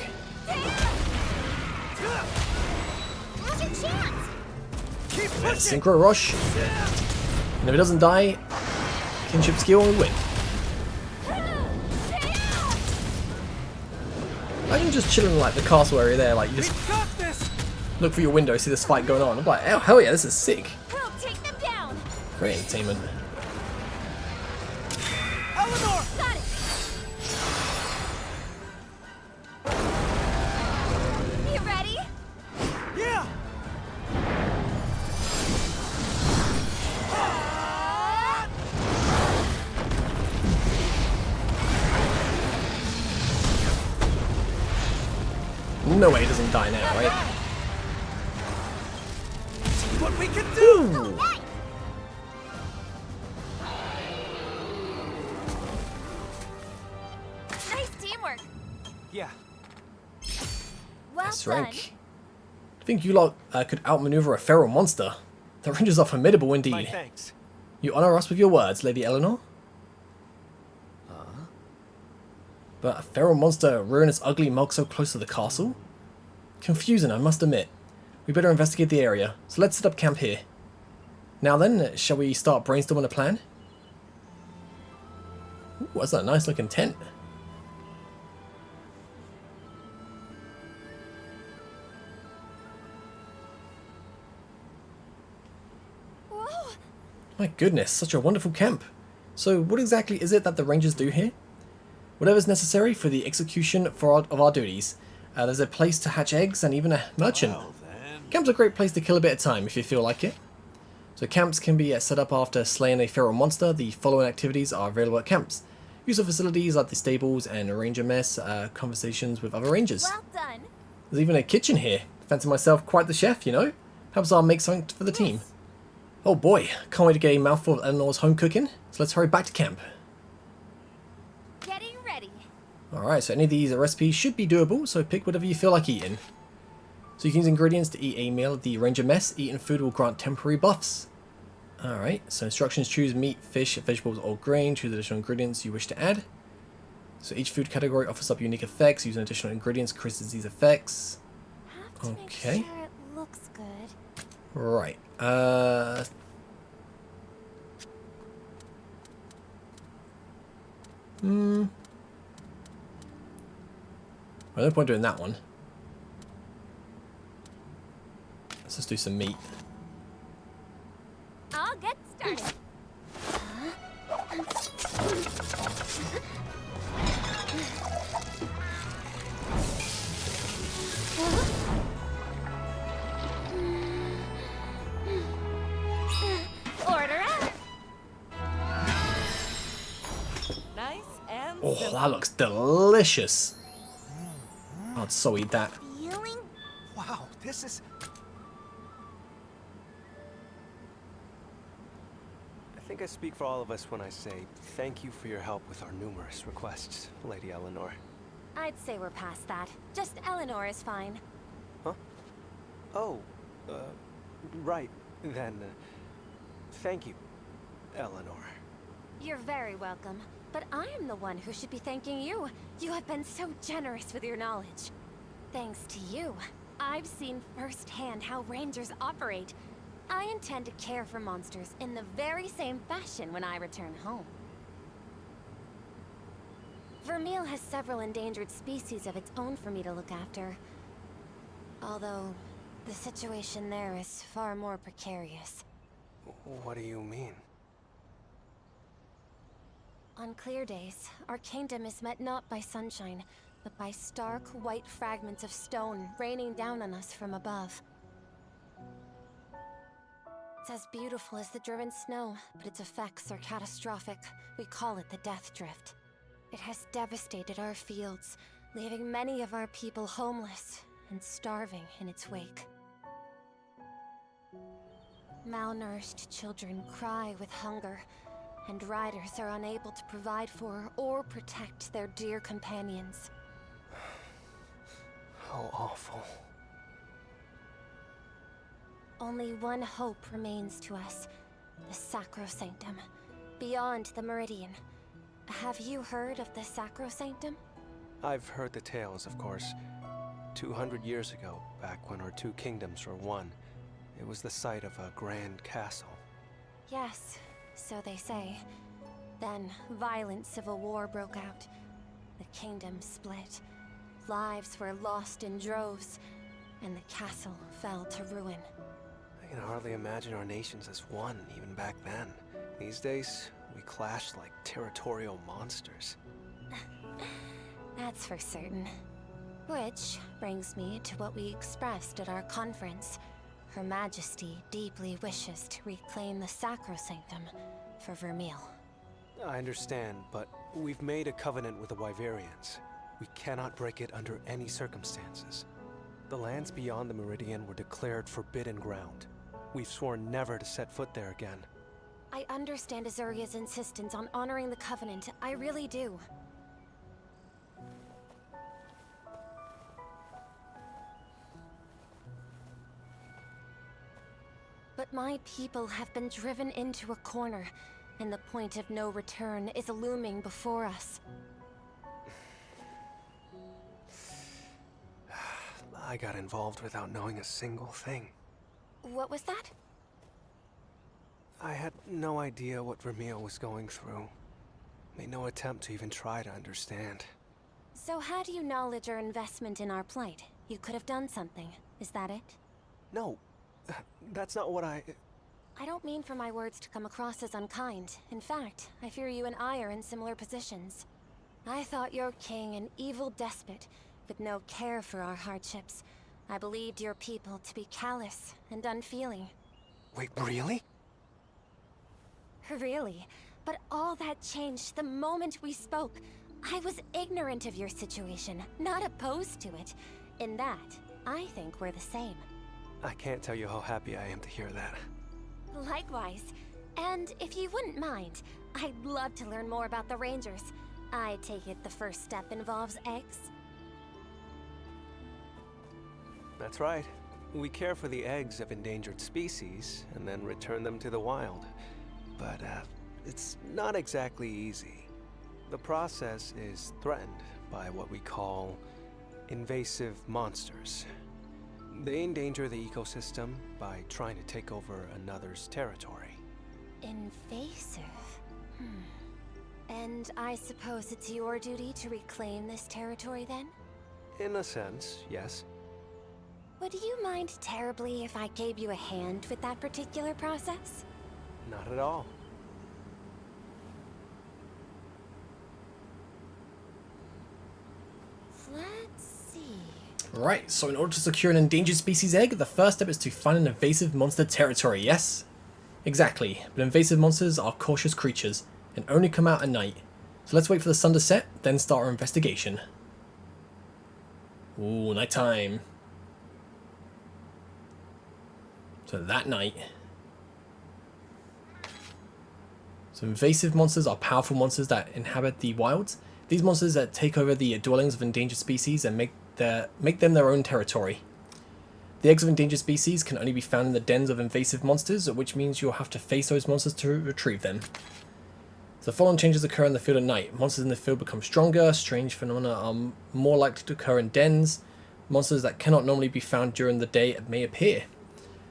Synchro rush. And if it doesn't die, kinship skill and we win. I'm just chilling in like the castle area there, like you just look through your window, see this fight going on. I'm like, oh hell yeah, this is sick. Great entertainment. Eleanor! Got it. You ready? Yeah! No way it doesn't die now, right? See what we can do! Nice teamwork. Yeah. Well That's done. right. I think you lot could outmaneuver a feral monster. The Rangers are formidable My indeed. thanks. You honor us with your words, Lady Eleanor. But a feral monster rearing its ugly mug so close to the castle? Confusing, I must admit. We better investigate the area, so let's set up camp here. Now then, shall we start brainstorming a plan? Ooh, that's a nice looking tent. Whoa. My goodness, such a wonderful camp. So what exactly is it that the Rangers do here? Whatever's necessary for the execution of our duties. There's a place to hatch eggs and even a merchant. Camp's a great place to kill a bit of time if you feel like it. So camps can be set up after slaying a feral monster. The following activities are available at camps. Use of facilities like the stables and a ranger mess, conversations with other rangers. Well done. There's even a kitchen here. Fancy myself quite the chef, you know? Perhaps I'll make something for the team. Oh boy, can't wait to get a mouthful of Eleanor's home cooking. So let's hurry back to camp. Getting ready. Alright, so any of these recipes should be doable, so pick whatever you feel like eating. So you can use ingredients to eat a meal at the Ranger Mess. Eating food will grant temporary buffs. Alright, so instructions: choose meat, fish, vegetables, or grain. Choose additional ingredients you wish to add. So each food category offers up unique effects. Using additional ingredients increases these effects. Okay. Make sure it looks good. Right. Well, no point doing that one. Let's just do some meat. Oh, that looks delicious. I'd so eat that. Feeling? Wow, this is... I think I speak for all of us when I say thank you for your help with our numerous requests, Lady Eleanor. I'd say we're past that. Just Eleanor is fine. Huh? Oh, right, then, thank you, Eleanor. You're very welcome. But I am the one who should be thanking you. You have been so generous with your knowledge. Thanks to you, I've seen firsthand how rangers operate. I intend to care for monsters in the very same fashion when I return home. Vermeil has several endangered species of its own for me to look after. Although, the situation there is far more precarious. What do you mean? On clear days, our kingdom is met not by sunshine, but by stark white fragments of stone raining down on us from above. It's as beautiful as the driven snow, but its effects are catastrophic. We call it the Death Drift. It has devastated our fields, leaving many of our people homeless and starving in its wake. Malnourished children cry with hunger, and riders are unable to provide for or protect their dear companions. How awful. Only one hope remains to us, the Sacrosanctum, beyond the Meridian. Have you heard of the Sacrosanctum? I've heard the tales, of course. 200 years ago, back when our two kingdoms were one, it was the site of a grand castle. Yes, so they say. Then, violent civil war broke out. The kingdom split. Lives were lost in droves, and the castle fell to ruin. I can hardly imagine our nations as one, even back then. These days, we clash like territorial monsters. That's for certain. Which brings me to what we expressed at our conference. Her Majesty deeply wishes to reclaim the Sacrosanctum for Vermeil. I understand, but we've made a covenant with the Wyverians. We cannot break it under any circumstances. The lands beyond the Meridian were declared forbidden ground. We've sworn never to set foot there again. I understand Azuria's insistence on honoring the covenant. I really do. But my people have been driven into a corner, and the point of no return is looming before us. I got involved without knowing a single thing. What was that? I had no idea what Vermeil was going through. Made no attempt to even try to understand. So how do you acknowledge our investment in our plight? You could have done something. Is that it? No, that's not what I don't mean for my words to come across as unkind. In fact, I fear you and I are in similar positions. I thought your king an evil despot, with no care for our hardships. I believed your people to be callous and unfeeling. Wait, really? Really? But all that changed the moment we spoke. I was ignorant of your situation, not opposed to it. In that, I think we're the same. I can't tell you how happy I am to hear that. Likewise. And if you wouldn't mind, I'd love to learn more about the Rangers. I take it the first step involves eggs? That's right. We care for the eggs of endangered species, and then return them to the wild. But, it's not exactly easy. The process is threatened by what we call invasive monsters. They endanger the ecosystem by trying to take over another's territory. Invasive? And I suppose it's your duty to reclaim this territory then? In a sense, yes. Would you mind terribly if I gave you a hand with that particular process? Not at all. Let's see. Right, so in order to secure an endangered species egg, the first step is to find an invasive monster territory, yes? Exactly, but invasive monsters are cautious creatures and only come out at night. So let's wait for the sun to set, then start our investigation. Ooh, nighttime. So that night. So invasive monsters are powerful monsters that inhabit the wilds. These monsters that take over the dwellings of endangered species and make them their own territory. The eggs of endangered species can only be found in the dens of invasive monsters, which means you'll have to face those monsters to retrieve them. The following changes occur in the field at night. Monsters in the field become stronger, strange phenomena are more likely to occur in dens, monsters that cannot normally be found during the day may appear.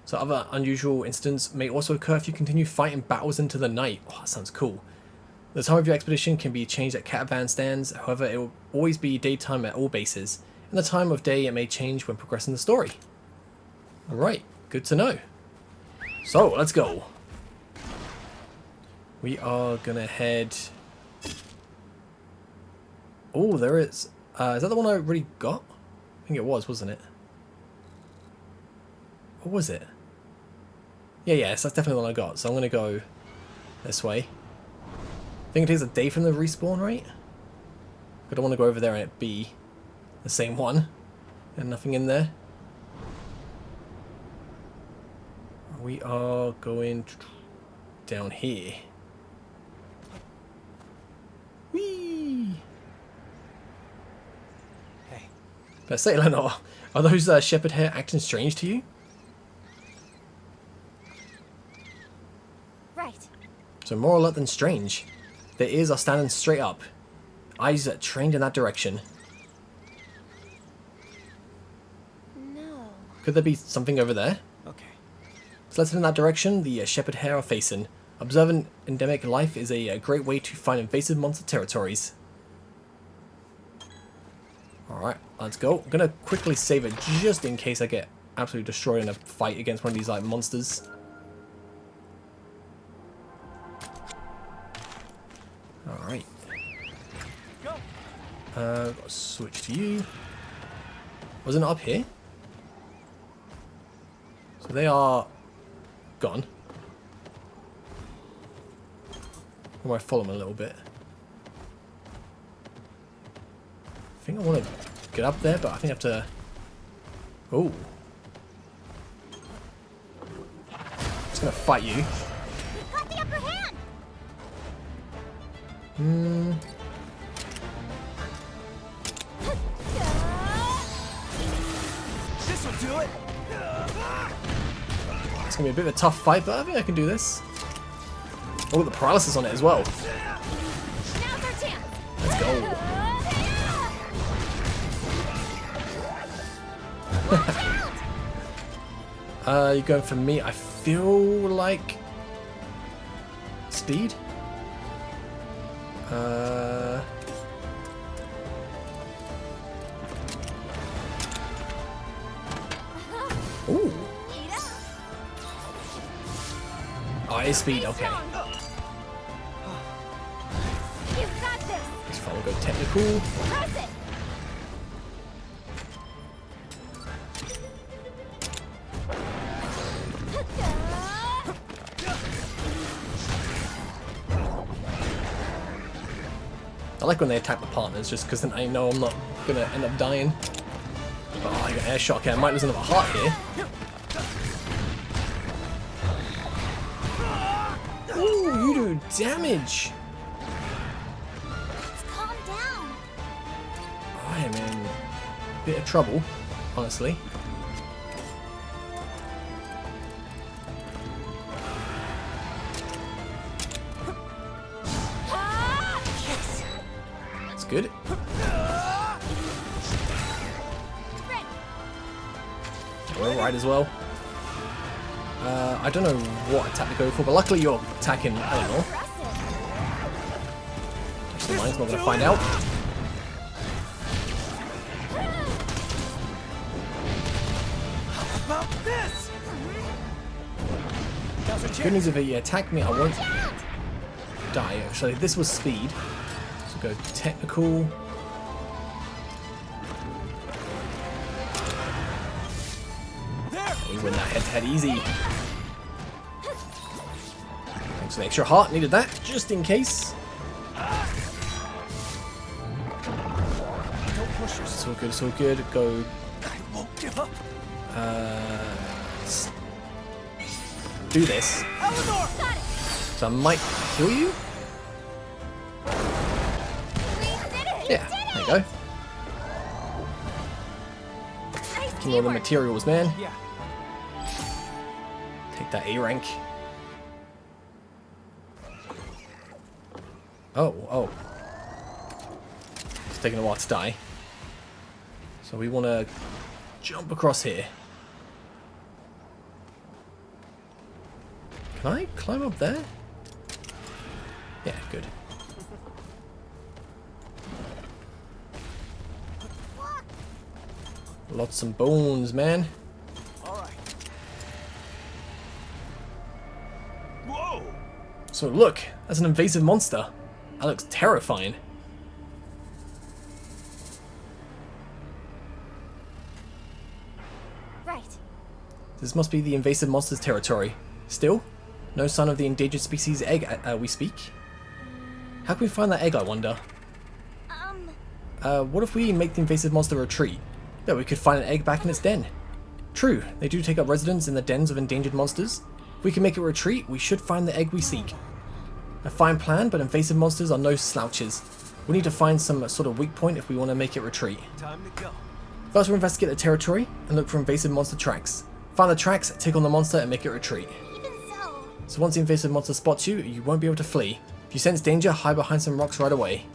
So other unusual incidents may also occur if you continue fighting battles into the night. Oh, that sounds cool. The time of your expedition can be changed at caravan stands, however it will always be daytime at all bases, and the time of day it may change when progressing the story. Alright, good to know. So, let's go. We are gonna head... Oh, there is... is that the one I already got? I think it was, wasn't it? What was it? Yeah, yes, that's definitely the one I got. So I'm gonna go this way. I think it takes a day from the respawn, right? I don't want to go over there and it be the same one. And nothing in there. We are going down here. Whee! Hey. Let's say, Lenore, are those shepherd hair acting strange to you? Right. So more alert than strange. Their ears are standing straight up. Eyes are trained in that direction. No. Could there be something over there? Okay. So let's head in that direction. The shepherd hair are facing. Observing endemic life is a great way to find invasive monster territories. Alright, let's go. I'm gonna quickly save it just in case I get absolutely destroyed in a fight against one of these like monsters. Alright. Gotta switch to you. Wasn't it up here? So they are gone. I might follow them a little bit. I think I want to get up there, but I think I have to... Oh. Just gonna fight you. We've got the upper hand. This'll do it. It's gonna be a bit of a tough fight, but I think I can do this. Oh, the paralysis on it as well. Now's our chance. Let's go. You're going for me. I feel like speed. Ooh. Oh, it is speed. Okay. You've got this. Let's follow. Go technical. Press it. I like when they attack the partners, just because then I know I'm not gonna end up dying. Oh, I got air shock here. I might lose another heart here. Ooh, you do damage. Let's calm down. I am in a bit of trouble, honestly. That's good. We're right as well. I don't know what attack to go for, but luckily you're attacking Eleanor. Actually, mine's not going to find out. Good news, if he attacked me, I won't die. Actually, this was speed. So go technical. We win that head-to-head easy. Thanks for the extra heart. Needed that, just in case. push yourself. It's all good, it's all good. Go. I won't give up. Let's do this. Eleanor! Got it. So I might kill you? Yeah, there you go. Give me all the materials, man. Yeah. Take that A rank. Oh. It's taking a while to die. So we want to jump across here. Can I climb up there? Yeah, good. Lots of bones, man. All right. Whoa! So look, that's an invasive monster. That looks terrifying. Right. This must be the invasive monster's territory. Still, no sign of the endangered species egg we speak. How can we find that egg, I wonder? What if we make the invasive monster retreat? Bet we could find an egg back in its den. True, they do take up residence in the dens of endangered monsters. If we can make it retreat, we should find the egg we seek. A fine plan, but invasive monsters are no slouches. We need to find some sort of weak point if we want to make it retreat. Time to go. First we'll investigate the territory and look for invasive monster tracks. Find the tracks, take on the monster and make it retreat. So once the invasive monster spots you, you won't be able to flee. If you sense danger, hide behind some rocks right away.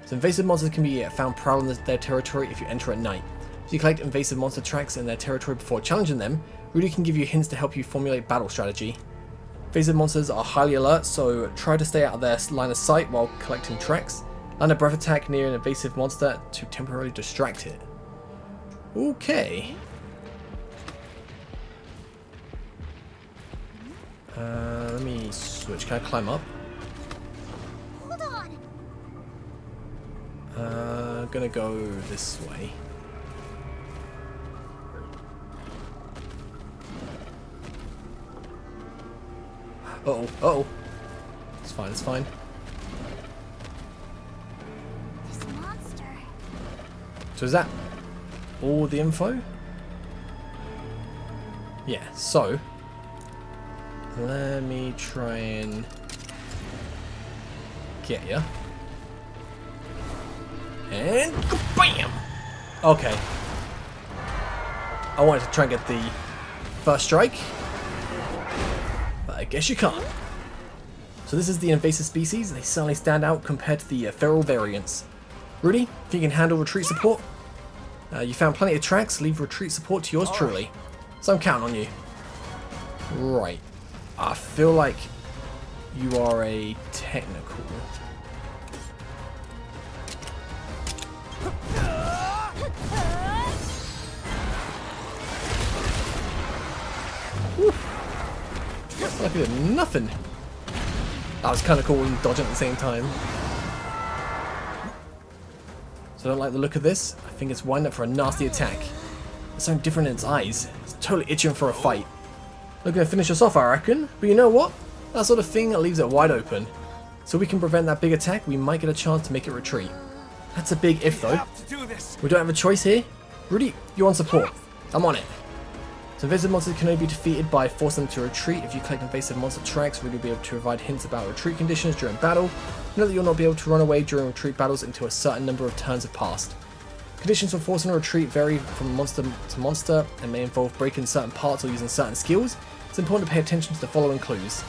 So invasive monsters can be found prowling their territory if you enter at night. If you collect invasive monster tracks in their territory before challenging them, Rudy can give you hints to help you formulate battle strategy. Invasive monsters are highly alert, so try to stay out of their line of sight while collecting tracks. Land a breath attack near an invasive monster to temporarily distract it. Okay. Let me switch. Can I climb up? Hold on. Gonna go this way. Uh-oh. It's fine, it's fine. This monster. So is that all the info? Yeah, so let me try and get ya. And bam! Okay. I wanted to try and get the first strike, but I guess you can't. So this is the invasive species. They certainly stand out compared to the feral variants. Rudy, if you can handle retreat support. You found plenty of tracks. Leave retreat support to yours truly. So I'm counting on you. Right. I feel like you are a technical. Whew. I feel like I did nothing. That was kind of cool and dodging at the same time. So I don't like the look of this. I think it's lined up for a nasty attack. It's something different in its eyes. It's totally itching for a fight. Looking to finish us off, I reckon. But you know what? That sort of thing leaves it wide open. So we can prevent that big attack, we might get a chance to make it retreat. That's a big if though. We don't have a choice here. Rudy, you're on support. I'm on it. So invasive monsters can only be defeated by forcing them to retreat. If you collect invasive monster tracks, Rudy will be able to provide hints about retreat conditions during battle. Note that you'll not be able to run away during retreat battles until a certain number of turns have passed. Conditions for forcing a retreat vary from monster to monster and may involve breaking certain parts or using certain skills. It's important to pay attention to the following clues.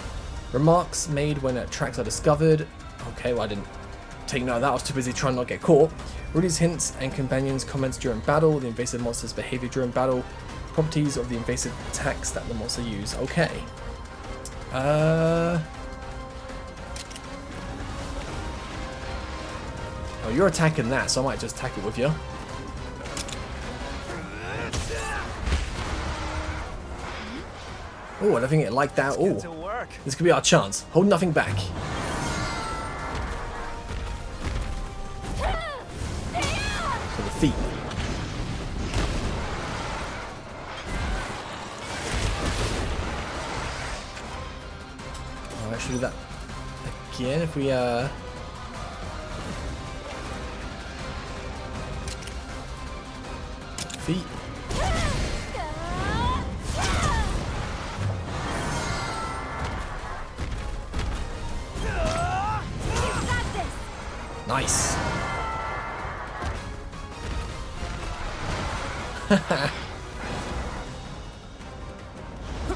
Remarks made when tracks are discovered. Okay, well I didn't take note of that, I was too busy trying not to get caught. Rudy's hints and companions' comments during battle, the invasive monster's behavior during battle, properties of the invasive attacks that the monster use. Okay. Oh, you're attacking that, so I might just attack it with you. Oh, I don't think it liked that. Oh, this could be our chance. Hold nothing back. For the feet. I'll actually do that again if we feet. Nice.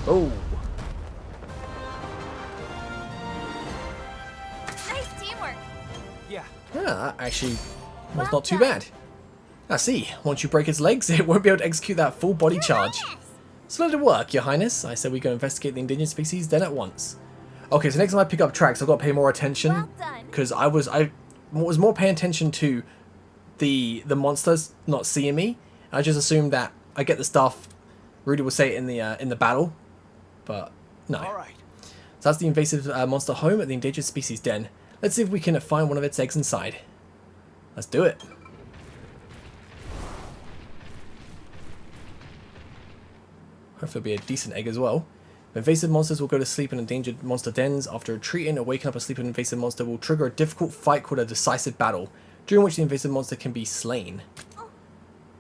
Oh. Nice teamwork. Yeah. Yeah, that actually was not too bad. I see. Once you break its legs, it won't be able to execute that full body charge. So let it work, Your Highness. I said we go investigate the endangered species, then at once. Okay, so next time I pick up tracks, I've got to pay more attention. Because I was more paying attention to the monsters not seeing me. I just assumed that I get the stuff. Rudy will say it in the battle, but no. Alright. So that's the invasive monster home at the endangered species den. Let's see if we can find one of its eggs inside. Let's do it. Hopefully it'll be a decent egg as well. Invasive monsters will go to sleep in endangered monster dens. After retreating or waking up a sleeping invasive monster will trigger a difficult fight called a decisive battle, during which the invasive monster can be slain.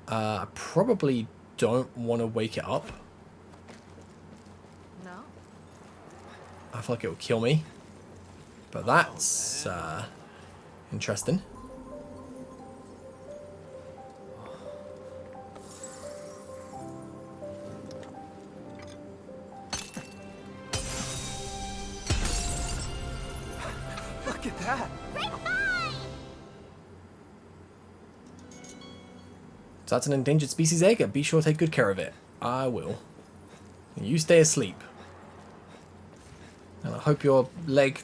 I probably don't want to wake it up. No. I feel like it will kill me. But that's interesting. Look at that. So that's an endangered species egg, and be sure to take good care of it. I will. And you stay asleep. And I hope your leg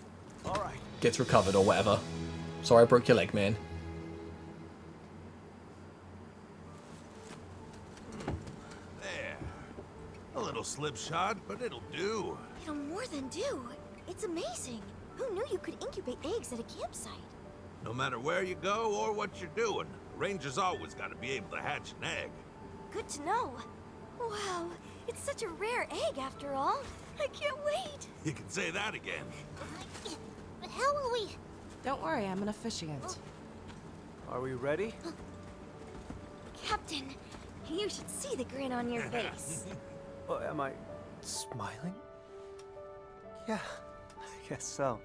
gets recovered or whatever. Sorry I broke your leg, man. There. A little slip shot, but it'll do. It'll more than do. It's amazing. Who knew you could incubate eggs at a campsite? No matter where you go or what you're doing, Ranger's always got to be able to hatch an egg. Good to know. Wow, it's such a rare egg after all. I can't wait. You can say that again. But how will we... Don't worry, I'm an officiant. Are we ready? Captain, you should see the grin on your face. Oh, am I smiling? Yeah, I guess so.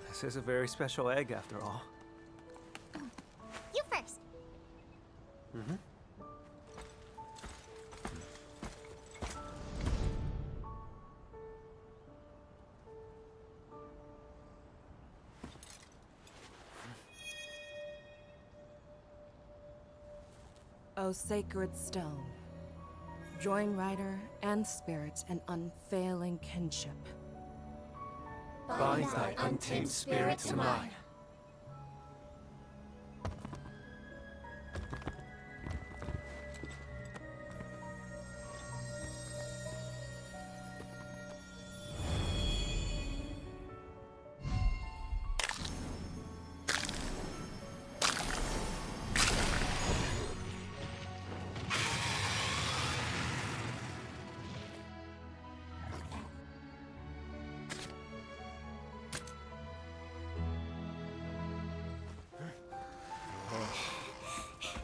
This is a very special egg after all. You first. Mm-hmm. O sacred stone, join rider and spirit in unfailing kinship. Bind thy untamed spirit to mine.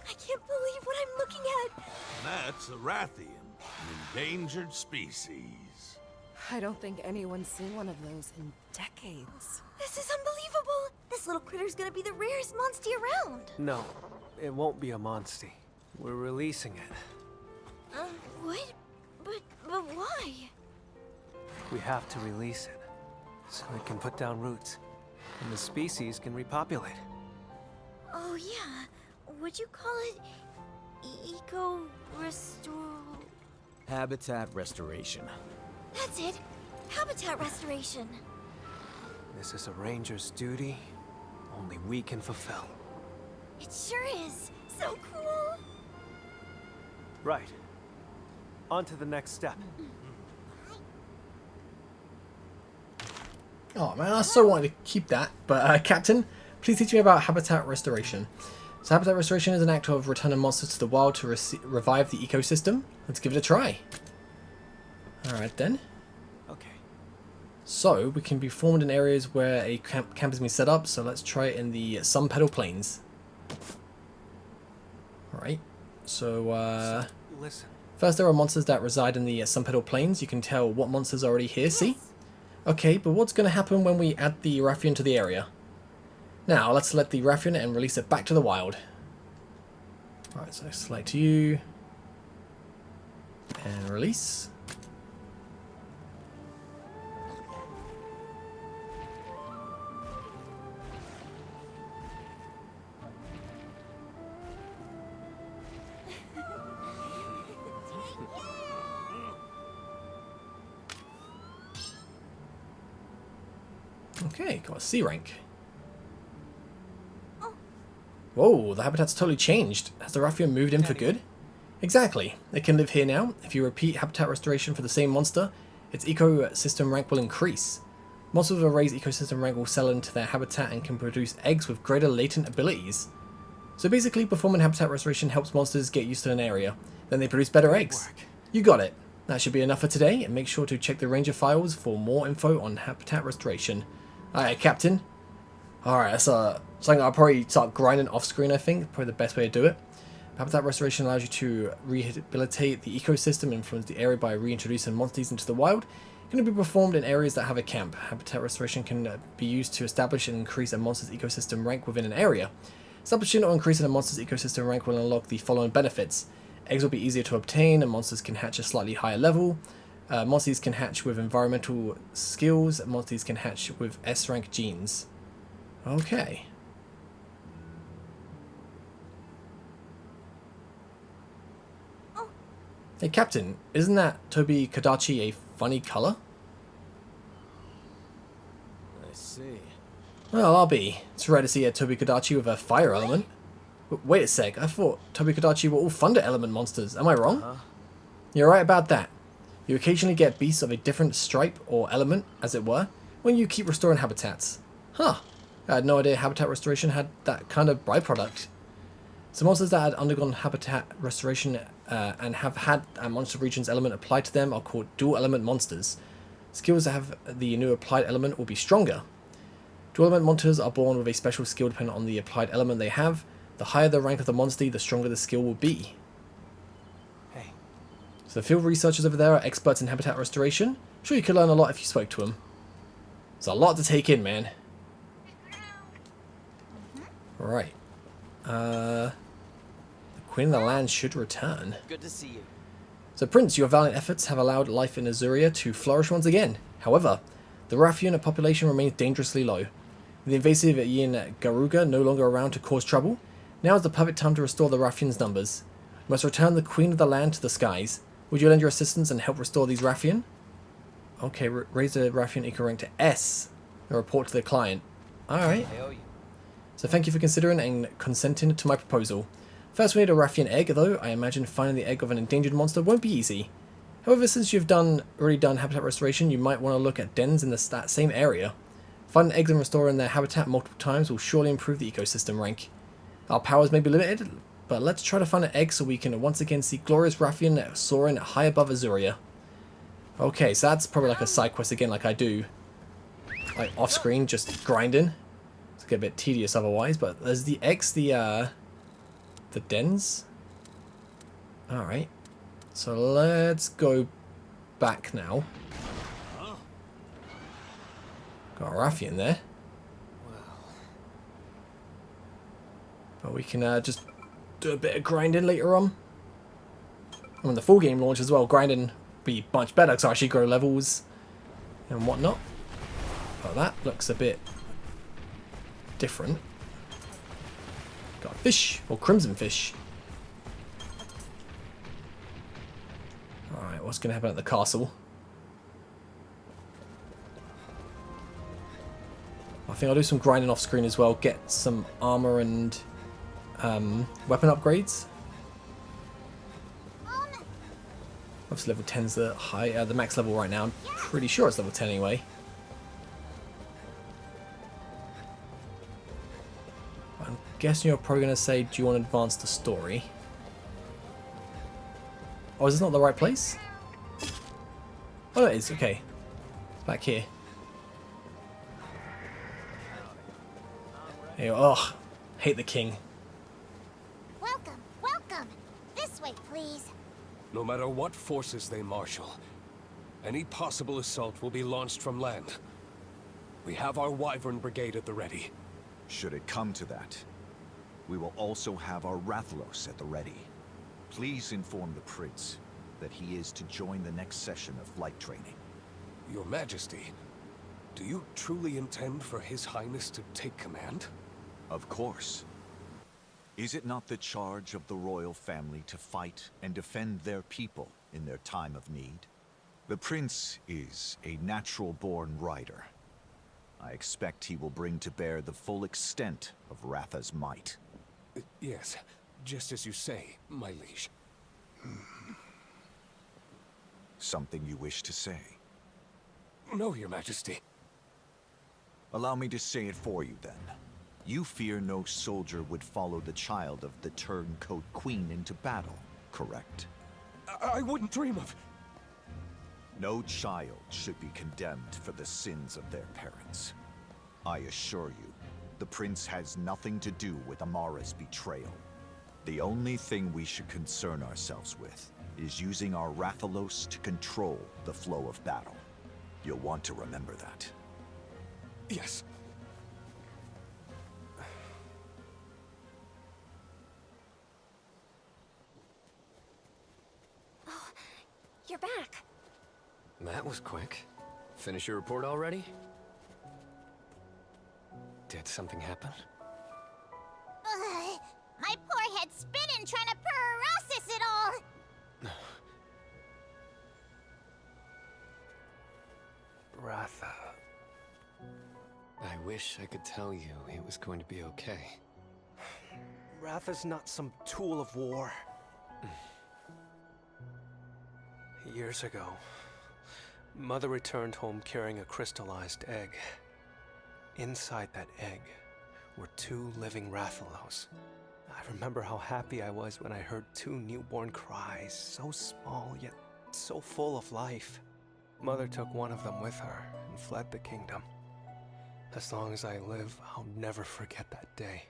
I can't believe what I'm looking at. That's a Rathian, an endangered species. I don't think anyone's seen one of those in decades. This is unbelievable. This little critter's gonna be the rarest monster around. No, it won't be a monstie. We're releasing it. What? But why? We have to release it, so it can put down roots, and the species can repopulate. Oh yeah. Would you call it eco-restore? Habitat restoration. That's it. Habitat restoration. This is a ranger's duty only we can fulfill. It sure is. So cool. Right. On to the next step. Oh man, I so wanted to keep that. But Captain, please teach me about habitat restoration. So habitat restoration is an act of returning monsters to the wild to revive the ecosystem. Let's give it a try. Alright then. Okay. So we can be formed in areas where a camp has been set up. So let's try it in the Sun Petal Plains. Alright. So listen. First, there are monsters that reside in the Sunpetal Plains. You can tell what monsters are already here, see? Okay, but what's going to happen when we add the Rathian to the area? Now, let's select the Rathian and release it back to the wild. Alright, so select you. And release. Okay, got a C rank. Whoa, the habitat's totally changed. Has the Rathian moved in for good? Exactly. It can live here now. If you repeat habitat restoration for the same monster, its ecosystem rank will increase. Monsters with a raised ecosystem rank will settle into their habitat and can produce eggs with greater latent abilities. So basically, performing habitat restoration helps monsters get used to an area. Then they produce better eggs. You got it. That should be enough for today, and make sure to check the Ranger files for more info on habitat restoration. Alright, Captain. Alright, that's something I'll probably start grinding off screen, I think. Probably the best way to do it. Habitat restoration allows you to rehabilitate the ecosystem and influence the area by reintroducing monsters into the wild. It can be performed in areas that have a camp. Habitat restoration can be used to establish and increase a monster's ecosystem rank within an area. Establishing or increasing a monster's ecosystem rank will unlock the following benefits. Eggs will be easier to obtain, and monsters can hatch at a slightly higher level. Monsters can hatch with environmental skills. Monsters can hatch with S-rank genes. Okay. Hey Captain, isn't that Tobi Kadachi a funny colour? I see. Well, I'll be. It's rare to see a Tobi Kadachi with a fire element. But wait a sec, I thought Tobi Kadachi were all thunder element monsters. Am I wrong? You're right about that. You occasionally get beasts of a different stripe or element, as it were, when you keep restoring habitats. Huh. I had no idea habitat restoration had that kind of byproduct. So monsters that had undergone habitat restoration and have had a monster region's element applied to them are called dual element monsters. Skills that have the new applied element will be stronger. Dual element monsters are born with a special skill depending on the applied element they have. The higher the rank of the monster, the stronger the skill will be. Hey. So the field researchers over there are experts in habitat restoration. I'm sure you could learn a lot if you spoke to them. There's a lot to take in, man. Right. The Queen of the Land should return. Good to see you. So Prince, your valiant efforts have allowed life in Azuria to flourish once again. However, the Rathian population remains dangerously low. With the invasive Yin Garuga no longer around to cause trouble, now is the perfect time to restore the Rathian's numbers. You must return the Queen of the Land to the skies. Would you lend your assistance and help restore these Rathian? Okay, raise the Rathian eco rank to S and report to the client. Alright. So thank you for considering and consenting to my proposal. First we need a Rathian egg, though I imagine finding the egg of an endangered monster won't be easy. However, since you've already done habitat restoration, you might want to look at dens in that same area. Finding eggs and restoring their habitat multiple times will surely improve the ecosystem rank. Our powers may be limited, but let's try to find an egg so we can once again see glorious Rathian soaring high above Azuria. Okay, so that's probably like a side quest again, like I do. Like off screen, just grinding. It's get a bit tedious otherwise, but there's the eggs, the dens. Alright. So let's go back now. Got a Rathian there. But we can just do a bit of grinding later on. And when the full game launches as well, grinding will be much better because I actually grow levels and whatnot. But that looks a bit different. Got a fish, or crimson fish. Alright, what's going to happen at the castle? I think I'll do some grinding off screen as well, get some armor and weapon upgrades. Obviously level 10's the max level right now. I'm pretty sure it's level 10 anyway. I'm guessing you're probably going to say, do you want to advance the story? Oh, is this not the right place? Oh, it is. Okay. Back here. Here, oh, hate the king. Welcome, welcome. This way, please. No matter what forces they marshal, any possible assault will be launched from land. We have our Wyvern Brigade at the ready. Should it come to that, we will also have our Rathalos at the ready. Please inform the Prince that he is to join the next session of flight training. Your Majesty, do you truly intend for His Highness to take command? Of course. Is it not the charge of the royal family to fight and defend their people in their time of need? The Prince is a natural-born rider. I expect he will bring to bear the full extent of Ratha's might. Yes, just as you say, my liege. Something you wish to say? No, Your Majesty. Allow me to say it for you, then. You fear no soldier would follow the child of the Turncoat Queen into battle, correct? I wouldn't dream of... No child should be condemned for the sins of their parents. I assure you, the Prince has nothing to do with Amara's betrayal. The only thing we should concern ourselves with is using our Rathalos to control the flow of battle. You'll want to remember that. Yes. Oh, you're back. That was quick. Finish your report already? Did something happen? Ugh, my poor head's spinning trying to process it all. Ratha. I wish I could tell you it was going to be okay. Ratha's not some tool of war. Years ago, Mother returned home carrying a crystallized egg. Inside that egg were 2 living Rathalos. I remember how happy I was when I heard 2 newborn cries, so small yet so full of life. Mother took one of them with her and fled the kingdom. As long as I live, I'll never forget that day.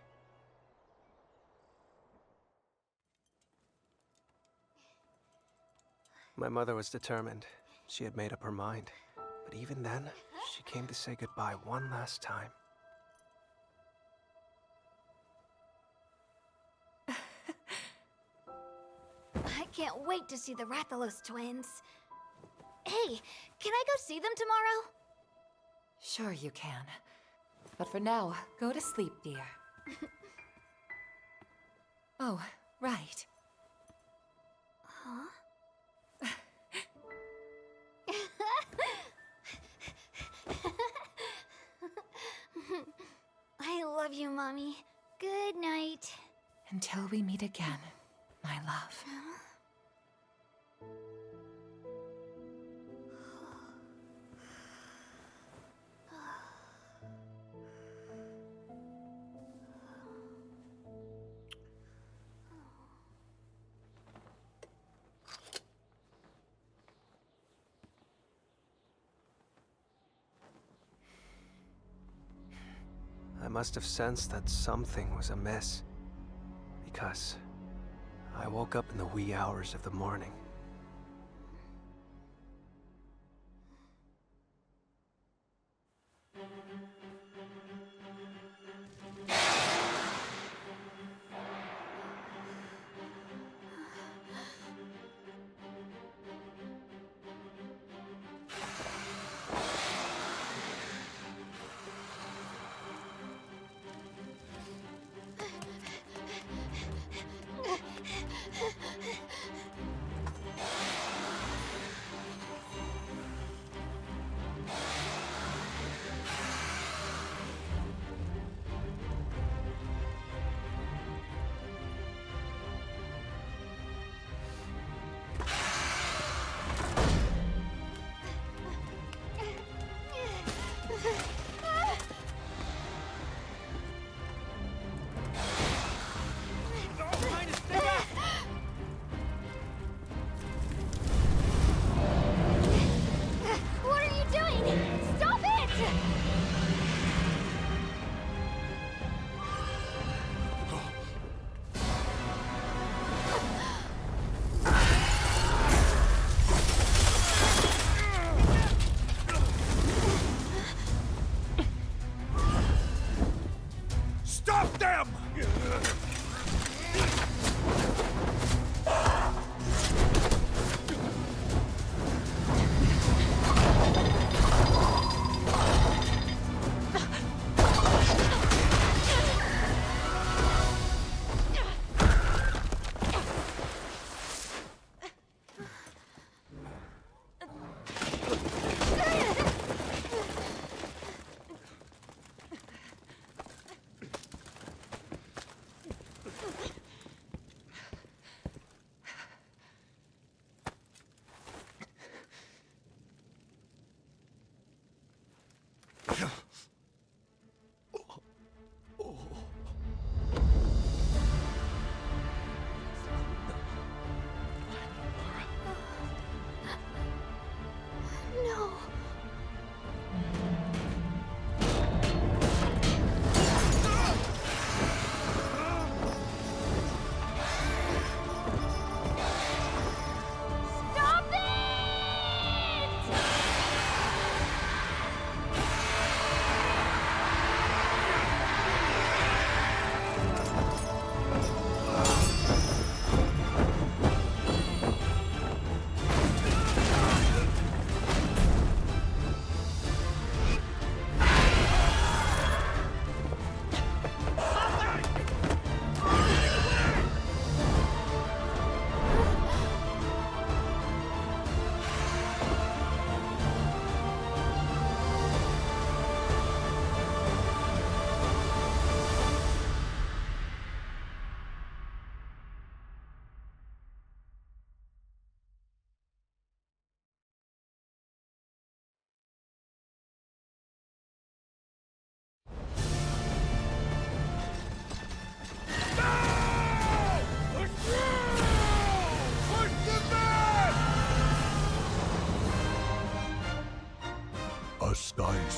My mother was determined. She had made up her mind. But even then, she came to say goodbye one last time. I can't wait to see the Rathalos twins. Hey, can I go see them tomorrow? Sure you can. But for now, go to sleep, dear. Oh, right. Huh? I love you, Mommy. Good night. Until we meet again, my love. I must have sensed that something was amiss, because I woke up in the wee hours of the morning.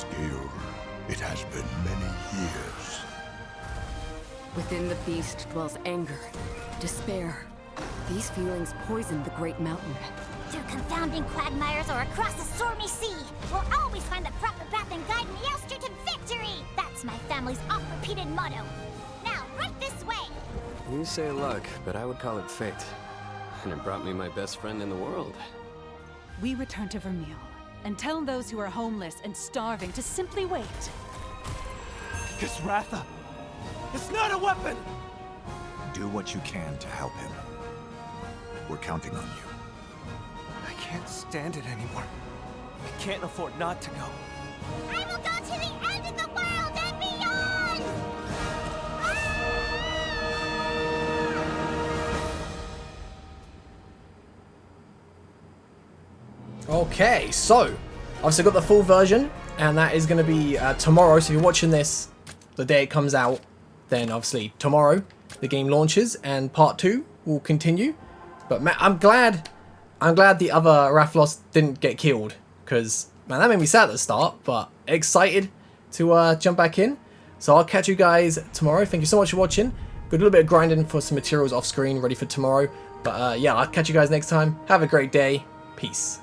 Skyscale. It has been many years. Within the beast dwells anger, despair. These feelings poison the Great Mountain. Through confounding quagmires or across a stormy sea, we'll always find the proper path and guide Meowster to victory! That's my family's oft-repeated motto. Now, right this way! You say luck, but I would call it fate. And it brought me my best friend in the world. We return to Vermeil, and tell those who are homeless and starving to simply wait. Because Ratha, it's not a weapon! Do what you can to help him. We're counting on you. I can't stand it anymore. I can't afford not to go. I will go to the end of the world and beyond! Okay, so obviously got the full version, and that is going to be tomorrow. So if you're watching this the day it comes out, then obviously tomorrow the game launches and part 2 will continue. But man, I'm glad the other Rathalos didn't get killed, because man, that made me sad at the start, but excited to jump back in. So I'll catch you guys tomorrow. Thank you so much for watching. Got a little bit of grinding for some materials off screen ready for tomorrow. But yeah, I'll catch you guys next time. Have a great day. Peace.